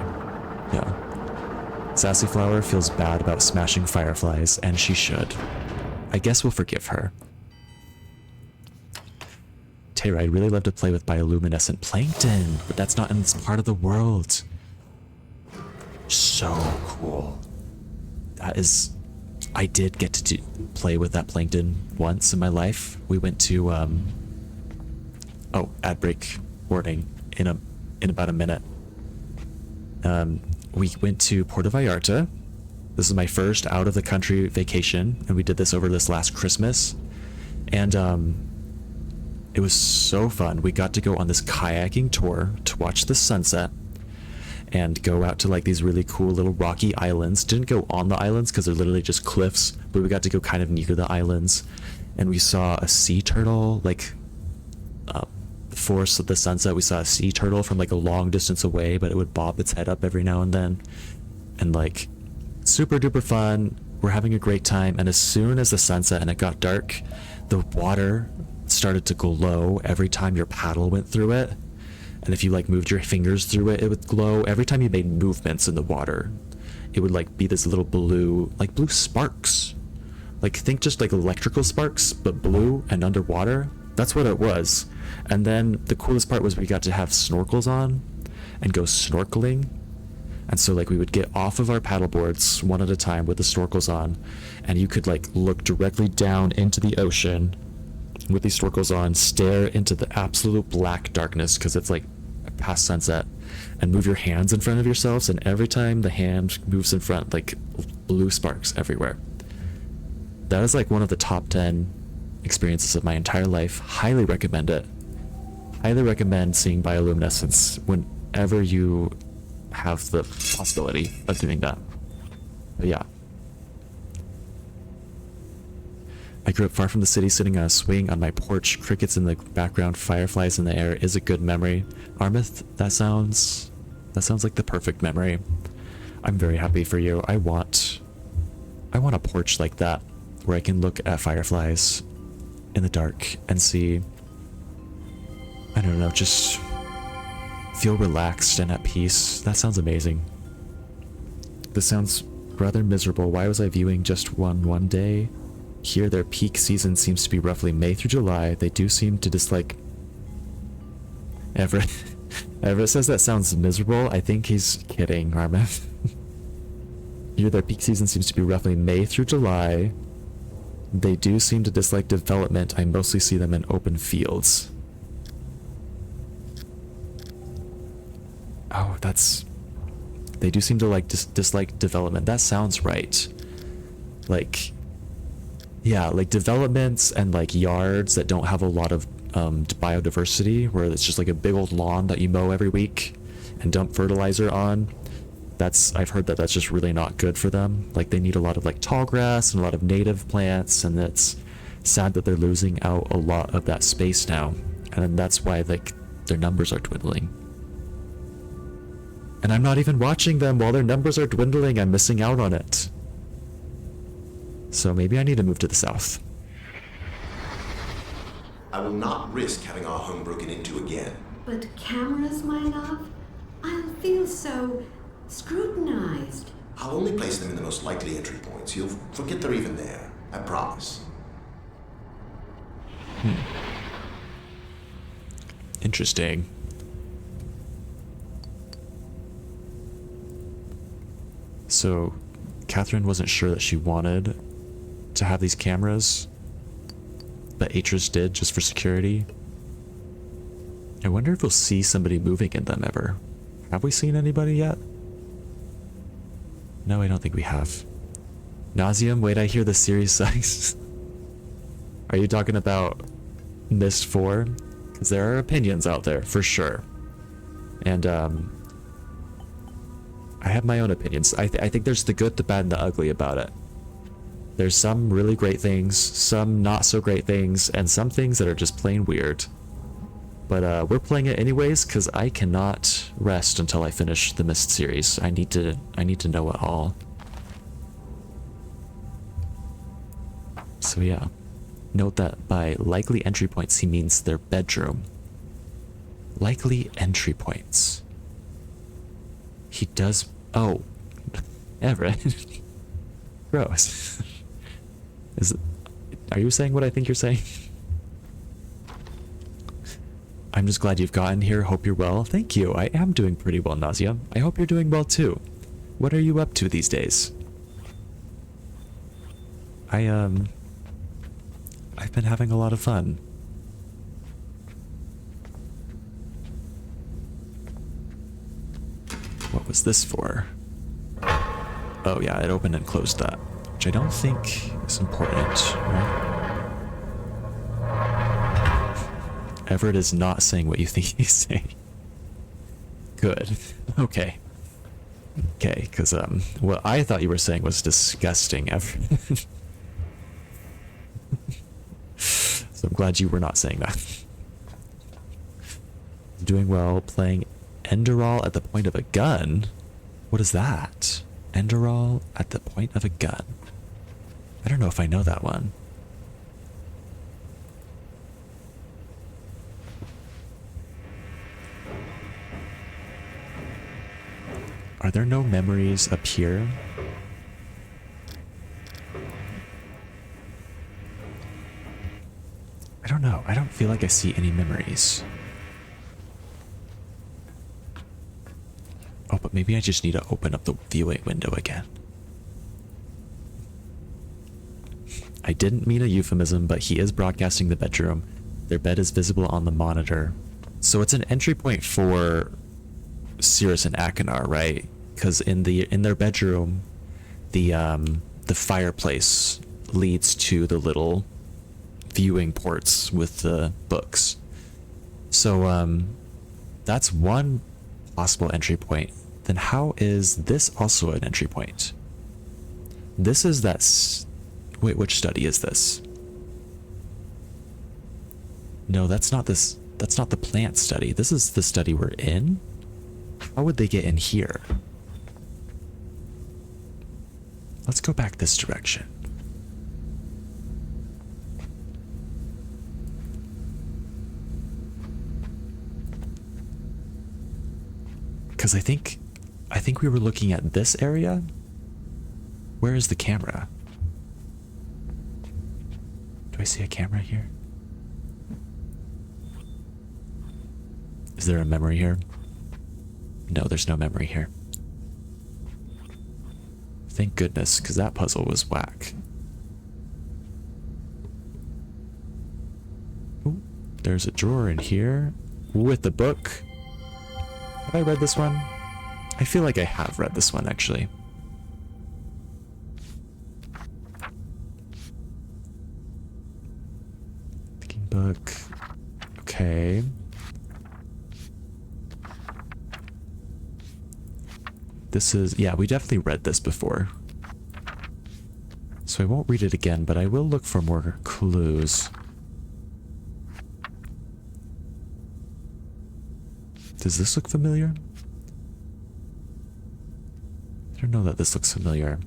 Yeah. Sassy Flower feels bad about smashing fireflies, and she should. I guess we'll forgive her. Tara, I'd really love to play with bioluminescent plankton, but that's not in this part of the world. So cool. That is I did get to play with that plankton once in my life. We went to oh, ad break warning in about a minute. We went to Puerto Vallarta. This is my first out of the country vacation, and we did this over this last Christmas. And it was so fun. We got to go on this kayaking tour to watch the sunset and go out to like these really cool little rocky islands. Didn't go on the islands because they're literally just cliffs, but we got to go kind of near the islands, and we saw a sea turtle. Like before the sunset, we saw a sea turtle from like a long distance away, but it would bob its head up every now and then, and like super duper fun. We're having a great time, and as soon as the sunset and it got dark, the water started to glow every time your paddle went through it. And if you like moved your fingers through it, it would glow. Every time you made movements in the water, it would like be this little blue sparks. Like think just like electrical sparks, but blue and underwater. That's what it was. And then the coolest part was we got to have snorkels on and go snorkeling. And so like we would get off of our paddle boards one at a time with the snorkels on, and you could like look directly down into the ocean with these snorkels on, stare into the absolute black darkness because it's like past sunset, and move your hands in front of yourselves, and every time the hand moves in front, like blue sparks everywhere. That is like one of the top 10 experiences of my entire life. Highly recommend it. Highly recommend seeing bioluminescence whenever you have the possibility of doing that. But yeah. I grew up far from the city, sitting on a swing on my porch, crickets in the background, fireflies in the air. Is a good memory. Armith, that sounds like the perfect memory. I'm very happy for you. I want a porch like that, where I can look at fireflies in the dark and see, I don't know, just feel relaxed and at peace. That sounds amazing. This sounds rather miserable. Why was I viewing just one day? Here, their peak season seems to be roughly May through July. They do seem to dislike... Everett says that sounds miserable. I think he's kidding, Armeth. Here, their peak season seems to be roughly May through July. They do seem to dislike development. I mostly see them in open fields. Oh, that's... They do seem to like dislike development. That sounds right. Like... Yeah, like developments and like yards that don't have a lot of biodiversity, where it's just like a big old lawn that you mow every week and dump fertilizer on. I've heard that that's just really not good for them. Like they need a lot of like tall grass and a lot of native plants, and it's sad that they're losing out a lot of that space now. And that's why like their numbers are dwindling. And I'm not even watching them while their numbers are dwindling. I'm missing out on it. So maybe I need to move to the south. I will not risk having our home broken into again. But cameras, my love? I'll feel so scrutinized. I'll only place them in the most likely entry points. You'll forget they're even there. I promise. Interesting. So, Catherine wasn't sure that she wanted to have these cameras, but Atris did just for security. I wonder if we'll see somebody moving in them ever. Have we seen anybody yet? No, I don't think we have. Nauseum, wait, I hear the series size. Are you talking about Myst 4? Because there are opinions out there, for sure. And, I have my own opinions. I think there's the good, the bad, and the ugly about it. There's some really great things, some not so great things, and some things that are just plain weird. But we're playing it anyways, because I cannot rest until I finish the Myst series. I need to know it all. So yeah. Note that by likely entry points, he means their bedroom. Likely entry points. He does... Oh. Everett. Gross. Are you saying what I think you're saying? I'm just glad you've gotten here. Hope you're well. Thank you. I am doing pretty well, Nausea. I hope you're doing well too. What are you up to these days? I've been having a lot of fun. What was this for? Oh yeah, it opened and closed that, which I don't think is important, right? Everett is not saying what you think he's saying. Good. Okay. Okay, because what I thought you were saying was disgusting, Everett. So I'm glad you were not saying that. Doing well, playing Enderall at the point of a gun? What is that? Enderall at the point of a gun. I don't know if I know that one. Are there no memories up here? I don't know. I don't feel like I see any memories. Oh, but maybe I just need to open up the viewing window again. I didn't mean a euphemism, but he is broadcasting the bedroom. Their bed is visible on the monitor. So it's an entry point for Cirrus and Akinar, right? Because in their bedroom, the fireplace leads to the little viewing ports with the books. So that's one possible entry point. Then how is this also an entry point? This is that... Wait, which study is this? No, that's not this. That's not the plant study. This is the study we're in. How would they get in here? Let's go back this direction. Because I think we were looking at this area. Where is the camera? Do I see a camera here? Is there a memory here? No, there's no memory here. Thank goodness, because that puzzle was whack. Ooh, there's a drawer in here with the book. Have I read this one? I feel like I have read this one, actually. Thinking book. Okay. This is... yeah, we definitely read this before. So I won't read it again, but I will look for more clues. Does this look familiar? I don't know that this looks familiar.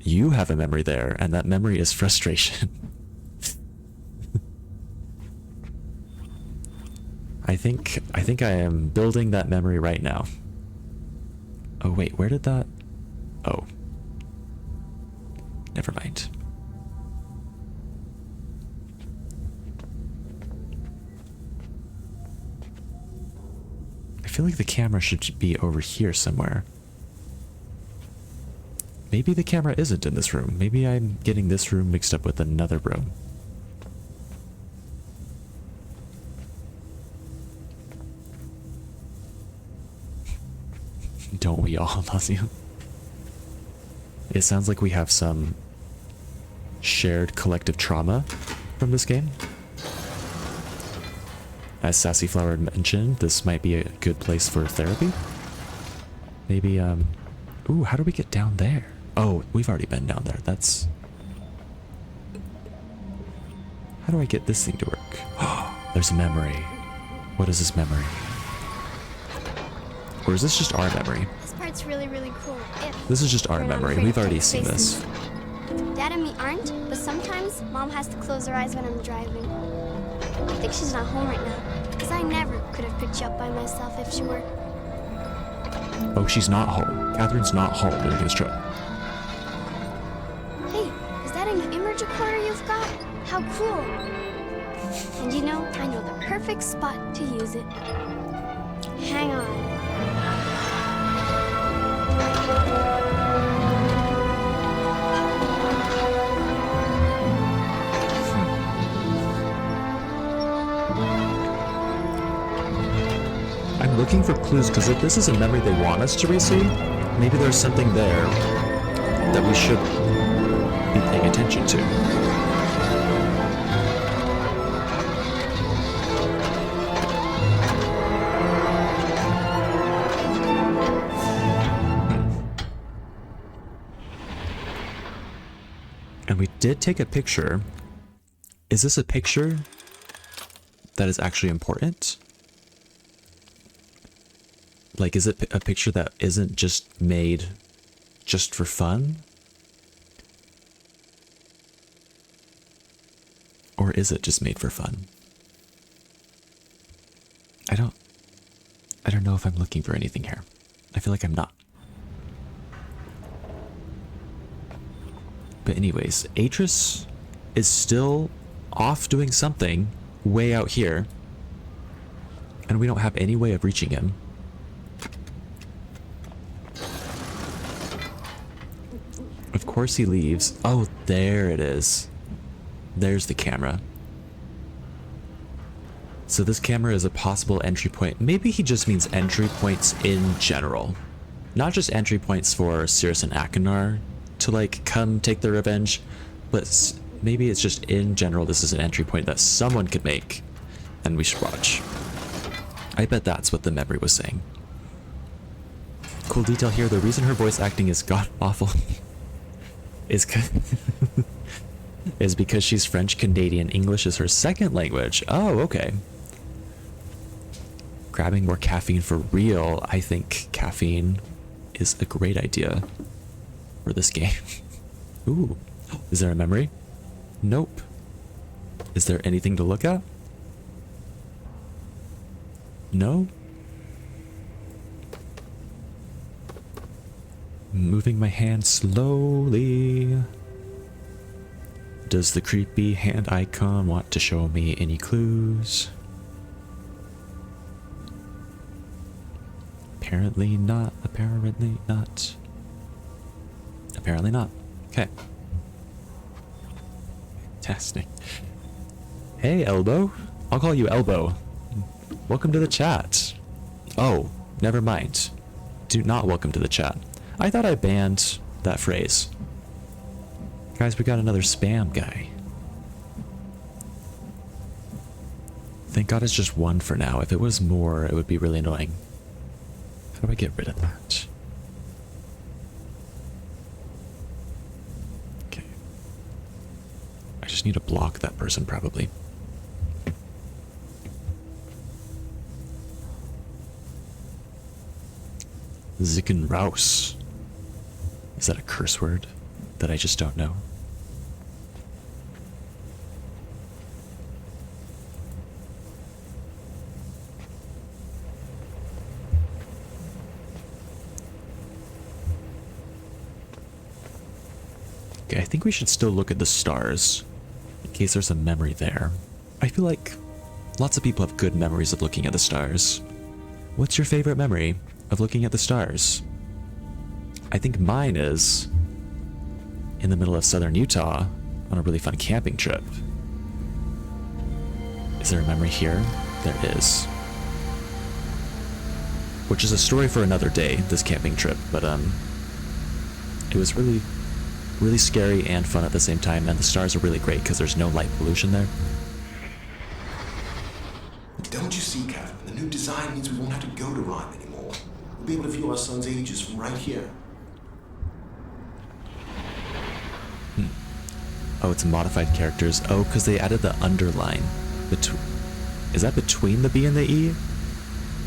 You have a memory there, and that memory is frustration. I think I am building that memory right now. Oh wait, where did that... oh. Never mind. I feel like the camera should be over here somewhere. Maybe the camera isn't in this room. Maybe I'm getting this room mixed up with another room. Don't we all, Lazio? It sounds like we have some shared collective trauma from this game. As Sassy Flower mentioned, this might be a good place for therapy. Maybe, ooh, how do we get down there? Oh, we've already been down there. That's... how do I get this thing to work? There's a memory. What is this memory? Or is this just our memory? This part's really, really cool. This is just our memory. We've already seen this. Dad and me aren't, but sometimes Mom has to close her eyes when I'm driving. I think she's not home right now, because I never could have picked you up by myself if she were. Oh, she's not home. Catherine's not home during this trip. Hey, is that a new image recorder you've got? How cool. And you know, I know the perfect spot to use it. Hang on. I'm looking for clues because if this is a memory they want us to receive, maybe there's something there that we should be paying attention to. And we did take a picture. Is this a picture that is actually important? Like, is it a picture that isn't just made just for fun? Or is it just made for fun? I don't know if I'm looking for anything here. I feel like I'm not. But anyways, Atris is still off doing something way out here. And we don't have any way of reaching him. Of course he leaves. Oh, there it is. There's the camera. So this camera is a possible entry point. Maybe he just means entry points in general. Not just entry points for Cirrus and Akinar to like come take their revenge, but maybe it's just in general this is an entry point that someone could make and we should watch. I bet that's what the memory was saying. Cool detail here, the reason her voice acting is god awful is because she's French Canadian. English is her second language. Oh, okay. Grabbing more caffeine for real. I think caffeine is a great idea for this game. Ooh, is there a memory? Nope. Is there anything to look at? No? Moving my hand slowly. Does the creepy hand icon want to show me any clues? Apparently not. Apparently not. Apparently not. Okay. Fantastic. Hey, Elbow. I'll call you Elbow. Welcome to the chat. Oh, never mind. Do not welcome to the chat. I thought I banned that phrase. Guys, we got another spam guy. Thank God it's just one for now. If it was more, it would be really annoying. How do I get rid of that? Okay. I just need to block that person, probably. Zickenraus. Is that a curse word that I just don't know? Okay, I think we should still look at the stars in case there's a memory there. I feel like lots of people have good memories of looking at the stars. What's your favorite memory of looking at the stars? I think mine is in the middle of southern Utah on a really fun camping trip. Is there a memory here? There is. Which is a story for another day, this camping trip, but it was really scary and fun at the same time, and the stars are really great because there's no light pollution there. Don't you see, Captain? The new design means we won't have to go to Rhyme anymore. We'll be able to view our sun's ages from right here. Oh, it's modified characters. Oh, because they added the underline. Is that between the B and the E?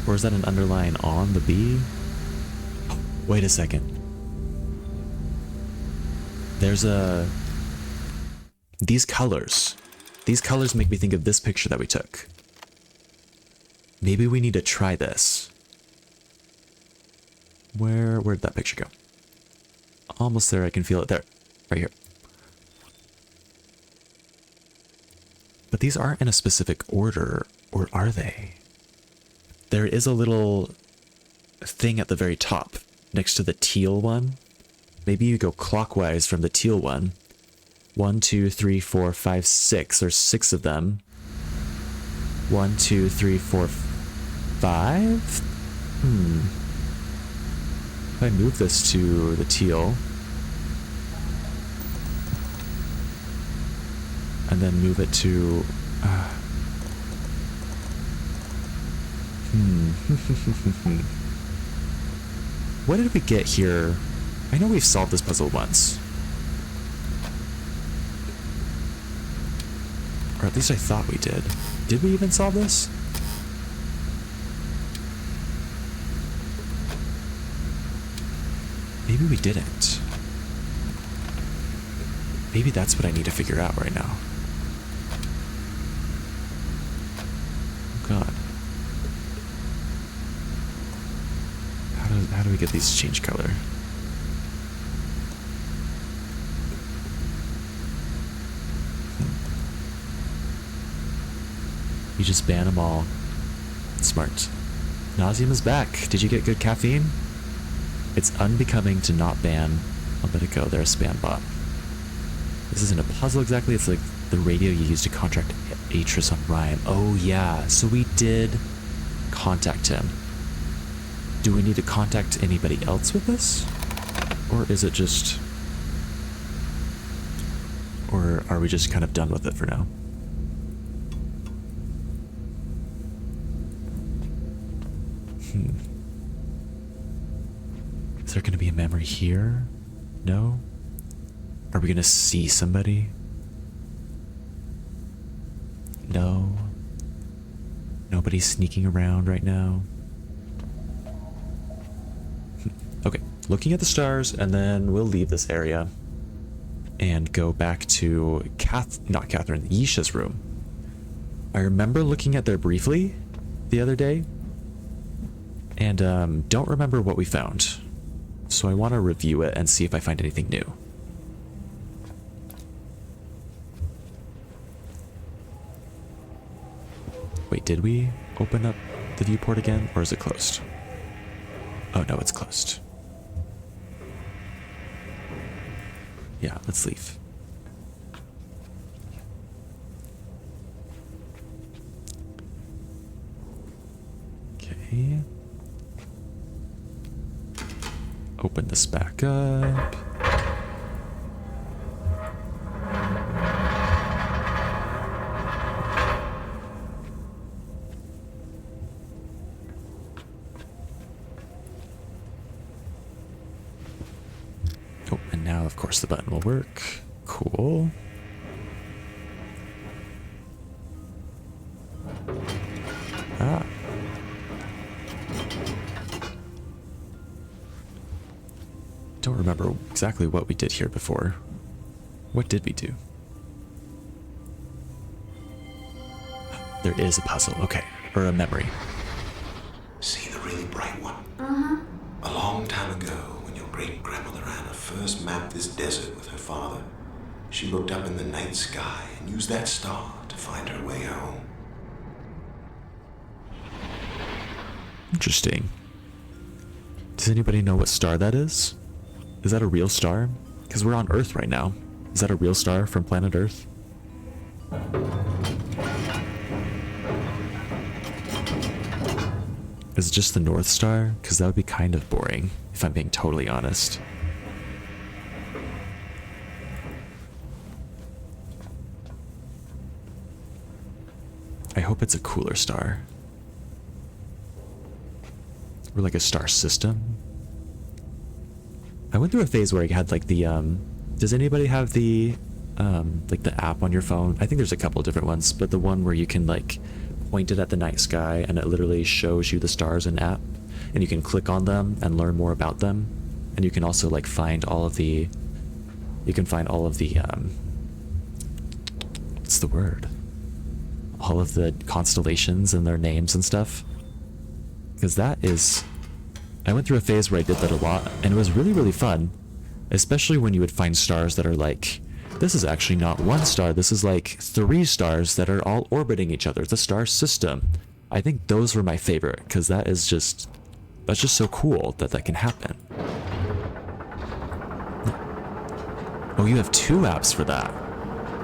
Or is that an underline on the B? Oh, wait a second. There's these colors. These colors make me think of this picture that we took. Maybe we need to try this. Where'd that picture go? Almost there, I can feel it there. Right here. But these aren't in a specific order, or are they? There is a little thing at the very top, next to the teal one. Maybe you go clockwise from the teal one. 1, 2, 3, 4, 5, 6. There's 6 of them. 1, 2, 3, 4. 5? If I move this to the teal, and then move it to... What did we get here? I know we've solved this puzzle once. Or at least I thought we did. Did we even solve this? Maybe we didn't. Maybe that's what I need to figure out right now. Oh god. How do we get these to change color? You just ban them all. Smart. Nauseum is back. Did you get good caffeine? It's unbecoming to not ban. I'll let it go. They're a spam bot. This isn't a puzzle exactly. It's like the radio you use to contact Atris on Rhyme. Oh yeah. So we did contact him. Do we need to contact anybody else with this? Or is it just... Or are we just kind of done with it for now? Is there going to be a memory here? No? Are we going to see somebody? No. Nobody's sneaking around right now. Okay, looking at the stars, and then we'll leave this area and go back to Yeesha's room. I remember looking at there briefly the other day, and don't remember what we found. So I want to review it and see if I find anything new. Wait, did we open up the viewport again, or is it closed? Oh no, it's closed. Yeah, let's leave. Okay. Open this back up. Oh, and now of course the button will work. Cool. Ah. Don't remember exactly what we did here before. What did we do? There is a puzzle, okay. Or a memory. See the really bright one? Uh-huh. A long time ago, when your great-grandmother Anna first mapped this desert with her father, she looked up in the night sky and used that star to find her way home. Interesting. Does anybody know what star that is? Is that a real star? Because we're on Earth right now. Is that a real star from planet Earth? Is it just the North Star? Because that would be kind of boring, if I'm being totally honest. I hope it's a cooler star. Or like a star system. I went through a phase where I had like the, does anybody have the, like the app on your phone? I think there's a couple of different ones, but the one where you can like point it at the night sky and it literally shows you the stars in app, and you can click on them and learn more about them. And you can also like find all of the, what's the word? All of the constellations and their names and stuff. Because that is, I went through a phase where I did that a lot, and it was really, really fun. Especially when you would find stars that are like, this is actually not one star, this is like 3 stars that are all orbiting each other. It's a star system. I think those were my favorite, because that's just so cool that that can happen. Oh, you have 2 apps for that.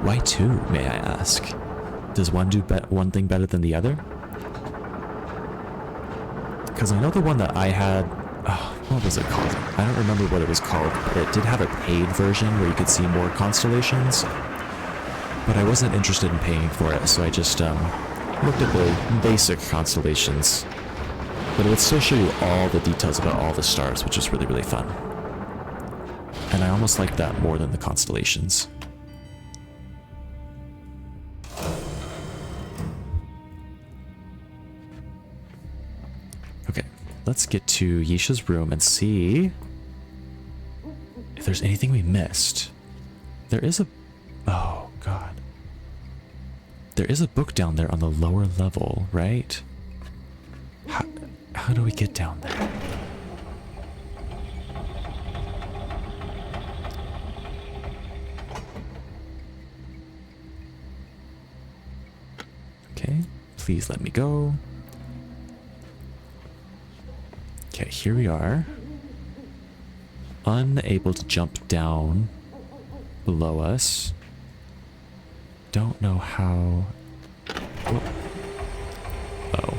Why 2, may I ask? Does one do one thing better than the other? Because I know the one that I had, what was it called? I don't remember what it was called, but it did have a paid version where you could see more constellations. But I wasn't interested in paying for it, so I just looked at the basic constellations. But it would still show you all the details about all the stars, which is really, really fun. And I almost like that more than the constellations. Okay, let's get to Yeesha's room and see if there's anything we missed. There is a... Oh, God. There is a book down there on the lower level, right? How do we get down there? Okay, please let me go. Okay, here we are. Unable to jump down below us. Don't know how... Oh.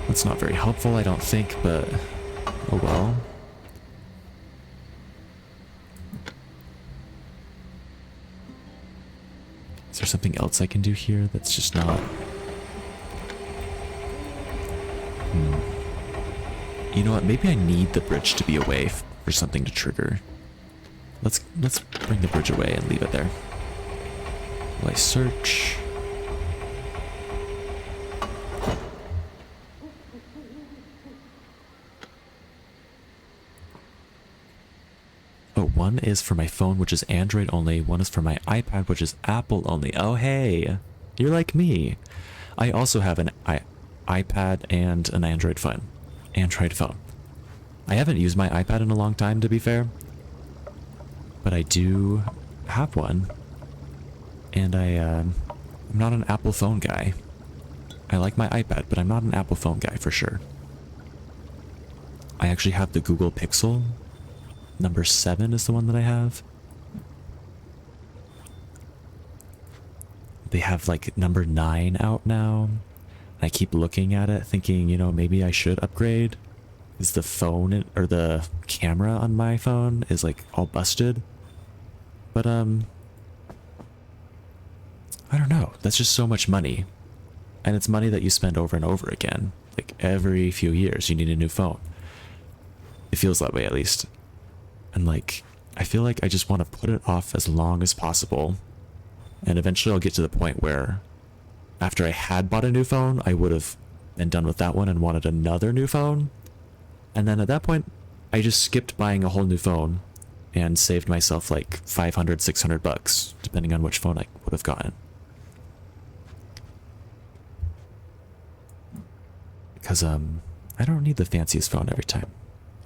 That's not very helpful, I don't think, but... Oh well. Is there something else I can do here that's just not... You know what, maybe I need the bridge to be away for something to trigger. Let's bring the bridge away and leave it there. Will I search? Oh, one is for my phone, which is Android only. One is for my iPad, which is Apple only. Oh, hey, you're like me. I also have an iPad and an Android phone. I haven't used my iPad in a long time, to be fair. But I do have one. And I'm not an Apple phone guy. I like my iPad, but I'm not an Apple phone guy for sure. I actually have the Google Pixel. Number 7 is the one that I have. They have like number 9 out now. I keep looking at it thinking, you know, maybe I should upgrade. Is the phone or the camera on my phone is like all busted. But I don't know. That's just so much money. And it's money that you spend over and over again. Like every few years you need a new phone. It feels that way at least. And like, I feel like I just want to put it off as long as possible. And eventually I'll get to the point where after I had bought a new phone, I would have been done with that one and wanted another new phone. And then at that point, I just skipped buying a whole new phone and saved myself like 500, 600 bucks, depending on which phone I would have gotten. Because, I don't need the fanciest phone every time.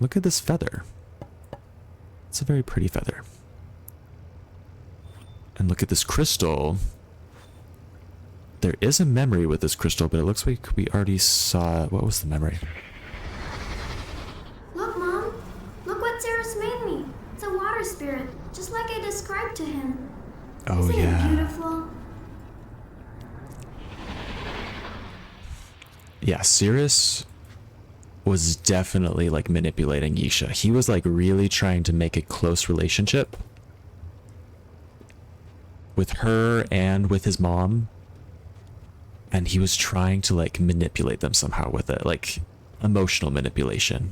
Look at this feather. It's a very pretty feather. And look at this crystal. There is a memory with this crystal, but it looks like we already saw... What was the memory? Look, Mom. Look what Ceres made me. It's a water spirit, just like I described to him. Oh, Isn't yeah. it beautiful? Yeah, Ceres was definitely like manipulating Yeesha. He was like really trying to make a close relationship with her and with his mom. And he was trying to like manipulate them somehow with it, like emotional manipulation.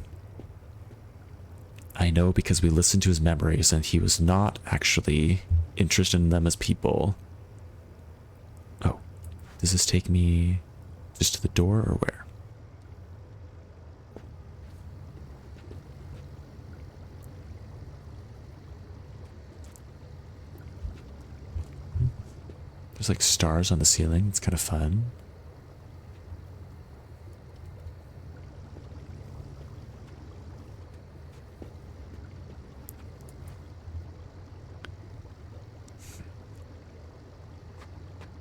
I know because we listened to his memories and he was not actually interested in them as people. Oh, does this take me just to the door or where? There's like stars on the ceiling. It's kind of fun.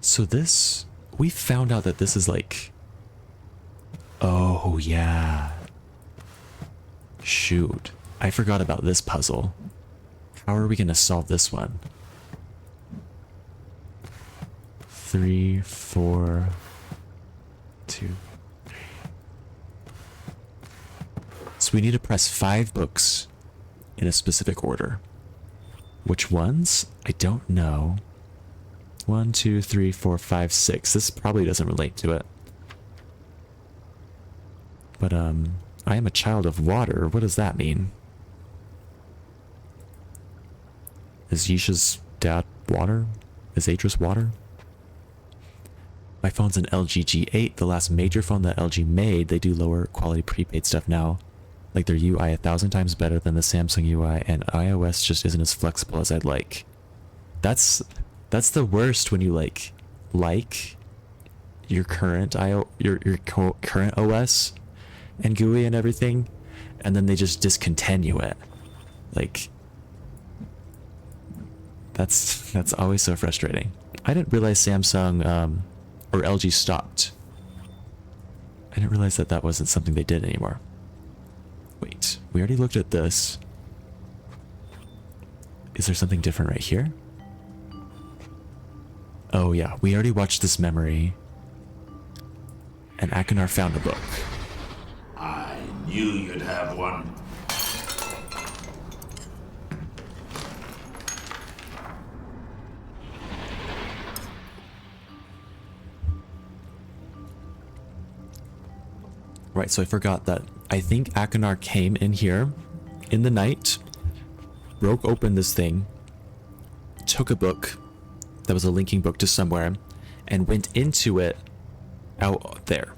So this, we found out that this is like, oh yeah. Shoot, I forgot about this puzzle. How are we gonna solve this one? 3, 4, 2, 3. So we need to press 5 books in a specific order. Which ones? I don't know. 1, 2, 3, 4, 5, 6. This probably doesn't relate to it. But, I am a child of water. What does that mean? Is Yeesha's dad water? Is Atris water? My phone's an LG G8, the last major phone that LG made. They do lower quality prepaid stuff now. Like their UI 1,000 times better than the Samsung UI, and iOS just isn't as flexible as I'd like. That's the worst when you like your current current OS and GUI and everything, and then they just discontinue it. Like that's always so frustrating. I didn't realize Samsung or LG stopped. I didn't realize that that wasn't something they did anymore. Wait, we already looked at this. Is there something different right here? Oh yeah, we already watched this memory. And Akinar found a book. I knew you'd have one. Right, so I forgot that. I think Akinar came in here in the night, broke open this thing, took a book that was a linking book to somewhere, and went into it out there.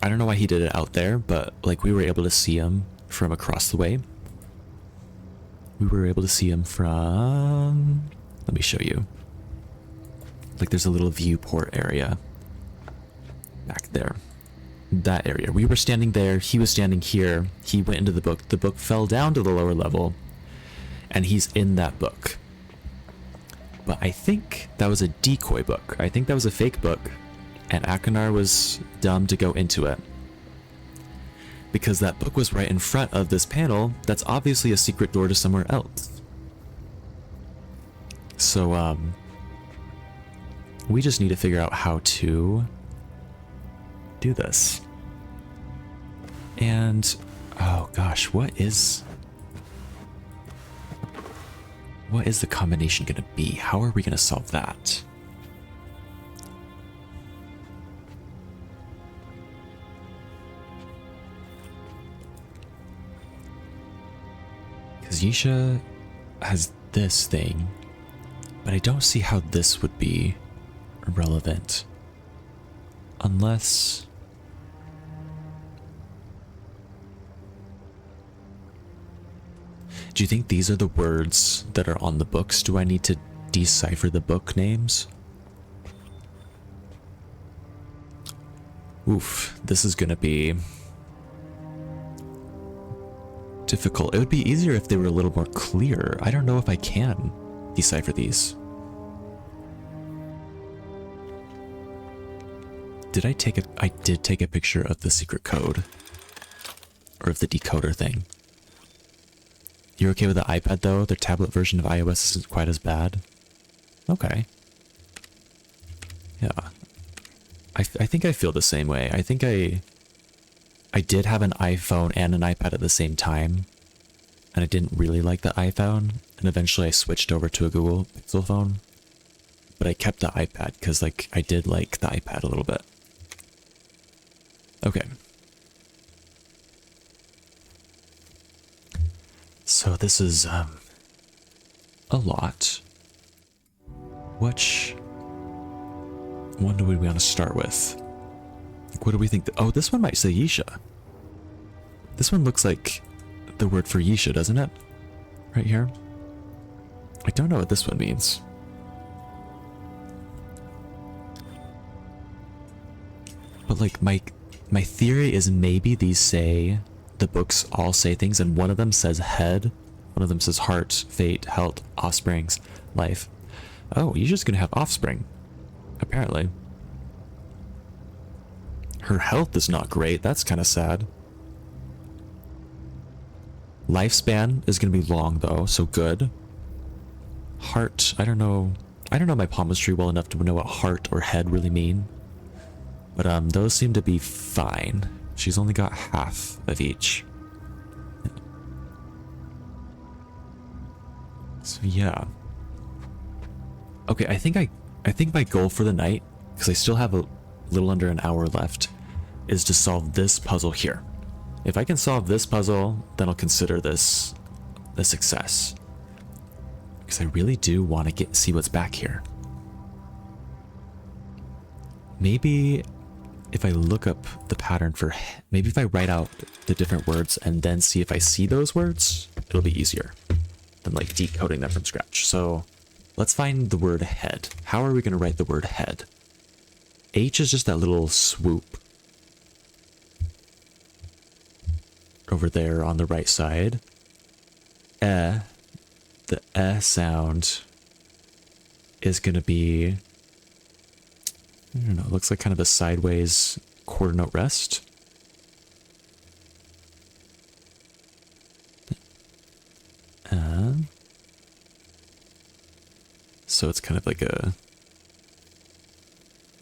I don't know why he did it out there, but like we were able to see him from across the way. We were able to see him from... Let me show you. Like there's a little viewport area back there. That area. We were standing there, he was standing here, he went into the book fell down to the lower level, and he's in that book. But I think that was a decoy book. I think that was a fake book, and Akinar was dumb to go into it. Because that book was right in front of this panel, that's obviously a secret door to somewhere else. So, we just need to figure out how to do this. And oh gosh, what is the combination gonna be? How are we gonna solve that? Because Yeesha has this thing, but I don't see how this would be relevant. Unless... Do you think these are the words that are on the books? Do I need to decipher the book names? Oof, this is gonna be difficult. It would be easier if they were a little more clear. I don't know if I can decipher these. I did take a picture of the secret code. Or of the decoder thing. You're okay with the iPad though? The tablet version of iOS isn't quite as bad? Okay. Yeah. I think I feel the same way. I think I did have an iPhone and an iPad at the same time. And I didn't really like the iPhone. And eventually I switched over to a Google Pixel phone. But I kept the iPad because like I did like the iPad a little bit. Okay. So this is a lot. Which one do we want to start with? Like, what do we think? Oh, this one might say Yeesha. This one looks like the word for Yeesha, doesn't it? Right here. I don't know what this one means. But like my theory is maybe these say, the books all say things, and one of them says head, one of them says heart, fate, health, offsprings, life. Oh, you're just gonna have offspring, apparently. Her health is not great, that's kind of sad. Lifespan is gonna be long though, so good. Heart, I don't know my palmistry well enough to know what heart or head really mean. But those seem to be fine. She's only got half of each. So yeah. Okay, I think my goal for the night, because I still have a little under an hour left, is to solve this puzzle here. If I can solve this puzzle, then I'll consider this a success. Because I really do want to see what's back here. Maybe if I look up the pattern for, maybe if I write out the different words and then see if I see those words, it'll be easier than like decoding them from scratch. So let's find the word head. How are we going to write the word head? H is just that little swoop over there on the right side. The sound is going to be, I don't know, it looks like kind of a sideways quarter note rest. So it's kind of like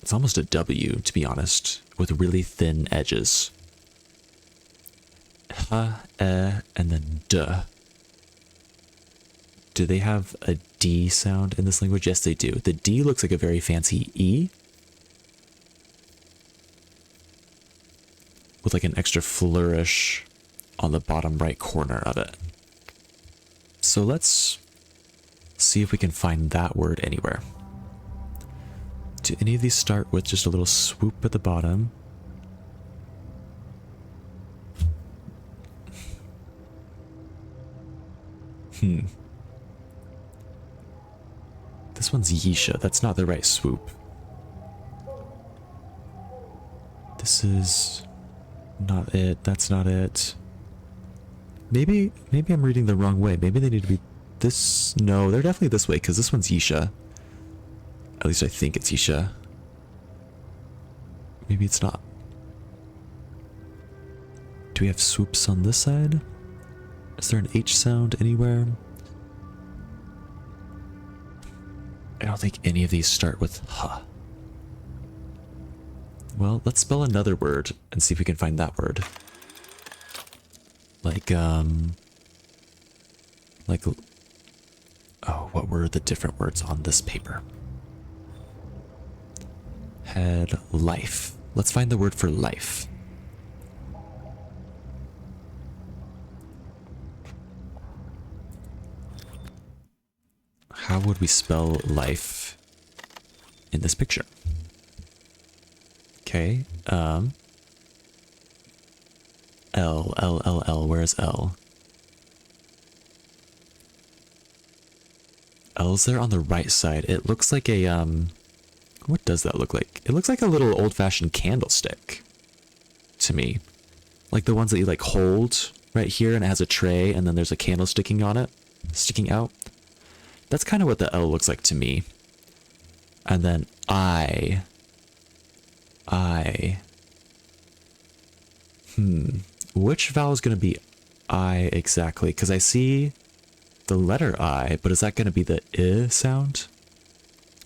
it's almost a W, to be honest, with really thin edges. And then duh. Do they have a D sound in this language? Yes, they do. The D looks like a very fancy E, with like an extra flourish on the bottom right corner of it. So let's see if we can find that word anywhere. Do any of these start with just a little swoop at the bottom? This one's Yeesha. That's not the right swoop. This is not it. That's not it. Maybe I'm reading the wrong way. Maybe they need to be this. No, they're definitely this way because this one's Yeesha. At least I think it's Yeesha. Maybe it's not. Do we have swoops on this side? Is there an H sound anywhere? I don't think any of these start with huh. Well, let's spell another word and see if we can find that word. Like, oh, what were the different words on this paper? Head, life. Let's find the word for life. How would we spell life in this picture? Okay, L, where's L? L's there on the right side. It looks like a, what does that look like? It looks like a little old-fashioned candlestick to me. Like the ones that you like hold right here and it has a tray and then there's a candle sticking on it, sticking out. That's kind of what the L looks like to me. And then I. Which vowel is going to be I exactly? Because I see the letter I, but is that going to be the I sound?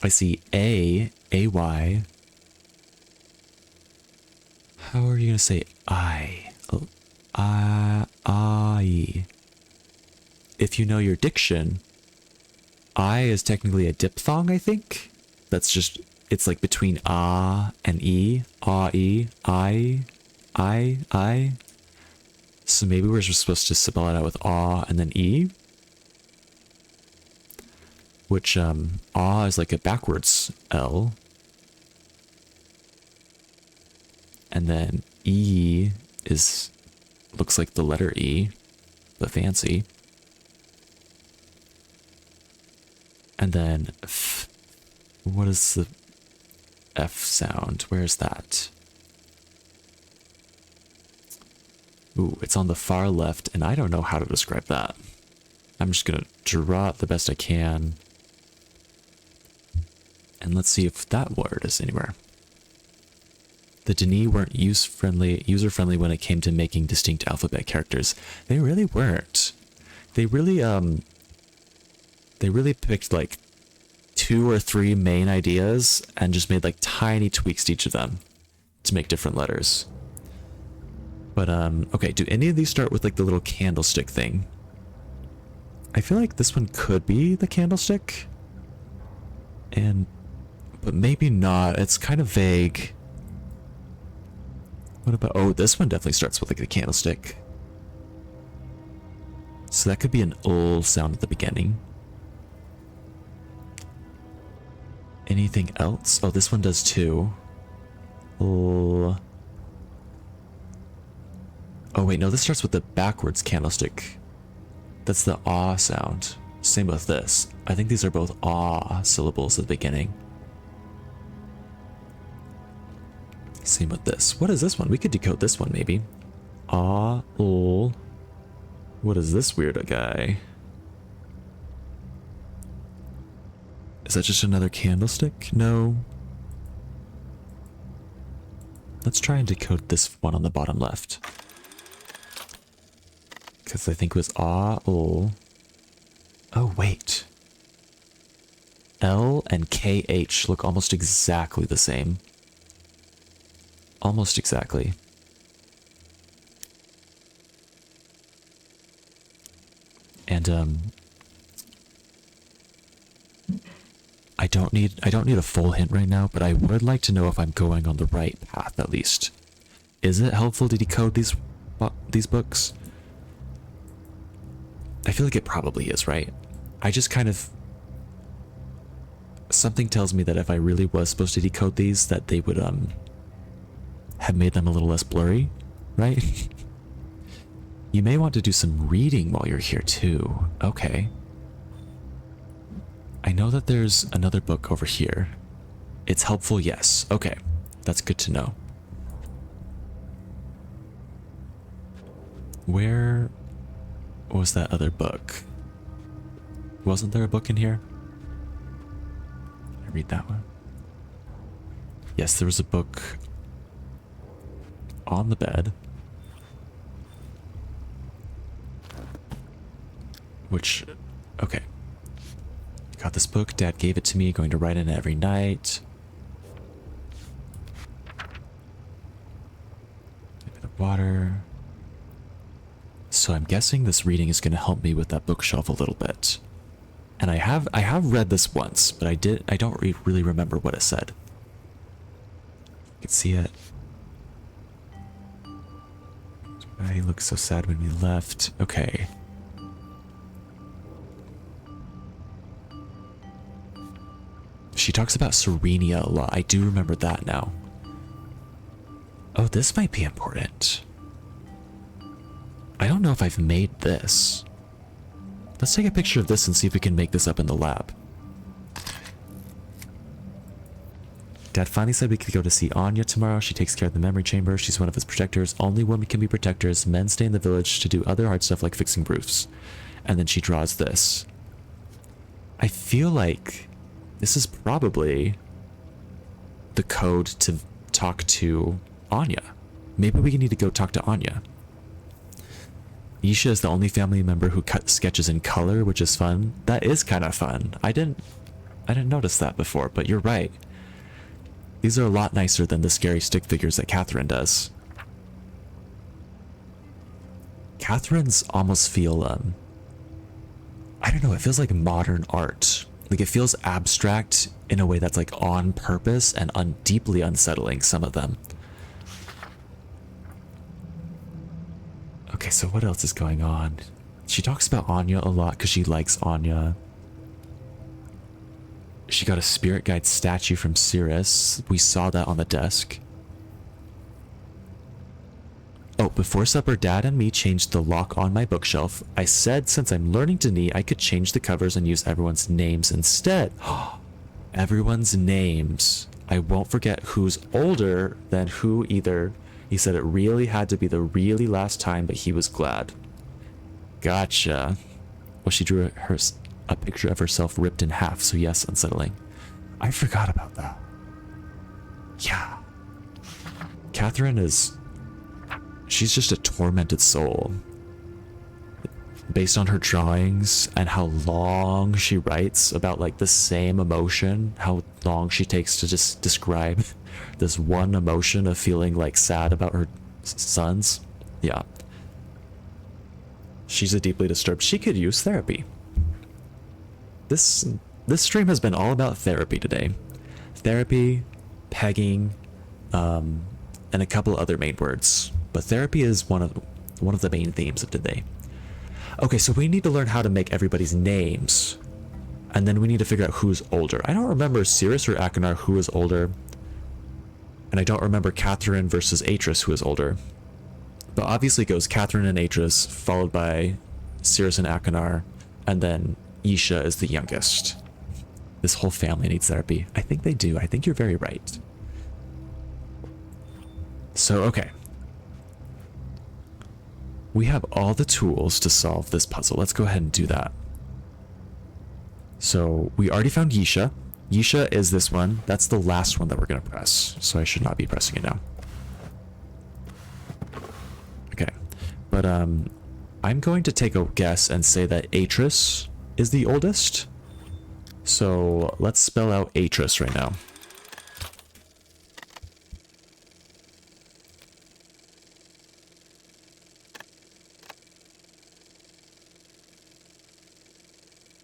I see A, A-Y. How are you going to say I? Oh, I. If you know your diction, I is technically a diphthong, I think. That's just, it's like between ah and e. Ah, e, I. So maybe we're just supposed to spell it out with ah and then e. Which, ah is like a backwards L. And then e looks like the letter E, but fancy. And then F, what is the F sound? Where's that? Ooh, it's on the far left, and I don't know how to describe that. I'm just gonna draw it the best I can. And let's see if that word is anywhere. The Dini weren't user-friendly when it came to making distinct alphabet characters. They really weren't. They really picked like 2 or 3 main ideas and just made like tiny tweaks to each of them to make different letters. But okay, do any of these start with like the little candlestick thing? I feel like this one could be the candlestick. But maybe not. It's kind of vague. What about... Oh, this one definitely starts with like the candlestick. So that could be an ul sound at the beginning. Anything else? Oh, this one does too. Ul. Oh wait, no, this starts with the backwards candlestick. That's the ah sound. Same with this. I think these are both ah syllables at the beginning. Same with this. What is this one? We could decode this one maybe. Ah, ul. What is this weird guy? Is that just another candlestick? No. Let's try and decode this one on the bottom left. Because I think it was ah, ul. Oh, wait. L and KH look almost exactly the same. Almost exactly. And I don't need a full hint right now, but I would like to know if I'm going on the right path at least. Is it helpful to decode these books? I feel like it probably is, right? I just kind of... Something tells me that if I really was supposed to decode these, that they would have made them a little less blurry, right? You may want to do some reading while you're here too. Okay. I know that there's another book over here. It's helpful, yes. Okay, that's good to know. Where was that other book? Wasn't there a book in here? Can I read that one? Yes, there was a book on the bed. Which, okay. Got this book, Dad gave it to me, going to write in it every night. A bit of water. So I'm guessing this reading is going to help me with that bookshelf a little bit. And I have read this once, but I don't really remember what it said. You can see it. He looked so sad when we left. Okay. She talks about Serenia a lot. I do remember that now. Oh, this might be important. I don't know if I've made this. Let's take a picture of this and see if we can make this up in the lab. Dad finally said we could go to see Anya tomorrow. She takes care of the memory chamber. She's one of his protectors. Only women can be protectors. Men stay in the village to do other hard stuff like fixing roofs. And then she draws this. I feel like this is probably the code to talk to Anya. Maybe we need to go talk to Anya. Yeesha is the only family member who cut sketches in color, which is fun. That is kind of fun. I didn't notice that before, but you're right. These are a lot nicer than the scary stick figures that Catherine does. Catherine's almost feel, I don't know, it feels like modern art. Like it feels abstract in a way that's like on purpose and deeply unsettling, some of them. Okay, so what else is going on? She talks about Anya a lot because she likes Anya. She got a spirit guide statue from Cirrus. We saw that on the desk. Oh, before supper, Dad and me changed the lock on my bookshelf. I said since I'm learning to knee, I could change the covers and use everyone's names instead. Everyone's names. I won't forget who's older than who either. He said it really had to be the really last time, but he was glad. Gotcha. Well, she drew a picture of herself ripped in half, so yes, unsettling. I forgot about that. Yeah. Catherine is... She's just a tormented soul. Based on her drawings and how long she writes about like the same emotion, how long she takes to just describe this one emotion of feeling like sad about her sons. Yeah. She's a deeply disturbed. She could use therapy. this stream has been all about therapy today. Therapy, pegging, and a couple other main words. But therapy is one of the main themes of today. Okay, so we need to learn how to make everybody's names. And then we need to figure out who's older. I don't remember Cirrus or Akinar who is older. And I don't remember Catherine versus Atris who is older. But obviously it goes Catherine and Atris, followed by Cirrus and Akinar, and then Yeesha is the youngest. This whole family needs therapy. I think they do. I think you're very right. So, okay. We have all the tools to solve this puzzle. Let's go ahead and do that. So, we already found Yeesha. Yeesha is this one. That's the last one that we're going to press. So I should not be pressing it now. Okay. But, I'm going to take a guess and say that Atris is the oldest. So let's spell out Atris right now.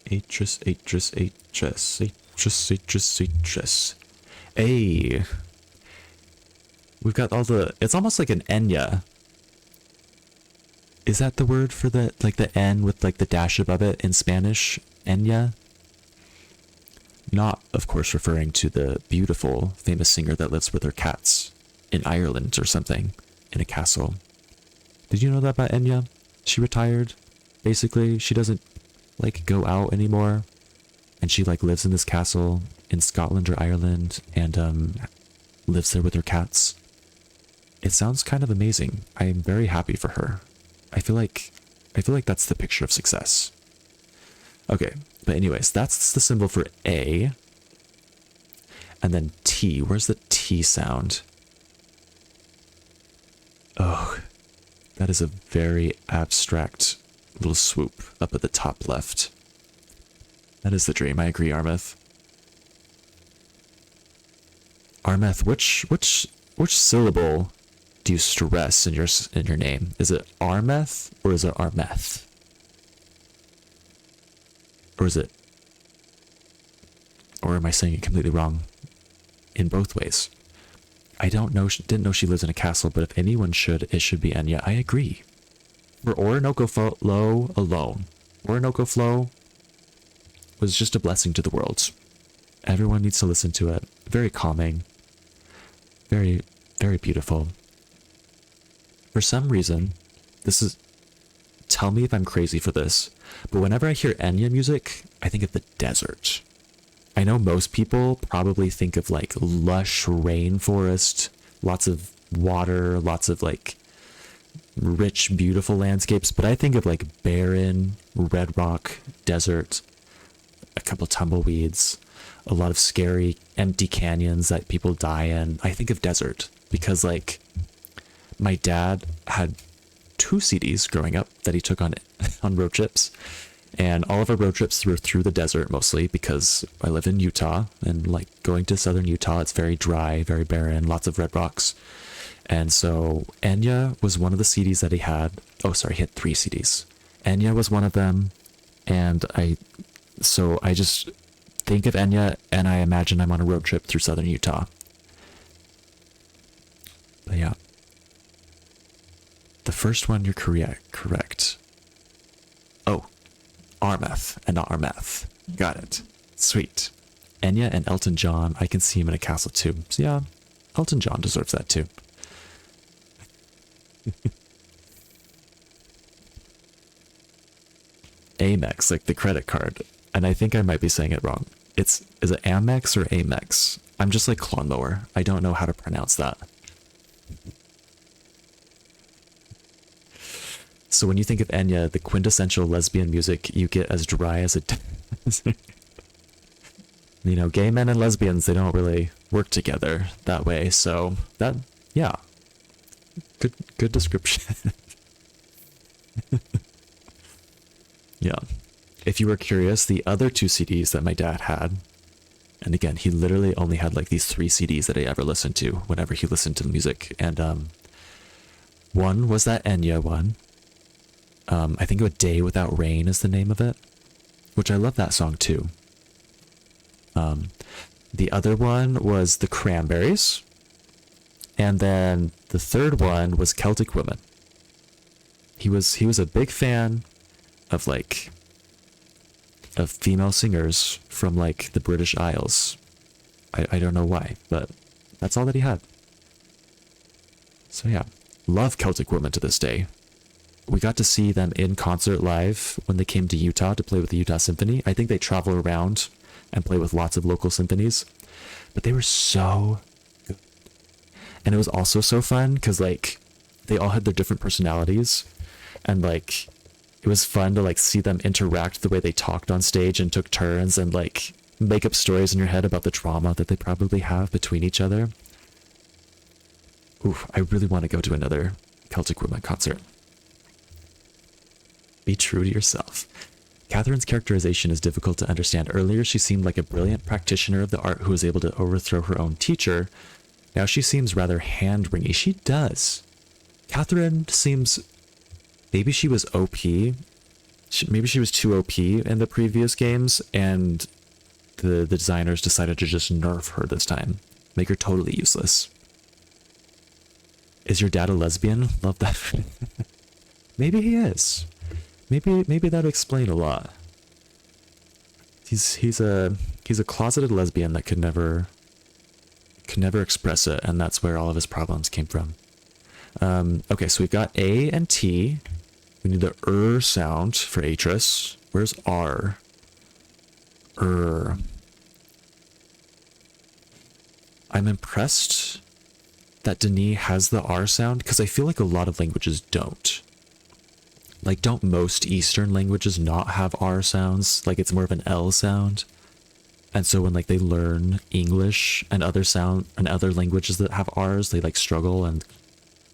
Atris, Atris, Atris, Atris, Atris, Atris. Hey. We've got all the... It's almost like an Enya. Is that the word for the, like the N with like the dash above it in Spanish? Enya? Not, of course, referring to the beautiful, famous singer that lives with her cats in Ireland or something, in a castle. Did you know that about Enya? She retired. Basically, she doesn't, like, go out anymore. And she, like, lives in this castle in Scotland or Ireland and, lives there with her cats. It sounds kind of amazing. I am very happy for her. I feel like that's the picture of success. Okay, but anyways, that's the symbol for A. And then T. Where's the T sound? Oh, that is a very abstract little swoop up at the top left. That is the dream. I agree, Armeth. Armeth, which syllable do you stress in your name? Is it Armeth or is it Armeth? Or is it... Or am I saying it completely wrong? In both ways. I don't know, didn't know she lives in a castle, but if anyone should, it should be Enya. I agree. For Orinoco Flow alone. Orinoco Flow was just a blessing to the world. Everyone needs to listen to it. Very calming. Very, very beautiful. For some reason, this is... Tell me if I'm crazy for this, but whenever I hear Enya music, I think of the desert. I know most people probably think of like lush rainforest, lots of water, lots of like rich, beautiful landscapes, but I think of like barren, red rock, desert, a couple tumbleweeds, a lot of scary, empty canyons that people die in. I think of desert because like my dad had 2 CDs growing up that he took on road trips, and all of our road trips were through the desert mostly because I live in Utah, and like going to southern Utah, it's very dry, very barren, lots of red rocks. And so Enya was one of the CDs that he had. Oh, sorry, he had 3 CDs. Enya was one of them, and I just think of Enya and I imagine I'm on a road trip through southern Utah. But yeah. The first one, you're correct. Oh, Armeth and not Armeth. Got it. Sweet. Enya and Elton John, I can see him in a castle too. So yeah, Elton John deserves that too. Amex, like the credit card. And I think I might be saying it wrong. Is it Amex or Amex? I'm just like Clone Mower. I don't know how to pronounce that. So when you think of Enya, the quintessential lesbian music, you get as dry as it does. You know, gay men and lesbians, they don't really work together that way. So that, yeah, good description. Yeah. If you were curious, the other 2 CDs that my dad had, and again, he literally only had like these 3 CDs that I ever listened to whenever he listened to the music. And one was that Enya one. I think A Day Without Rain is the name of it. which I love that song too. The other one was the Cranberries. And then the third one was Celtic Woman. He was a big fan of like of female singers from like the British Isles. I don't know why, but that's all that he had. So yeah, love Celtic Woman to this day. We got to see them in concert live when they came to Utah to play with the Utah Symphony. I think they travel around and play with lots of local symphonies, but they were so good. And it was also so fun because like they all had their different personalities, and like it was fun to like see them interact the way they talked on stage and took turns and like make up stories in your head about the trauma that they probably have between each other. Ooh, I really want to go to another Celtic Woman concert. Be true to yourself. Catherine's characterization is difficult to understand. Earlier, she seemed like a brilliant practitioner of the art who was able to overthrow her own teacher. Now she seems rather hand-wringy. She does. Catherine seems... Maybe she was OP. Maybe she was too OP in the previous games, and the designers decided to just nerf her this time. Make her totally useless. Is your dad a lesbian? Love that. Maybe he is. Maybe that would explain a lot. He's a closeted lesbian that could never express it, and that's where all of his problems came from. Okay, so we've got A and T. We need the sound for Atris. Where's R? I'm impressed that Denis has the R sound, because I feel like a lot of languages don't. Like, don't most Eastern languages not have R sounds? Like, it's more of an L sound. And so when like they learn English and other languages that have R's, they like struggle and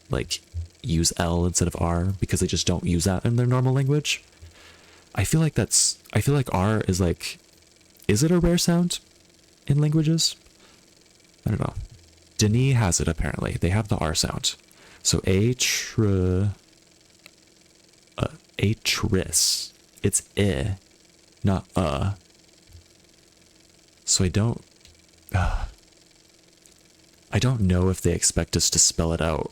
like use L instead of R because they just don't use that in their normal language. I feel like R is like, is it a rare sound in languages? I don't know. Denis has it apparently. They have the R sound. So Atris. It's I, not So I don't know if they expect us to spell it out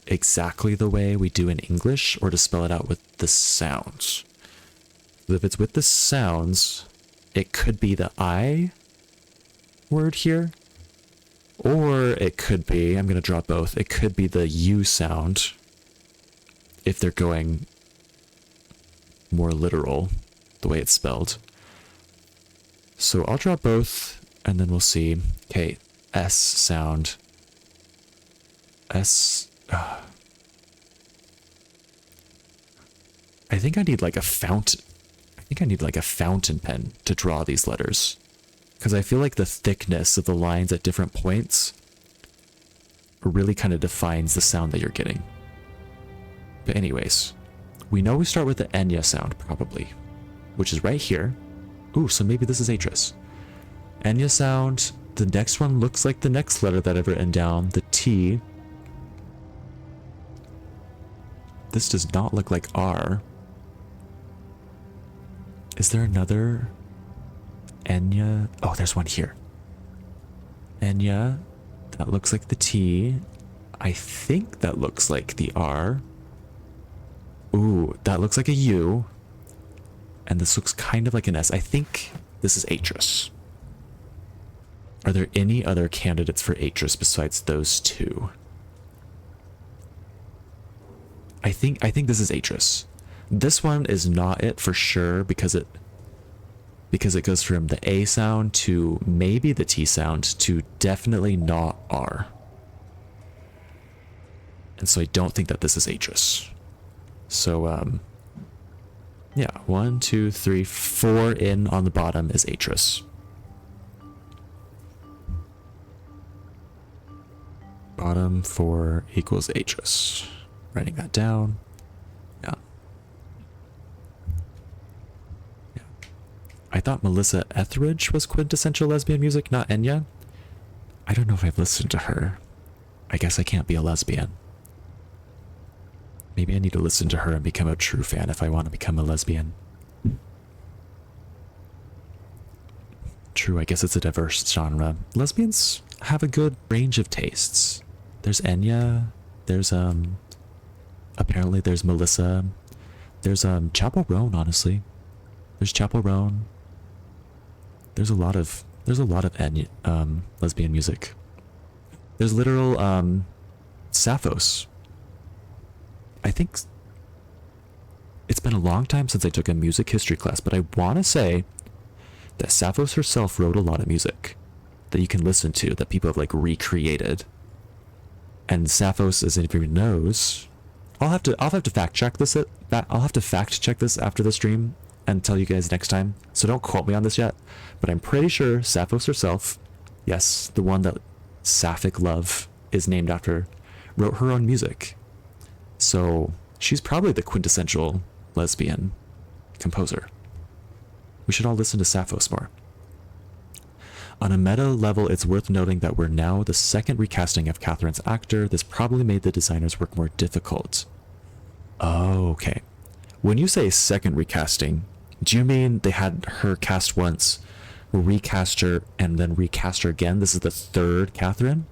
exactly the way we do in English, or to spell it out with the sounds. If it's with the sounds, it could be the I word here, or it could be, I'm going to draw both, it could be the U sound if they're going more literal, the way it's spelled. So I'll draw both, and then we'll see. Okay, S sound. S. I think I need like a fountain. I think I need like a fountain pen to draw these letters, because I feel like the thickness of the lines at different points really kind of defines the sound that you're getting. But anyways, we know we start with the Enya sound probably, which is right here. Ooh, so maybe this is Atris. Enya sound. The next one looks like the next letter that I've written down, the T. This does not look like R. Is there another Enya? Oh, there's one here. Enya. That looks like the T. I think that looks like the R. Ooh, that looks like a U. And this looks kind of like an S. I think this is Atris. Are there any other candidates for Atris besides those two? I think this is Atris. This one is not it for sure, because it goes from the A sound to maybe the T sound to definitely not R. And so I don't think that this is Atris. So yeah, 1, 2, 3, 4 in on the bottom is Atris. Bottom 4 equals Atris. Writing that down. Yeah. Yeah. I thought Melissa Etheridge was quintessential lesbian music, not Enya. I don't know if I've listened to her. I guess I can't be a lesbian. Maybe I need to listen to her and become a true fan if I want to become a lesbian. True, I guess it's a diverse genre. Lesbians have a good range of tastes. There's Enya, there's apparently there's Melissa, there's Chapel Roan, honestly. There's Chapel Roan. There's a lot of Enya, lesbian music. There's literal Sappho's. I think it's been a long time since I took a music history class, but I want to say that Sappho's herself wrote a lot of music that you can listen to that people have like recreated. And Sappho's, as everyone knows, I'll have to fact check this. I'll have to fact check this after the stream and tell you guys next time. So don't quote me on this yet, but I'm pretty sure Sappho's herself, yes, the one that Sapphic love is named after, wrote her own music. So she's probably the quintessential lesbian composer. We should all listen to Sappho's more. On a meta level, it's worth noting that we're now the second recasting of Catherine's actor. This probably made the designer's work more difficult. Oh, okay. When you say second recasting, do you mean they had her cast once, recast her, and then recast her again? This is the third Catherine?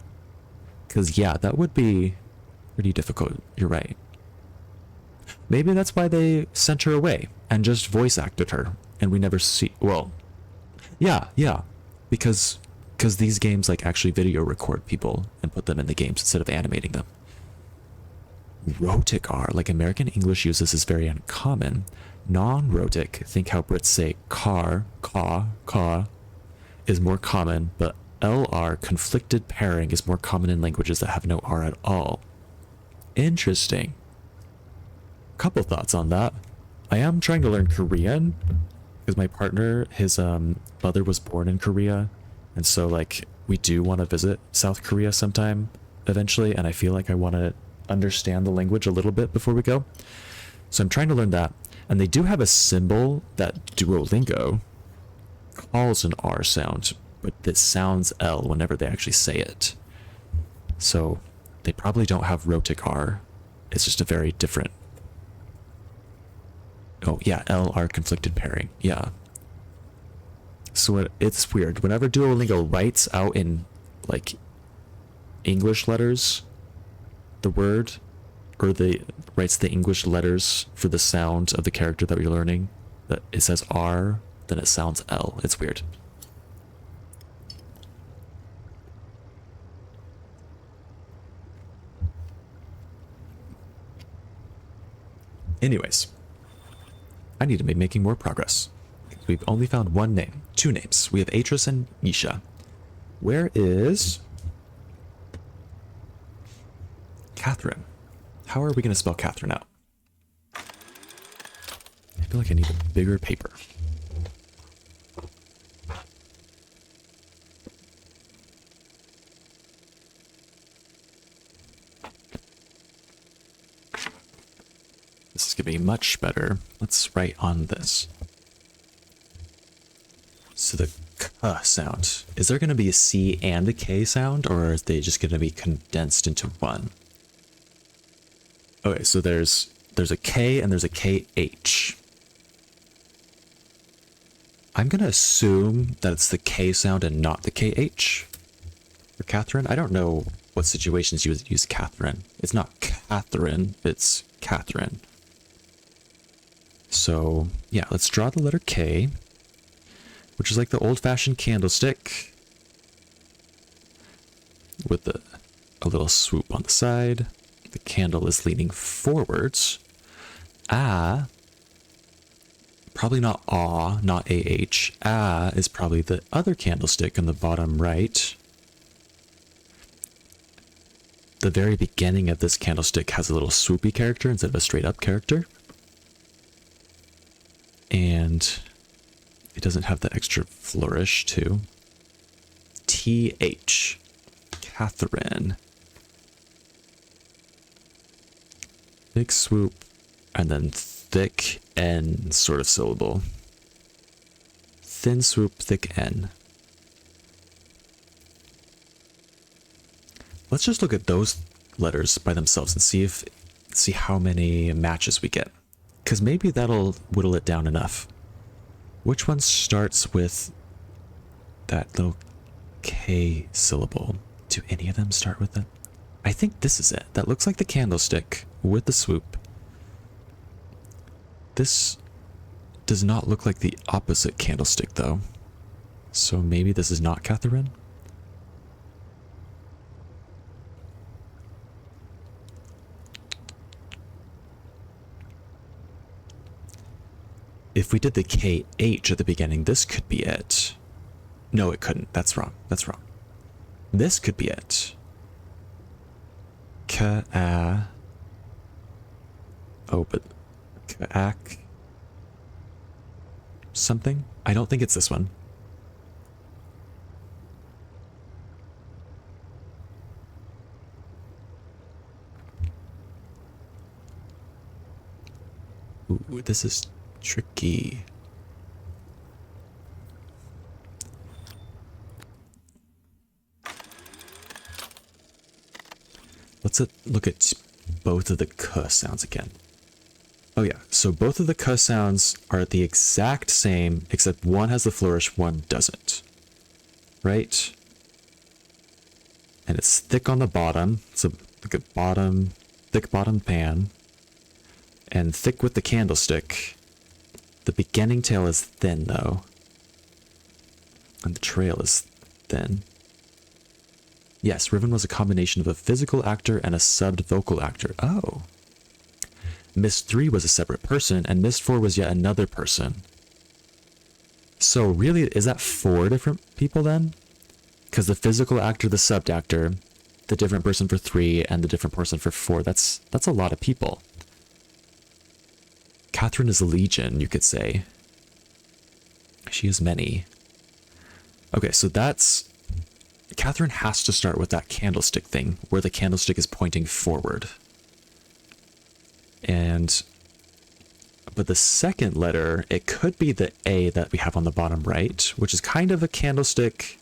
Because, yeah, that would be pretty difficult. You're right. Maybe that's why they sent her away and just voice acted her, and we never see... Well, yeah. Because these games like actually video record people and put them in the games instead of animating them. Rhotic R, like American English uses, is very uncommon. Non-rhotic, think how Brits say car, caw, is more common, but LR, conflicted pairing, is more common in languages that have no R at all. Interesting. Couple thoughts on that. I am trying to learn Korean because my partner, his mother was born in Korea, and so like we do want to visit South Korea sometime eventually, and I feel like I want to understand the language a little bit before we go. So I'm trying to learn that, and they do have a symbol that Duolingo calls an R sound, but it sounds L whenever they actually say it. So they probably don't have rhotic R. It's just a very different... Oh, yeah, LR conflicted pairing. Yeah. So it's weird. Whenever Duolingo writes out in, like, English letters, the word, or writes the English letters for the sound of the character that you're learning, that it says R, then it sounds L. It's weird. Anyways, I need to be making more progress. We've only found two names. We have Atris and Yeesha. Where is Catherine? How are we going to spell Catherine out? I feel like I need a bigger paper. This is going to be much better. Let's write on this. So the K sound. Is there going to be a C and a K sound, or are they just going to be condensed into one? Okay, so there's a K and there's a KH. I'm going to assume that it's the K sound and not the KH for Catherine. I don't know what situations you would use Catherine. It's not Catherine, it's Catherine. So, yeah, let's draw the letter K, which is like the old-fashioned candlestick with a little swoop on the side. The candle is leaning forwards. Ah, probably not aw, not AH. Ah is probably the other candlestick on the bottom right. The very beginning of this candlestick has a little swoopy character instead of a straight-up character. And it doesn't have the extra flourish, too. TH. Catherine. Big swoop, and then thick N sort of syllable. Thin swoop, thick N. Let's just look at those letters by themselves and see if See how many matches we get. Because maybe that'll whittle it down enough. Which one starts with that little K syllable? Do any of them start with it? I think this is it. That looks like the candlestick with the swoop. This does not look like the opposite candlestick though. So maybe this is not Catherine? If we did the KH at the beginning, this could be it. No, it couldn't. That's wrong. That's wrong. This could be it. Ka-a. Oh, but Ka-ak. Something? I don't think it's this one. Ooh, this is tricky. Let's look at both of the K sounds again. Oh yeah, so both of the K sounds are the exact same, except one has the flourish, one doesn't. Right? And it's thick on the bottom. So look at bottom, thick bottom pan. And thick with the candlestick. The beginning tail is thin though. And the trail is thin. Yes, Riven was a combination of a physical actor and a subbed vocal actor. Oh. Myst 3 was a separate person, and Myst 4 was yet another person. So really, is that 4 different people then? Because the physical actor, the subbed actor, the different person for 3, and the different person for 4, that's a lot of people. Catherine is a legion, you could say. She is many. Okay, so that's... Catherine has to start with that candlestick thing, where the candlestick is pointing forward. But the second letter, it could be the A that we have on the bottom right, which is kind of a candlestick.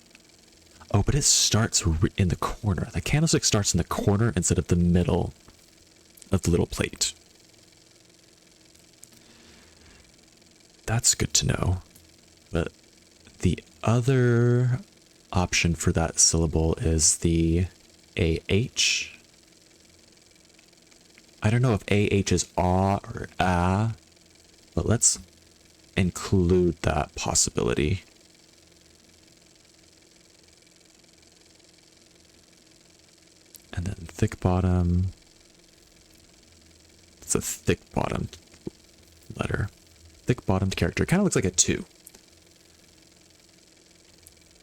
Oh, but it starts in the corner. The candlestick starts in the corner instead of the middle of the little plate. That's good to know. But the other option for that syllable is the AH. I don't know if AH is ah or ah, but let's include that possibility. And then thick bottom. It's a thick bottomed letter. Thick bottomed character. Kind of looks like a 2.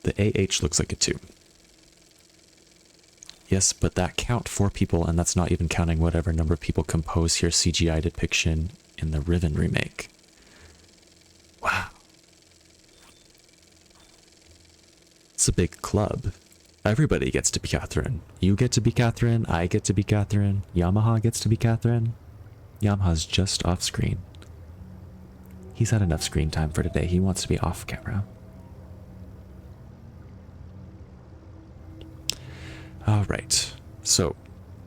The AH looks like a 2. Yes, but that count 4 people, and that's not even counting whatever number of people compose here CGI depiction in the Riven remake. Wow. It's a big club. Everybody gets to be Catherine. You get to be Catherine, I get to be Catherine, Yamaha gets to be Catherine. Yamaha's just off screen. He's had enough screen time for today. He wants to be off camera. All right. So,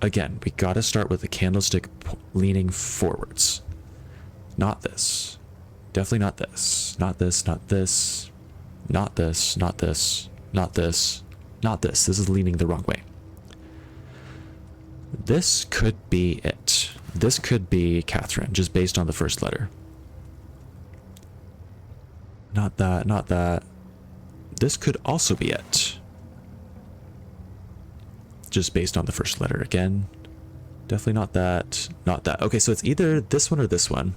again, we got to start with the candlestick leaning forwards. Not this. Definitely not this. Not this, not this. Not this, not this. Not this. Not this. This is leaning the wrong way. This could be it. This could be Catherine, just based on the first letter. Not that, not that. This could also be it. Just based on the first letter again. Definitely not that, not that. Okay, so it's either this one or this one.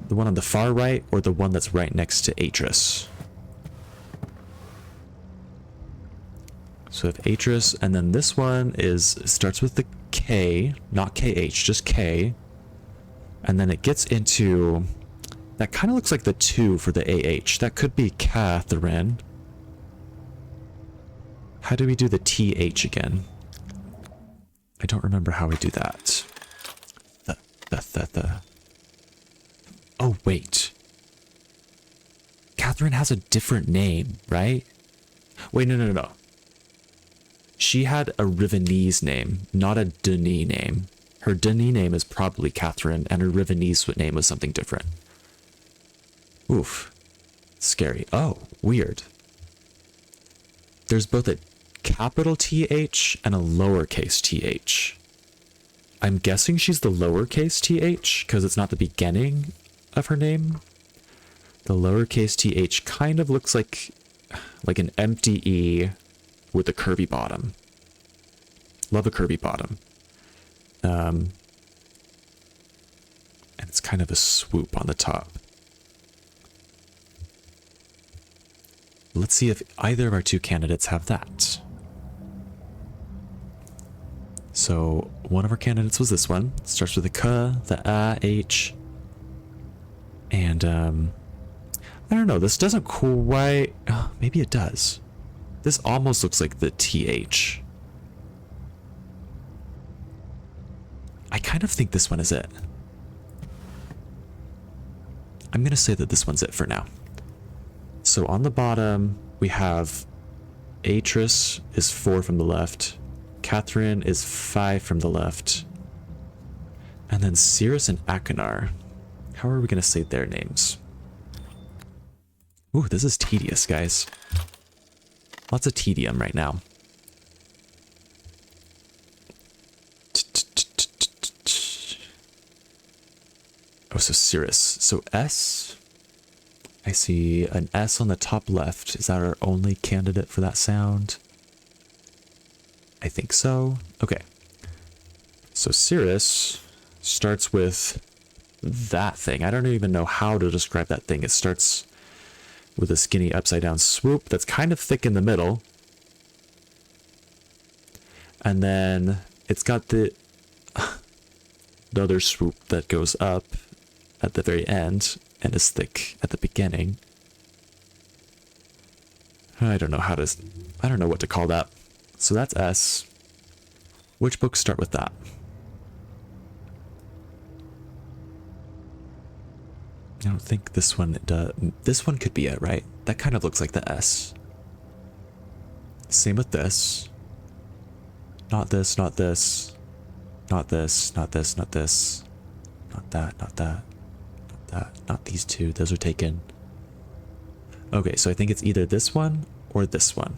The one on the far right or the one that's right next to Atris. So if Atris, and then this one starts with the K, not KH, just K. And then it gets into, that kind of looks like the 2 for the AH. That could be Catherine. How do we do the TH again? I don't remember how we do that. The. Oh, wait. Catherine has a different name, right? Wait, no. She had a Rivenese name, not a Denis name. Her Denis name is probably Catherine, and her Rivenese name was something different. Oof. Scary. Oh, weird. There's both a capital TH and a lowercase th. I'm guessing she's the lowercase th because it's not the beginning of her name. The lowercase th kind of looks like an empty E with a curvy bottom. Love a curvy bottom. And it's kind of a swoop on the top. Let's see if either of our two candidates have that. So one of our candidates was this one. It starts with a K, the A, H. And I don't know, this doesn't quite... Oh, maybe it does. This almost looks like the TH. I kind of think this one is it. I'm going to say that this one's it for now. So on the bottom, we have Atris is 4 from the left. Catherine is 5 from the left. And then Cirrus and Akinar. How are we going to say their names? Ooh, this is tedious, guys. Lots of tedium right now. Oh, so Cirrus. So S. I see an S on the top left. Is that our only candidate for that sound? I think so. Okay. So Cirrus starts with that thing. I don't even know how to describe that thing. It starts with a skinny upside down swoop that's kind of thick in the middle. And then it's got the other swoop that goes up at the very end and is thick at the beginning. I don't know what to call that. So that's S. Which books start with that? I don't think this one does. This one could be it, right? That kind of looks like the S. Same with this. Not this, not this. Not this, not this, not this. Not that, not that. Not that. Not these two. Those are taken. Okay, so I think it's either this one or this one.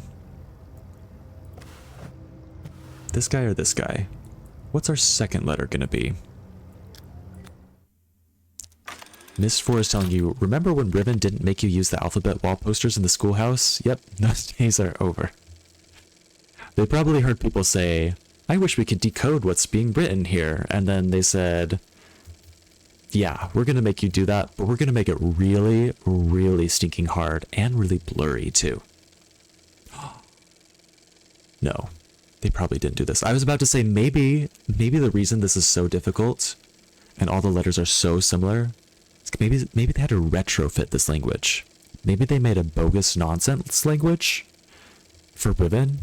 This guy or this guy? What's our second letter gonna be? Myst 4 is telling you, remember when Riven didn't make you use the alphabet wall posters in the schoolhouse? Yep, those days are over. They probably heard people say, I wish we could decode what's being written here. And then they said, yeah, we're going to make you do that, but we're going to make it really, really stinking hard and really blurry too. No, they probably didn't do this. I was about to say maybe the reason this is so difficult and all the letters are so similar, maybe they had to retrofit this language. Maybe they made a bogus nonsense language for Riven,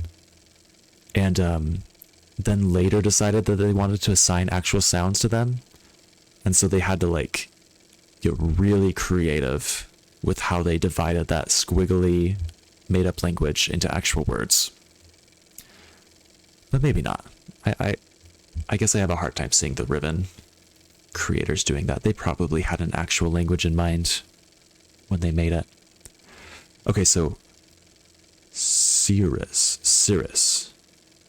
and then later decided that they wanted to assign actual sounds to them, and so they had to like get really creative with how they divided that squiggly made-up language into actual words. But maybe not. I guess I have a hard time seeing the Riven creators doing that. They probably had an actual language in mind when they made it. Okay, so Cirrus.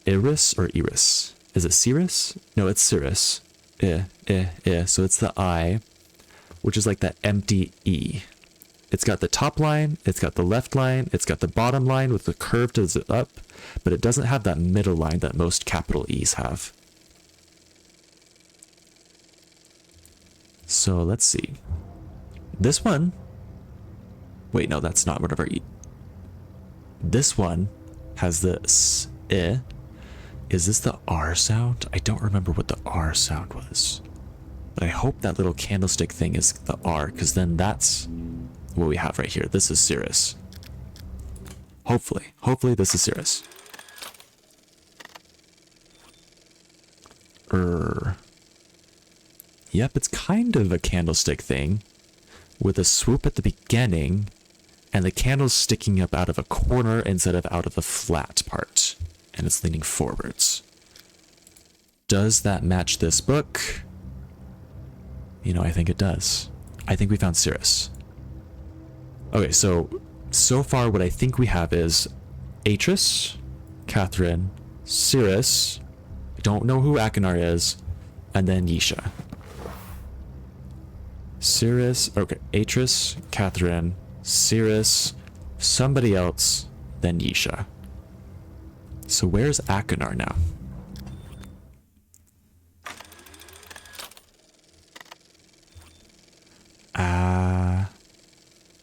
Iris or Iris? Is it Cirrus? No, it's Cirrus. So it's the I, which is like that empty E. It's got the top line, it's got the left line, it's got the bottom line with the curve to the up, but it doesn't have that middle line that most capital E's have. So let's see. This one. Wait, no, that's not one of our E. This one has the S, I. Is this the R sound? I don't remember what the R sound was. But I hope that little candlestick thing is the R, because then that's what we have right here. This is Cirrus. Hopefully this is Cirrus. Yep, it's kind of a candlestick thing with a swoop at the beginning and the candle's sticking up out of a corner instead of out of the flat part, and it's leaning forwards. Does that match this book? You know, I think it does. I think we found Cirrus. Okay, so far what I think we have is Atris, Catherine, Cirrus, I don't know who Akinar is, and then Yeesha. Cirrus, okay, Atris, Catherine, Cirrus, somebody else, then Yeesha. So where's Akinar now?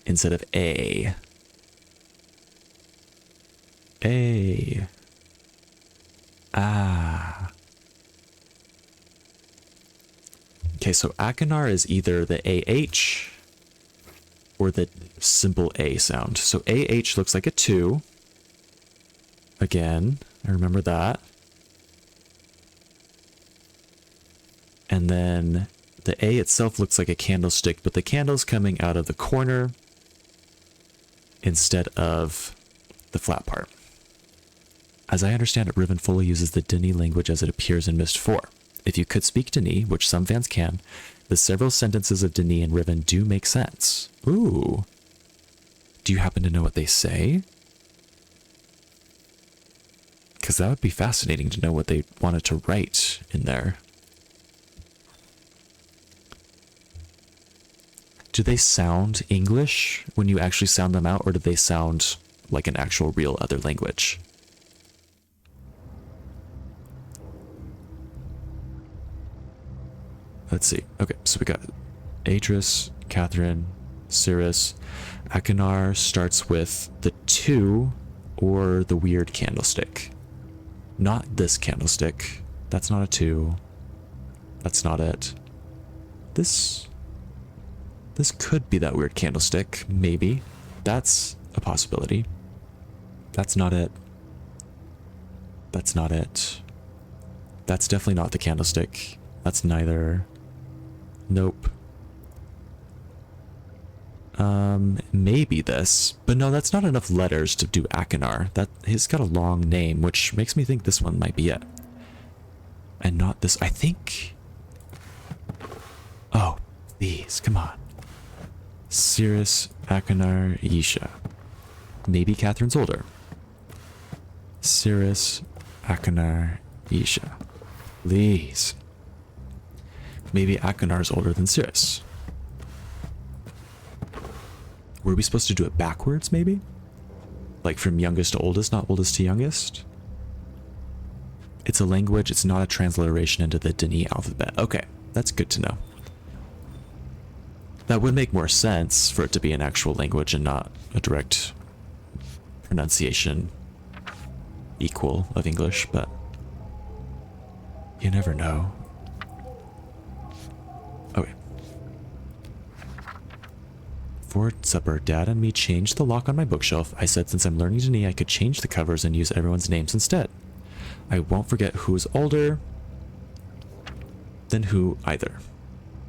Instead of A. A. Okay, so Akinar is either the AH or the simple A sound. So AH looks like a 2. Again, I remember that. And then the A itself looks like a candlestick, but the candle's coming out of the corner instead of the flat part. As I understand it, Riven fully uses the Dini language as it appears in Myst 4. If you could speak Dini, which some fans can, the several sentences of Dini and Riven do make sense. Ooh. Do you happen to know what they say? Because that would be fascinating to know what they wanted to write in there. Do they sound English when you actually sound them out, or do they sound like an actual real other language? Let's see. Okay, so we got Atris, Catherine, Cirrus. Akinar starts with the 2 or the weird candlestick. Not this candlestick. That's not a 2. That's not it. This could be that weird candlestick, maybe. That's a possibility. That's not it. That's not it. That's definitely not the candlestick. That's neither. Nope. Maybe this. But no, that's not enough letters to do Akinar. He's got a long name, which makes me think this one might be it. And not this. I think... Oh, please, come on. Cirrus, Akinar, Yeesha. Maybe Catherine's older. Cirrus, Akinar, Yeesha. Please. Maybe Akinar's older than Cirrus. Were we supposed to do it backwards, maybe? Like from youngest to oldest, not oldest to youngest? It's a language, it's not a transliteration into the Dini alphabet. Okay, that's good to know. That would make more sense for it to be an actual language and not a direct pronunciation equal of English, but you never know. Okay. For supper, Dad and me changed the lock on my bookshelf. I said since I'm learning Dini, I could change the covers and use everyone's names instead. I won't forget who's older than who either.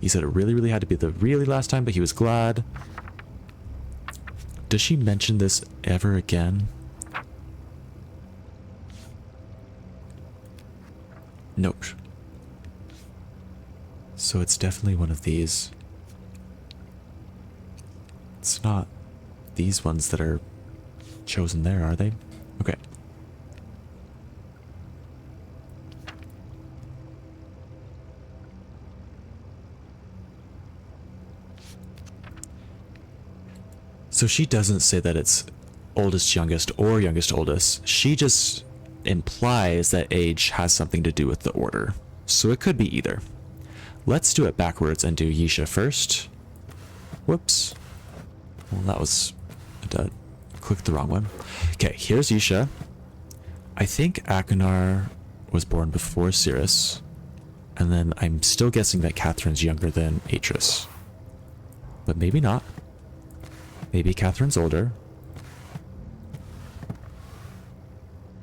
He said it really had to be the really last time, but he was glad. Does she mention this ever again? Nope. So it's definitely one of these. It's not these ones that are chosen there, are they? Okay. So she doesn't say that it's oldest youngest or youngest oldest. She just implies that age has something to do with the order. So it could be either. Let's do it backwards and do Yeesha first. Whoops. Well, that was... I clicked the wrong one. Okay, here's Yeesha. I think Akinar was born before Cirrus. And then I'm still guessing that Catherine's younger than Atris. But maybe not. Maybe Catherine's older.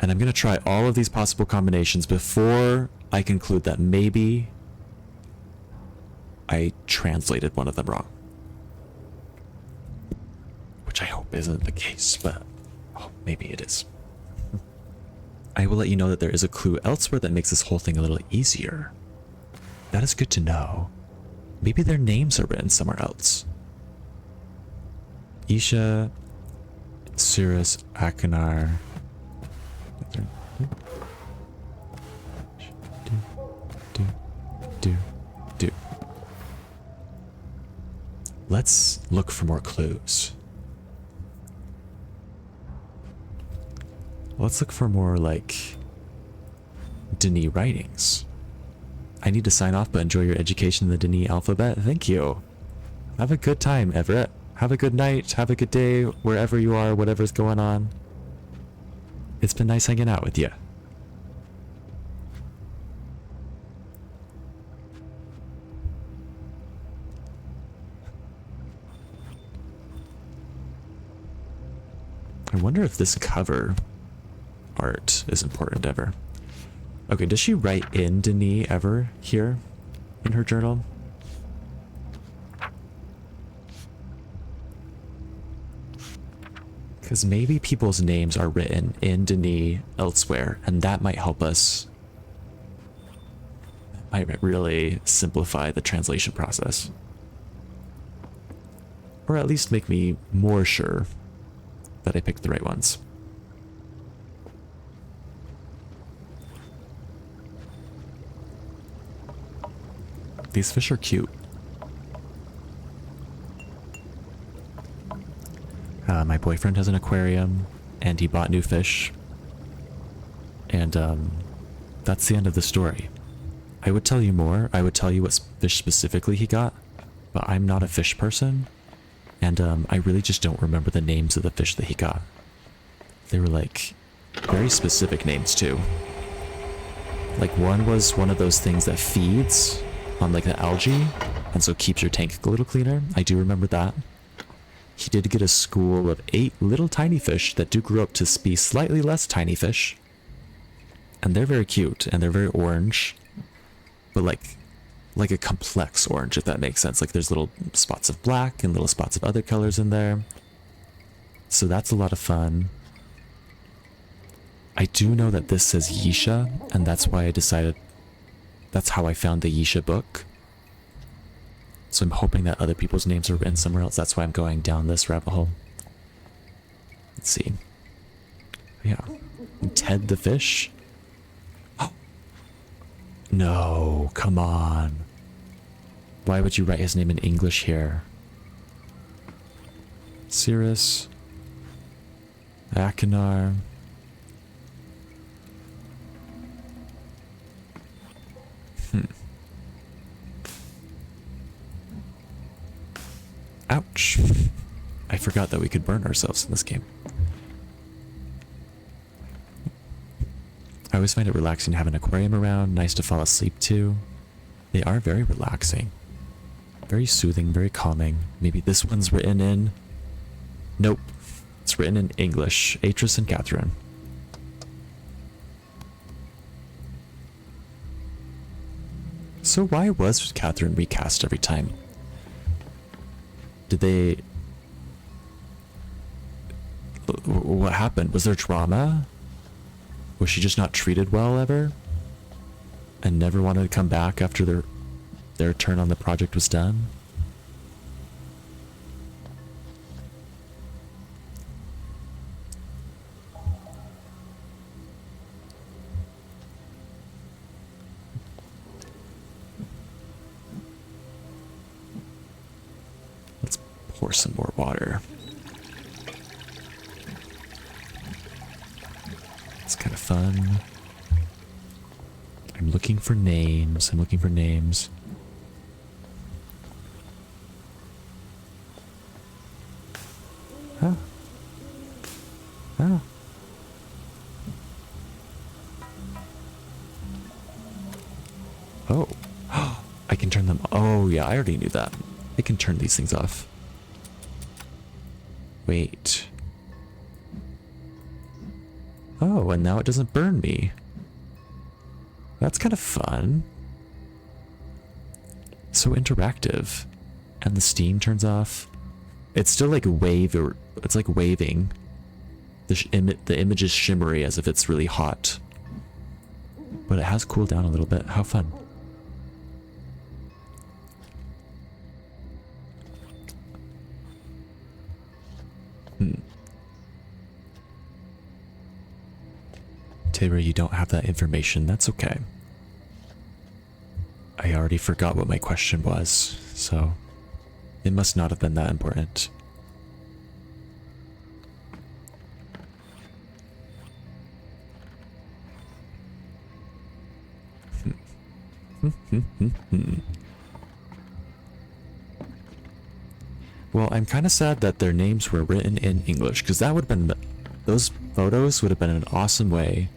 And I'm going to try all of these possible combinations before I conclude that maybe I translated one of them wrong. Which I hope isn't the case, but oh, maybe it is. I will let you know that there is a clue elsewhere that makes this whole thing a little easier. That is good to know. Maybe their names are written somewhere else. Yeesha, Cirrus, Akinar. Do. Let's look for more clues. Let's look for more, like, Denis writings. I need to sign off, but enjoy your education in the Denis alphabet. Thank you. Have a good time, Everett. Have a good night. Have a good day, wherever you are, whatever's going on. It's been nice hanging out with you. I wonder if this cover art is important ever. Okay, does she write in Denis ever here in her journal? Because maybe people's names are written in Denis elsewhere, and that might help us. That might really simplify the translation process. Or at least make me more sure that I picked the right ones. These fish are cute. My boyfriend has an aquarium, and he bought new fish. And that's the end of the story. I would tell you more. I would tell you what fish specifically he got, but I'm not a fish person. And I really just don't remember the names of the fish that he got. They were like very specific names too. Like one was one of those things that feeds on like the algae and so keeps your tank a little cleaner. I do remember that. He did get a school of 8 little tiny fish that do grow up to be slightly less tiny fish. And they're very cute and they're very orange. But like a complex orange, if that makes sense. Like there's little spots of black and little spots of other colors in there. So that's a lot of fun. I do know that this says Yeesha, and that's why I decided that's how I found the Yeesha book. So I'm hoping that other people's names are written somewhere else. That's why I'm going down this rabbit hole. Let's see. Yeah. Ted the fish. Oh. No, come on. Why would you write his name in English here? Cirrus. Akinar. Ouch. I forgot that we could burn ourselves in this game. I always find it relaxing to have an aquarium around, nice to fall asleep to. They are very relaxing. Very soothing, very calming. Maybe this one's written in... Nope. It's written in English. Atris and Catherine. So why was Catherine recast every time? Did they... What happened? Was there drama? Was she just not treated well ever? And never wanted to come back after their turn on the project was done? Let's pour some more water. It's kind of fun. I'm looking for names. I'm looking for names. Huh? Oh. Oh. I can turn them. Oh, yeah, I already knew that. I can turn these things off. Wait. Oh, and now it doesn't burn me. That's kind of fun. So interactive. And the steam turns off. It's still like it's like waving. The image is shimmery as if it's really hot. but it has cooled down a little bit. How fun. Tabor, you don't have that information. That's okay. I already forgot what my question was, so it must not have been that important. Well, I'm kind of sad that their names were written in English, because that would have been, those photos would have been an awesome way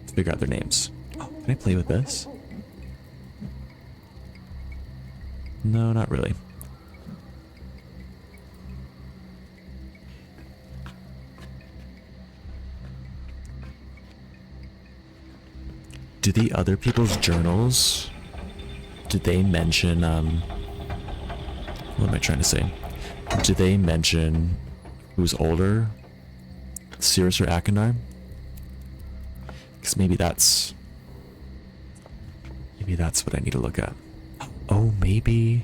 to figure out their names. Oh, can I play with this? No, not really. Do the other people's journals, did they mention, what am I trying to say? Do they mention who's older, Cirrus or Akinar? Because maybe that's what I need to look at. Oh, maybe.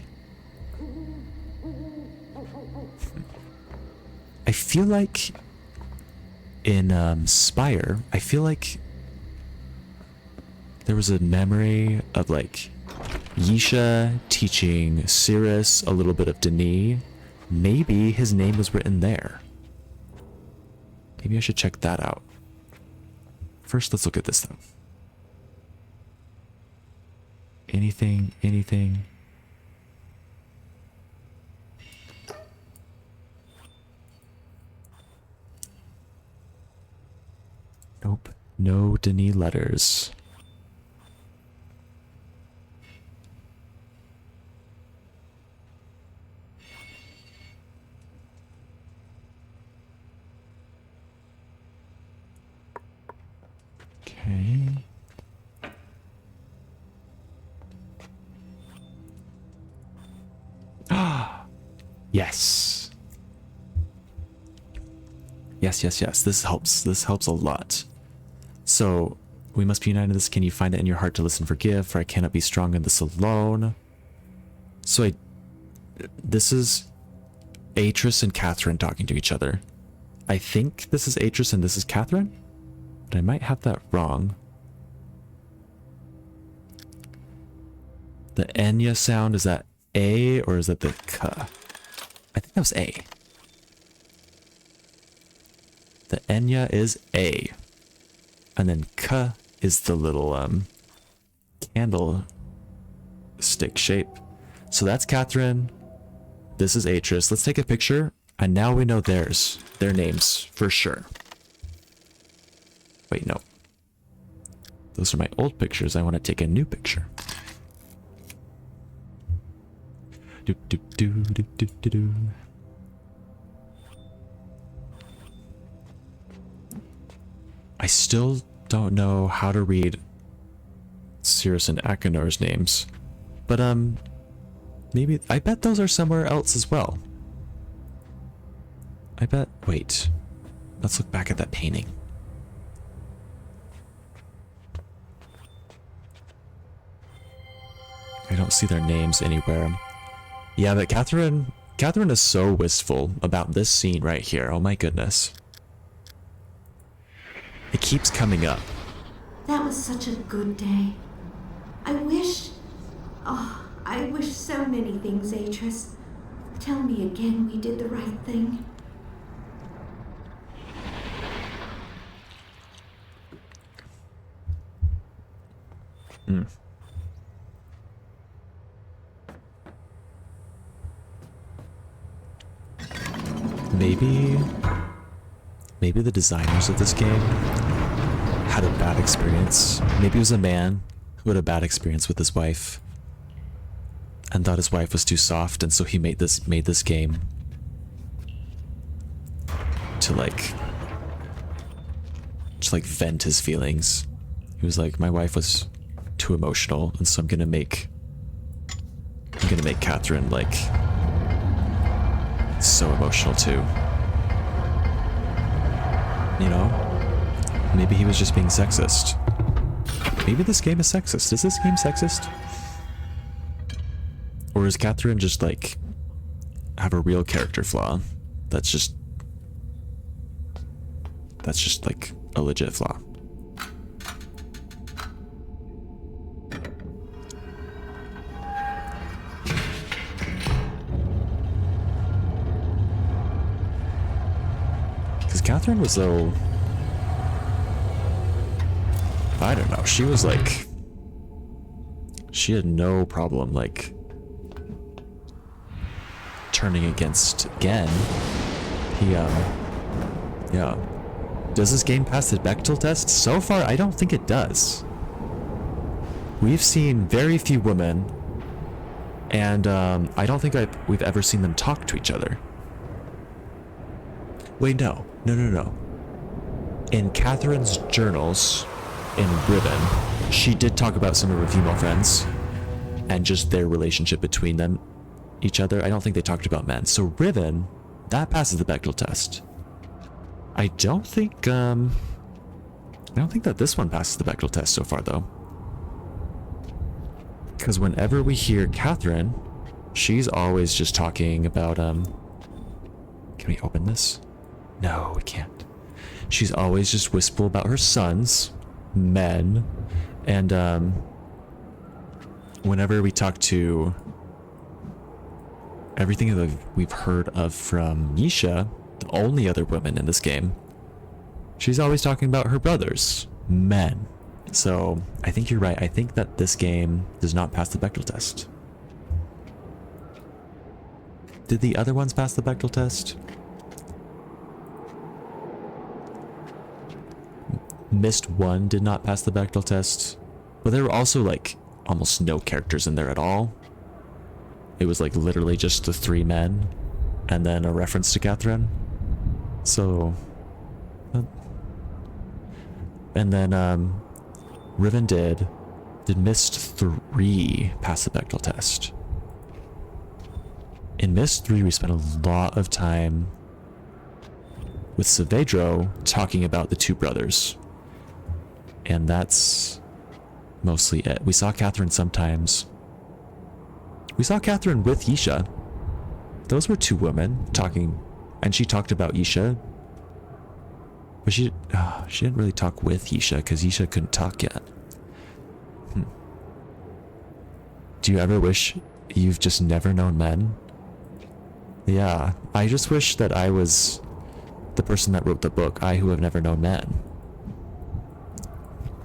I feel like in Spire, I feel like there was a memory of like Yeesha teaching Cirrus a little bit of Denis. Maybe his name was written there. Maybe I should check that out. First, let's look at this though. Anything? Nope. No Denis letters. Okay. Yes. Yes. This helps. This helps a lot. So, we must be united in this. Can you find it in your heart to listen and forgive? For I cannot be strong in this alone. So this is Atris and Catherine talking to each other. I think this is Atris and this is Catherine, but I might have that wrong. The Enya sound, is that A or is that the K? I think that was A. The Enya is A. And then K is the little candle stick shape. So that's Catherine. This is Atris. Let's take a picture. And now we know their names for sure. Wait, no. Those are my old pictures. I want to take a new picture. Do. I still don't know how to read Cirrus and Akinar's names, but maybe I bet those are somewhere else as well. Wait, let's look back at that painting. I don't see their names anywhere. Yeah, but Catherine is so wistful about this scene right here. Oh my goodness. It keeps coming up. That was such a good day. I wish so many things, Atris. Tell me again we did the right thing. Maybe the designers of this game had a bad experience. Maybe it was a man who had a bad experience with his wife and thought his wife was too soft, and so he made this game to like vent his feelings. He was like, my wife was too emotional, and so I'm gonna make Catherine like so emotional too. You know? Maybe he was just being sexist. Maybe this game is sexist. Is this game sexist? Or is Catherine just like have a real character flaw that's just like a legit flaw? Because Catherine was so, I don't know, she was like, she had no problem like turning against Gen. Yeah. Does this game pass the Bechdel test? So far, I don't think it does. We've seen very few women, and I don't think we've ever seen them talk to each other. Wait, no. In Catherine's journals, in Ribbon, she did talk about some of her female friends, and just their relationship between them, each other. I don't think they talked about men. So Ribbon, that passes the Bechdel test. I don't think that this one passes the Bechdel test so far, though. Because whenever we hear Catherine, she's always just talking about, can we open this? No, we can't. She's always just wistful about her sons, men, and, whenever we talk to everything that we've heard of from Yeesha, the only other woman in this game, she's always talking about her brothers, men. So I think you're right. I think that this game does not pass the Bechdel test. Did the other ones pass the Bechdel test? Myst 1 did not pass the Bechdel test, but there were also like almost no characters in there at all. It was like literally just the 3 men and then a reference to Catherine. So, and then Riven did Myst 3 pass the Bechdel test? In Myst 3 we spent a lot of time with Saavedro talking about the 2 brothers. And that's mostly it. We saw Catherine sometimes. We saw Catherine with Yeesha. Those were 2 women talking, and she talked about Yeesha. But she didn't really talk with Yeesha because Yeesha couldn't talk yet. Do you ever wish you've just never known men? Yeah, I just wish that I was the person that wrote the book, I Who Have Never Known Men.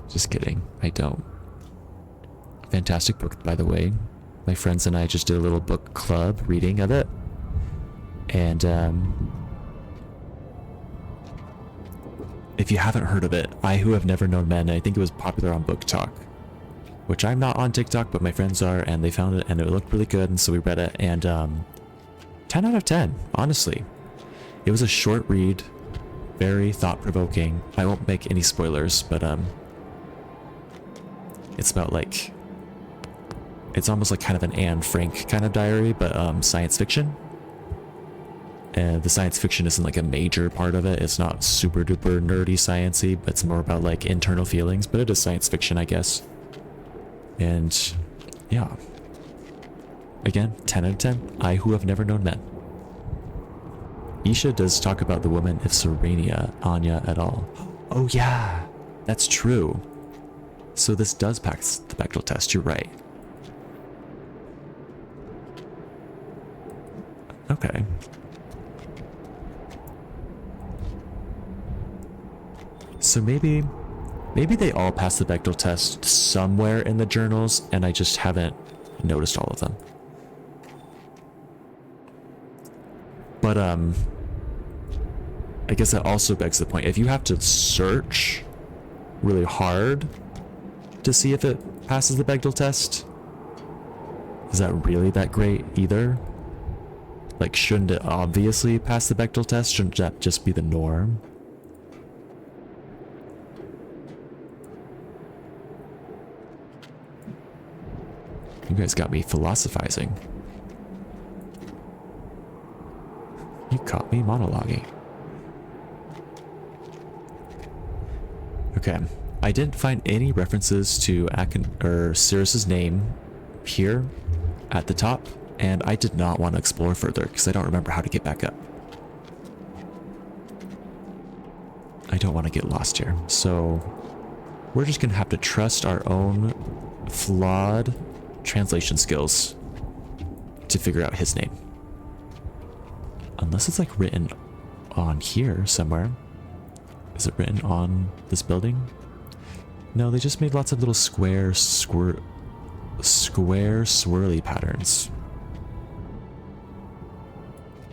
Just kidding, I don't. Fantastic book, by the way. My friends and I just did a little book club reading of it. And if you haven't heard of it, I Who Have Never Known Men, I think it was popular on Book Talk, which I'm not on TikTok, but my friends are, and they found it and it looked really good, and so we read it, and 10 out of 10, honestly. It was a short read, very thought-provoking. I won't make any spoilers, but it's about like, it's almost like kind of an Anne Frank kind of diary, but science fiction. And the science fiction isn't like a major part of it. It's not super duper nerdy sciencey, but it's more about like internal feelings, but it is science fiction, I guess. And yeah, again, 10 out of 10, I Who Have Never Known Men. Yeesha does talk about the woman of Serenia, Anya et al. Oh yeah, that's true. So this does pass the Bechdel test, you're right. Okay. So maybe they all pass the Bechdel test somewhere in the journals, and I just haven't noticed all of them. But I guess that also begs the point. If you have to search really hard to see if it passes the Bechdel test, is that really that great either? Like, shouldn't it obviously pass the Bechdel test? Shouldn't that just be the norm? You guys got me philosophizing. You caught me monologuing. Okay, I didn't find any references to Cirrus's name here at the top, and I did not want to explore further because I don't remember how to get back up. I don't want to get lost here, so we're just gonna have to trust our own flawed translation skills to figure out his name. Unless it's like written on here somewhere. Is it written on this building? No, they just made lots of little square swirly patterns.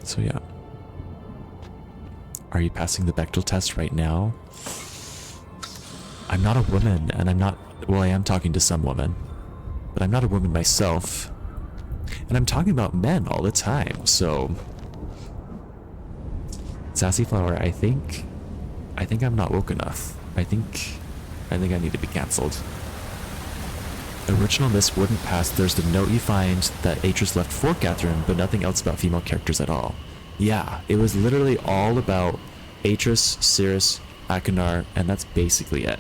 So yeah. Are you passing the Bechdel test right now? I'm not a woman, and I'm not... Well, I am talking to some women. But I'm not a woman myself. And I'm talking about men all the time, so... Sassy Flower, I think I'm not woke enough. I think I need to be cancelled. Original Myst wouldn't pass. There's the note you find that Atris left for Catherine, but nothing else about female characters at all. Yeah, it was literally all about Atris, Cirrus, Akinar, and that's basically it.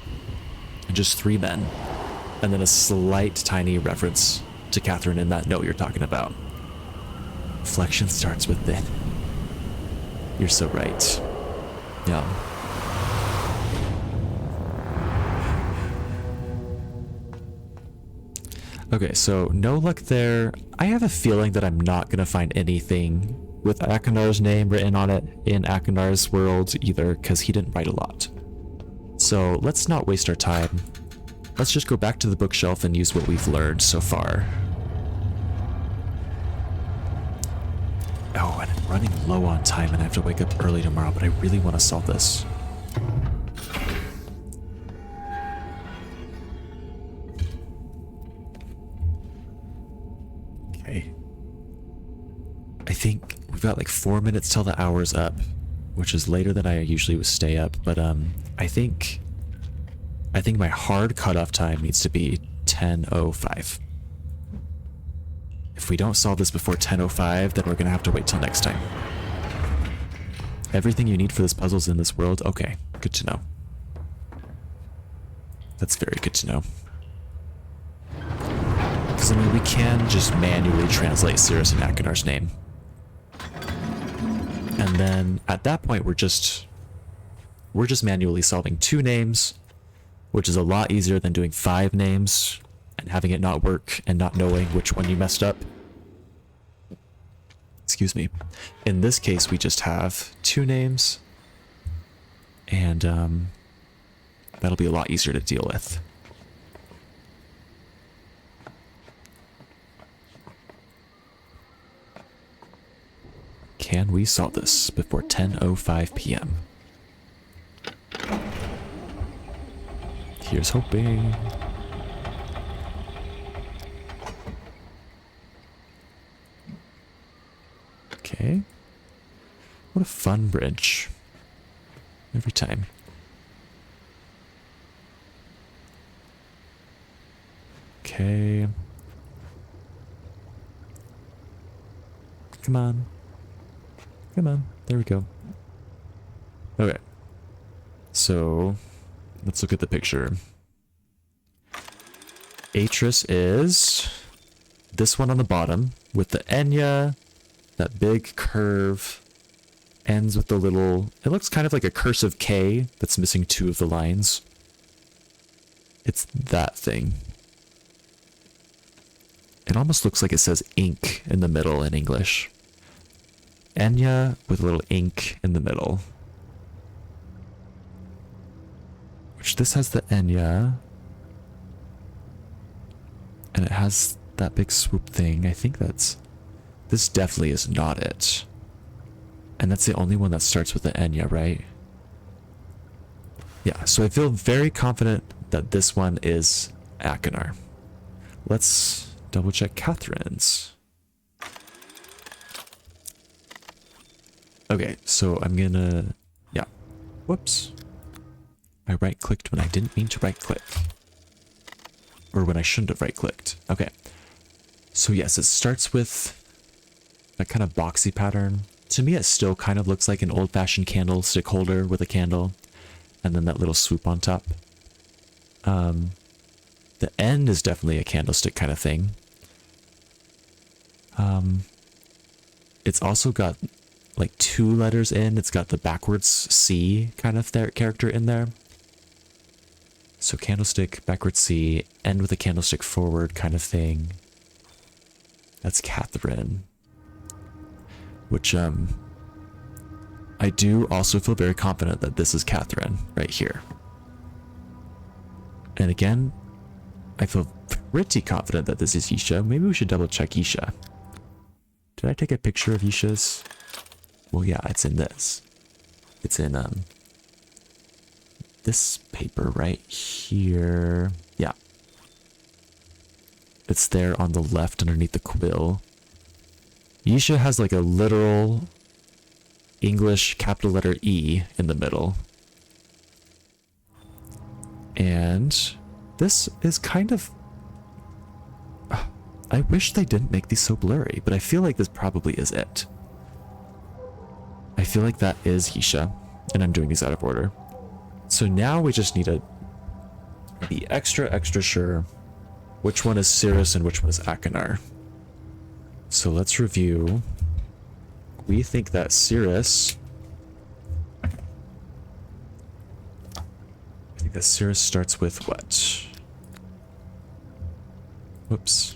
And just 3 men. And then a slight tiny reference to Catherine in that note you're talking about. Reflection starts within. You're so right. Yeah. Okay, so no luck there. I have a feeling that I'm not going to find anything with Akinar's name written on it in Akinar's world either, because he didn't write a lot. So let's not waste our time. Let's just go back to the bookshelf and use what we've learned so far. Oh, and I'm running low on time and I have to wake up early tomorrow, but I really want to solve this. Okay. I think we've got like 4 minutes till the hour's up, which is later than I usually would stay up, but I think my hard cutoff time needs to be 10:05. If we don't solve this before 10:05, then we're gonna have to wait till next time. Everything you need for this puzzle's in this world? Okay, good to know. That's very good to know. Because, I mean, we can just manually translate Cirrus and Akinar's name. And then, at that point, we're just manually solving 2 names, which is a lot easier than doing 5 names and having it not work and not knowing which one you messed up. Excuse me. In this case, we just have 2 names, and that'll be a lot easier to deal with. Can we solve this before 10:05 p.m.? Here's hoping. Okay. What a fun bridge. Every time. Okay. Come on. Come on. There we go. Okay. So, let's look at the picture. Atris is this one on the bottom with the Enya, that big curve, ends with the little, it looks kind of like a cursive K that's missing 2 of the lines. It's that thing. It almost looks like it says ink in the middle in English. Enya with a little ink in the middle. Which this has the Enya. And it has that big swoop thing. I think that's... This definitely is not it. And that's the only one that starts with the Enya, right? Yeah, so I feel very confident that this one is Akinar. Let's double check Catherine's. Okay, so I'm gonna... Yeah. Whoops. I right-clicked when I didn't mean to right-click. Or when I shouldn't have right-clicked. Okay. So yes, it starts with that kind of boxy pattern. To me, it still kind of looks like an old-fashioned candlestick holder with a candle. And then that little swoop on top. The end is definitely a candlestick kind of thing. It's also got like 2 letters in. It's got the backwards C kind of character in there. So candlestick, backwards C, end with a candlestick forward kind of thing. That's Catherine. Which, I do also feel very confident that this is Catherine right here. And again, I feel pretty confident that this is Yeesha. Maybe we should double check Yeesha. Did I take a picture of Yeesha's? Well, yeah, it's in this. It's in, this paper right here. Yeah. It's there on the left underneath the quill. Yeesha has like a literal English capital letter E in the middle. And this is kind of... I wish they didn't make these so blurry, but I feel like this probably is it. I feel like that is Yeesha, and I'm doing these out of order. So now we just need to be extra sure which one is Cirrus and which one is Akinar. So let's review. We think that Cirrus... I think that Cirrus starts with what? Whoops.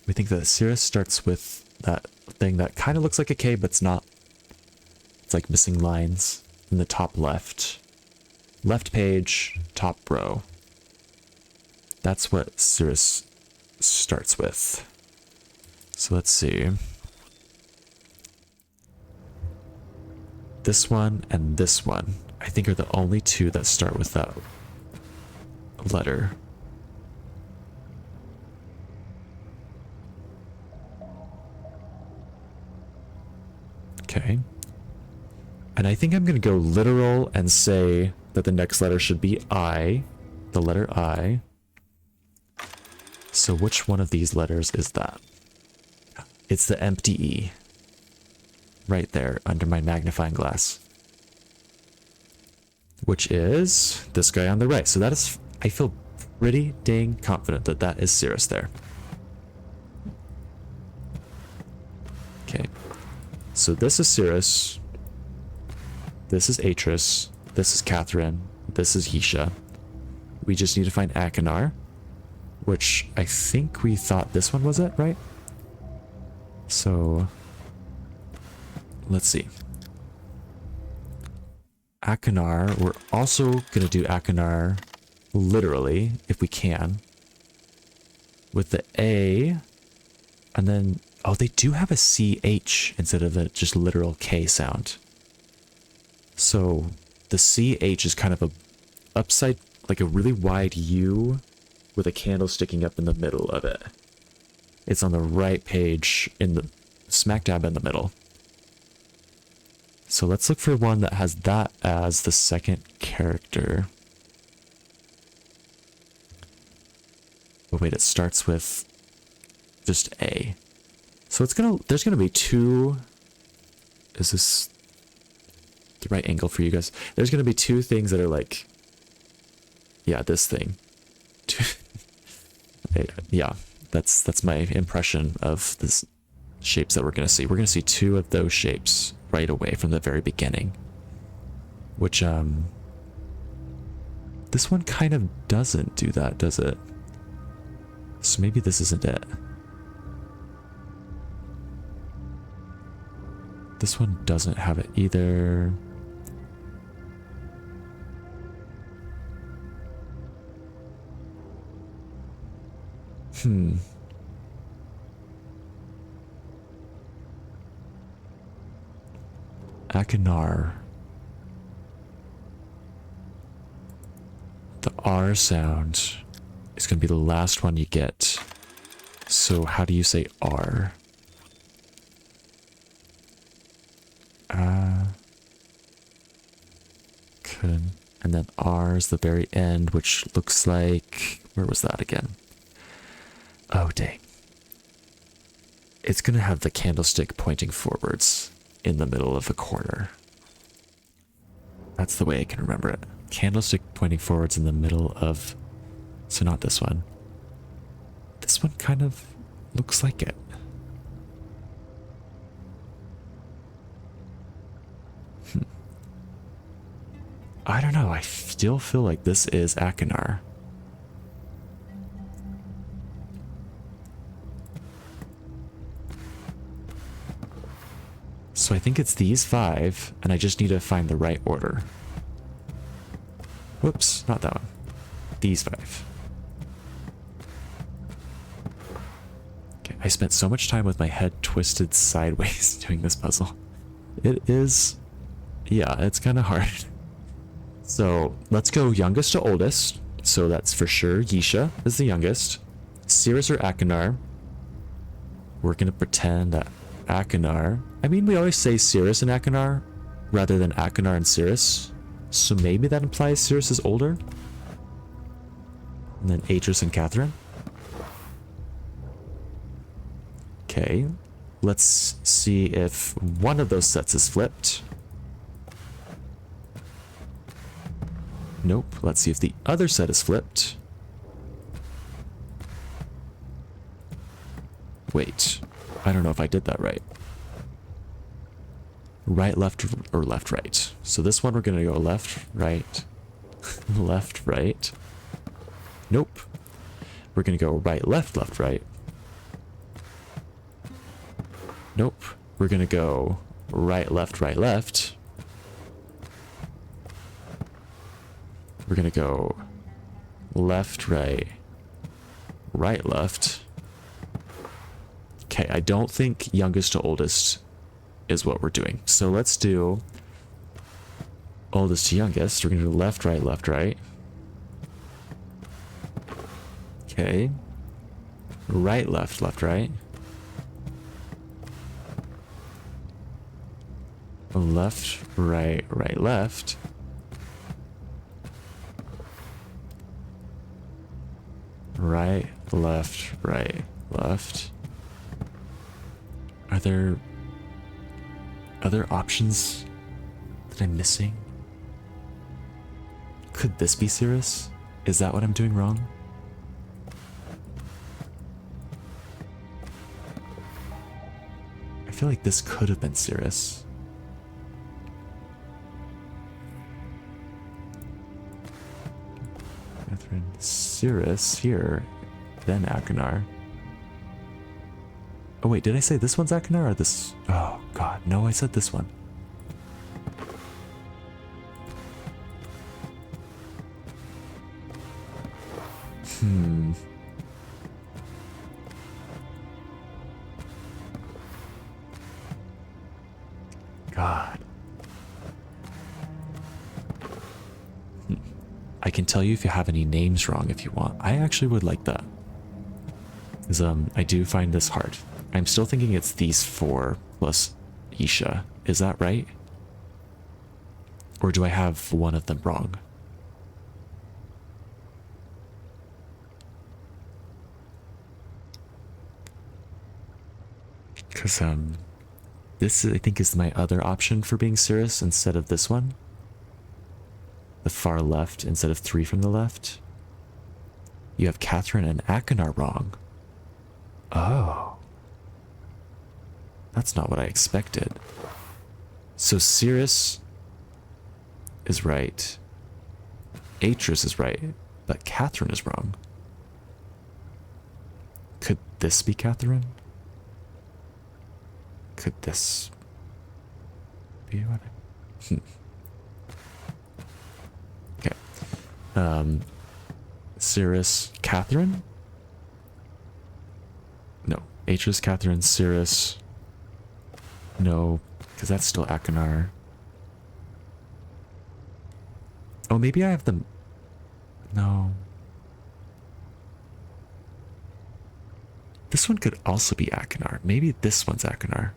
We think that Cirrus starts with that thing that kind of looks like a K, but it's not. It's like missing lines in the top left. Left page, top row. That's what Cirrus starts with. So let's see. This one and this one, I think, are the only 2 that start with that letter. Okay. And I think I'm going to go literal and say that the next letter should be I, the letter I. So which one of these letters is that? It's the empty E. Right there under my magnifying glass. Which is this guy on the right. So that is, I feel pretty dang confident that that is Cirrus there. Okay. So this is Cirrus. This is Atris. This is Catherine. This is Yeesha. We just need to find Akinar, which I think we thought this one was it, right? So let's see. Akinar, we're also going to do Akinar literally, if we can, with the A, and then, oh, they do have a CH instead of a just literal K sound. So the CH is kind of a upside, like a really wide U with a candle sticking up in the middle of it. It's on the right page, in the smack dab in the middle. So let's look for one that has that as the second character. But wait, it starts with just A. So there's gonna be 2. Is this the right angle for you guys? There's gonna be 2 things that are like, yeah, this thing. Yeah, that's my impression of this shapes that we're gonna see. We're gonna see 2 of those shapes right away from the very beginning. Which this one kind of doesn't do that, does it? So maybe this isn't it. This one doesn't have it either. Akinar. The R sound is going to be the last one you get. So how do you say R? And then R is the very end, which looks like... Where was that again? Oh, dang. It's going to have the candlestick pointing forwards in the middle of the corner. That's the way I can remember it. Candlestick pointing forwards in the middle of... So not this one. This one kind of looks like it. I don't know. I still feel like this is Akinar. So I think it's these 5, and I just need to find the right order. Whoops, not that one. These 5. Okay, I spent so much time with my head twisted sideways doing this puzzle. It is... Yeah, it's kind of hard. So let's go youngest to oldest. So that's for sure Yeesha is the youngest. Cirrus or Akinar. We're going to pretend that Akinar... I mean, we always say Cirrus and Akinar rather than Akinar and Cirrus. So maybe that implies Cirrus is older. And then Atris and Catherine. Okay. Let's see if one of those sets is flipped. Nope. Let's see if the other set is flipped. Wait. I don't know if I did that right. Right, left, or left, right. So this one we're going to go left, right, left, right. Nope. We're going to go right, left, right. Nope. We're going to go right, left, right, left. We're going to go left, right, right, left. Okay, I don't think youngest to oldest is what we're doing. So let's do oldest to youngest. We're going to do left, right, left, right. Okay. Right, left, left, right. Left, right, right, left. Right, left, right, left. Are there other options that I'm missing? Could this be Cirrus? Is that what I'm doing wrong? I feel like this could have been Cirrus. Catherine, Cirrus here, then Akinar. Oh wait, did I say this one's Akinar or this? Oh god, no, I said this one. God. I can tell you if you have any names wrong if you want. I actually would like that. Because I do find this hard. I'm still thinking it's these 4 plus Yeesha. Is that right? Or do I have one of them wrong? Because this I think is my other option for being Cirrus instead of this one. The far left instead of 3 from the left. You have Catherine and Akinar wrong. Oh. That's not what I expected. So Cirrus is right. Atris is right, but Catherine is wrong. Could this be Catherine? Could this be what Okay. Cirrus, Catherine? No. Atris, Catherine, Cirrus. No, because that's still Akinar. Oh, maybe I have them. No. This one could also be Akinar. Maybe this one's Akinar.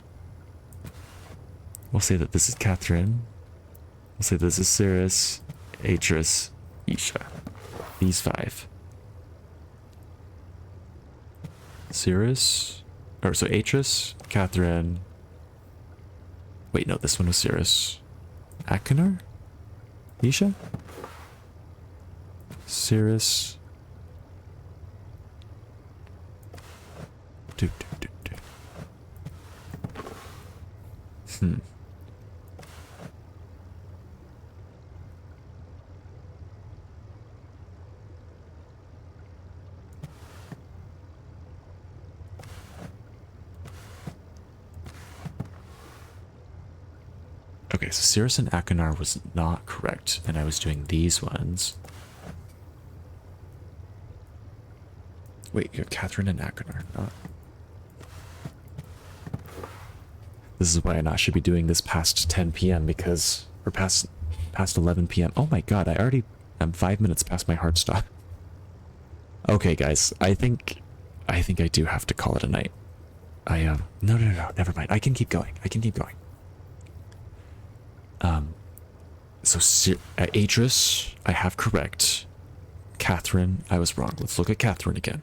We'll say that this is Catherine. We'll say this is Cirrus, Atris, Yeesha. These 5. Cirrus, Or so Atris, Catherine. Wait, no, this one was Cirrus. Akinar? Yeesha? Cirrus. Do, do, do, do. Okay, so Cirrus and Akinar was not correct, and I was doing these ones. Wait, you're Catherine and Akinar, not... This is why I not should be doing this past 10 p.m. because... Or past 11 p.m. Oh my god, I already am 5 minutes past my hard stop. Okay, guys, I think I do have to call it a night. No, never mind. I can keep going. So Atris, I have correct. Catherine, I was wrong. Let's look at Catherine again.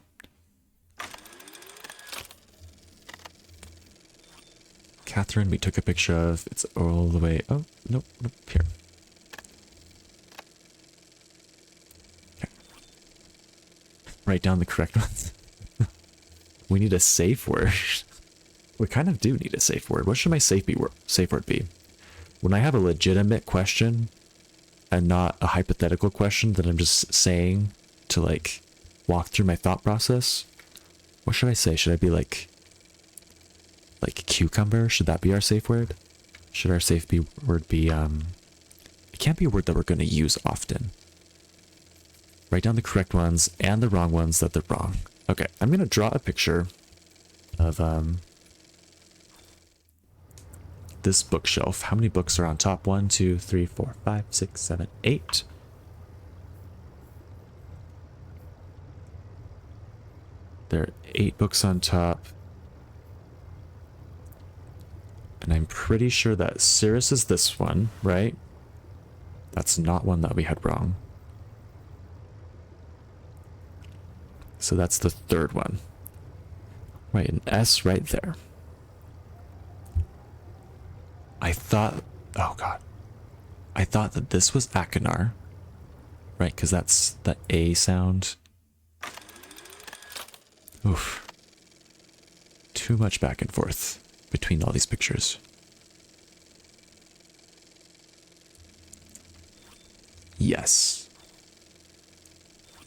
Catherine, we took a picture of. It's all the way. Oh, nope, here. Okay. Write down the correct ones. We need a safe word. We kind of do need a safe word. What should my safe word be? When I have a legitimate question and not a hypothetical question that I'm just saying to like walk through my thought process, what should I say? Should I be like cucumber? Should that be our safe word? Should our safe word be it can't be a word that we're going to use often. Write down the correct ones and the wrong ones that they're wrong. Okay, I'm going to draw a picture of this bookshelf. How many books are on top? 1, 2, 3, 4, 5, 6, 7, 8. There are 8 books on top. And I'm pretty sure that Cirrus is this one, right? That's not one that we had wrong. So that's the third one. Right, an S right there. I thought, oh god. I thought that this was Akinar, right? Because that's the A sound. Oof. Too much back and forth between all these pictures. Yes.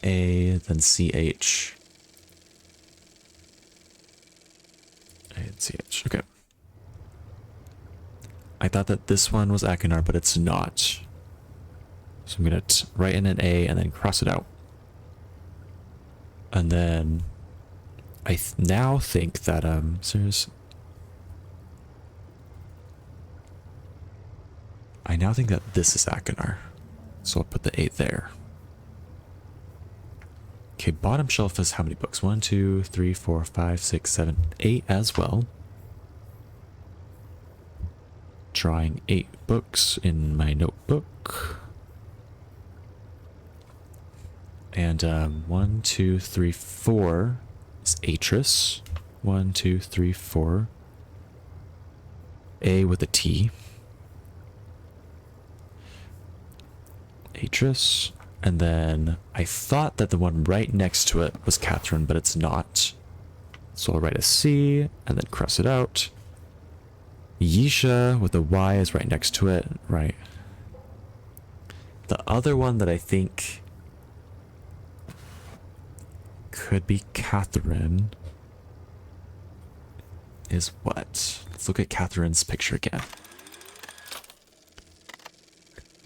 A, then CH. A and CH, okay. I thought that this one was Akinar, but it's not. So I'm going to write in an A and then cross it out. And then I now think that, I now think that this is Akinar. So I'll put the 8 there. Okay, bottom shelf is how many books? 1, 2, 3, 4, 5, 6, 7, 8 as well. Drawing 8 books in my notebook. And 1, 2, 3, 4 is Atris. 1, 2, 3, 4. A with a T. Atris. And then I thought that the one right next to it was Catherine, but it's not. So I'll write a C and then cross it out. Yeesha with a Y is right next to it, right? The other one that I think could be Catherine is what? Let's look at Catherine's picture again.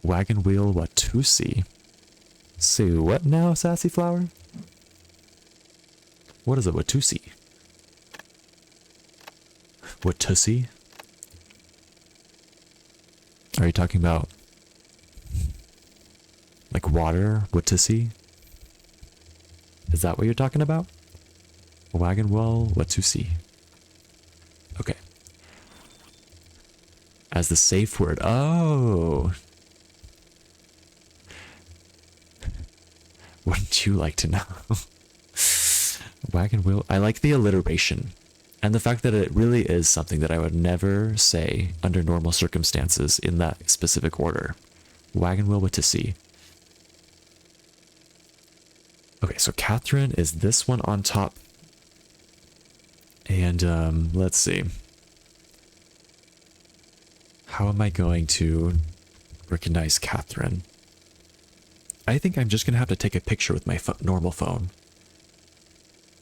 Wagon wheel Watusi. Say what now, Sassy Flower? What is a Watusi? Watusi? Are you talking about like water? Watusi? Is that what you're talking about? Wagon wheel Watusi. Okay. As the safe word. Oh. Wouldn't you like to know? Wagon wheel. I like the alliteration. And the fact that it really is something that I would never say under normal circumstances in that specific order. Wagon wheel with to see. Okay, so Catherine is this one on top. And let's see. How am I going to recognize Catherine? I think I'm just going to have to take a picture with my normal phone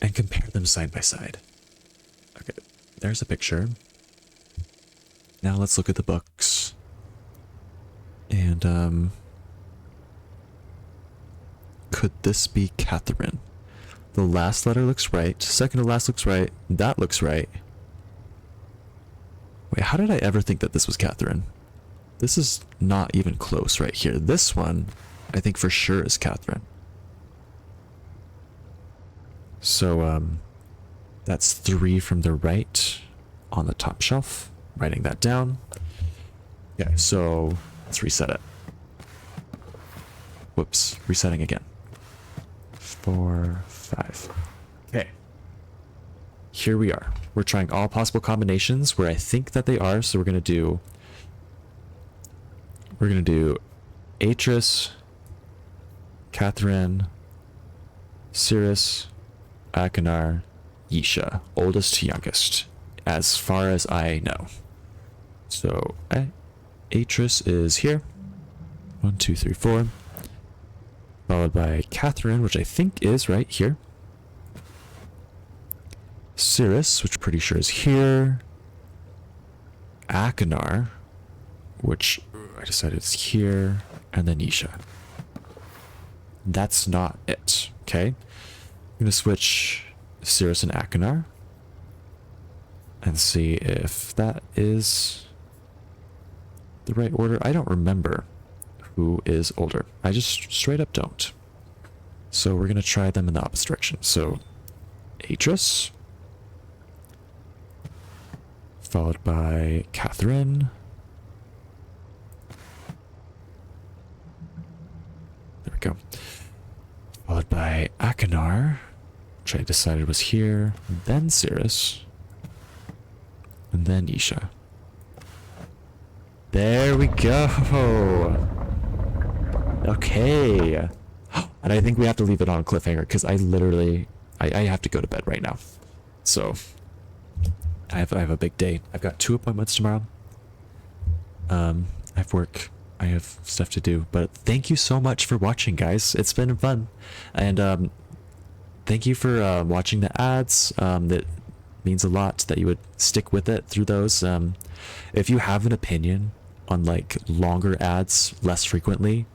and compare them side by side. Okay, there's a picture. Now let's look at the books. And could this be Catherine? The last letter looks right. Second to last looks right. That looks right. Wait, how did I ever think that this was Catherine? This is not even close right here. This one, I think for sure is Catherine. So, that's 3 from the right on the top shelf. Writing that down. Okay, so let's reset it. Whoops, resetting again. 4, 5. Okay. Here we are. We're trying all possible combinations where I think that they are. So we're gonna do Atris, Catherine, Cirrus, Akinar, Yeesha, oldest to youngest, as far as I know. So Atris is here. 1, 2, 3, 4. Followed by Catherine, which I think is right here. Cirrus, which I'm pretty sure is here. Akinar, which I decided is here. And then Yeesha. That's not it. Okay. I'm going to switch Cirrus and Akinar. And see if that is the right order. I don't remember who is older. I just straight up don't. So we're going to try them in the opposite direction. So Atris, followed by Catherine. There we go. Followed by Akinar, which I decided was here. Then Cirrus. And then Yeesha. There we go. Okay. And I think we have to leave it on a cliffhanger because I literally, I have to go to bed right now. So I have a big day. I've got 2 appointments tomorrow. I have work. I have stuff to do. But thank you so much for watching, guys. It's been fun. And thank you for watching the ads. That means a lot that you would stick with it through those. If you have an opinion on like longer ads less frequently,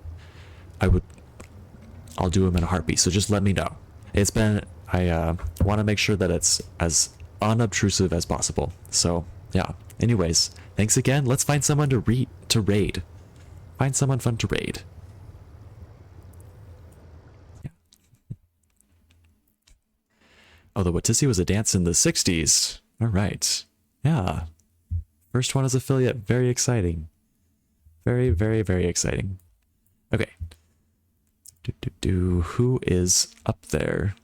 I'll do them in a heartbeat. So just let me know. It's been, I want to make sure that it's as unobtrusive as possible. So yeah. Anyways, thanks again. Let's find someone to raid. Find someone fun to raid. Yeah. Oh, the Watusi was a dance in the 60s. All right. Yeah. First one as affiliate. Very exciting. Very, very, very exciting. Okay. Who is up there?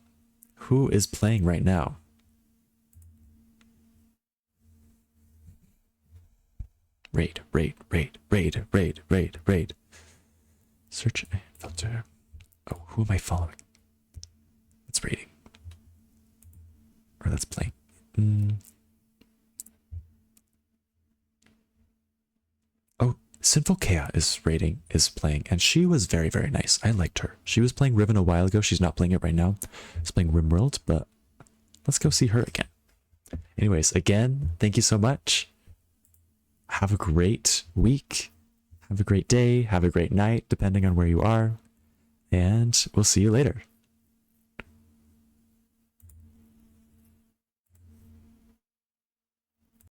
Who is playing right now? Raid. Search and filter. Oh, who am I following? That's raiding. Or that's playing. Oh, Sinful Kea is playing, and she was very, very nice. I liked her. She was playing Riven a while ago. She's not playing it right now. She's playing Rimworld, but let's go see her again. Anyways, again, thank you so much. Have a great week. Have a great day. Have a great night, depending on where you are. And we'll see you later.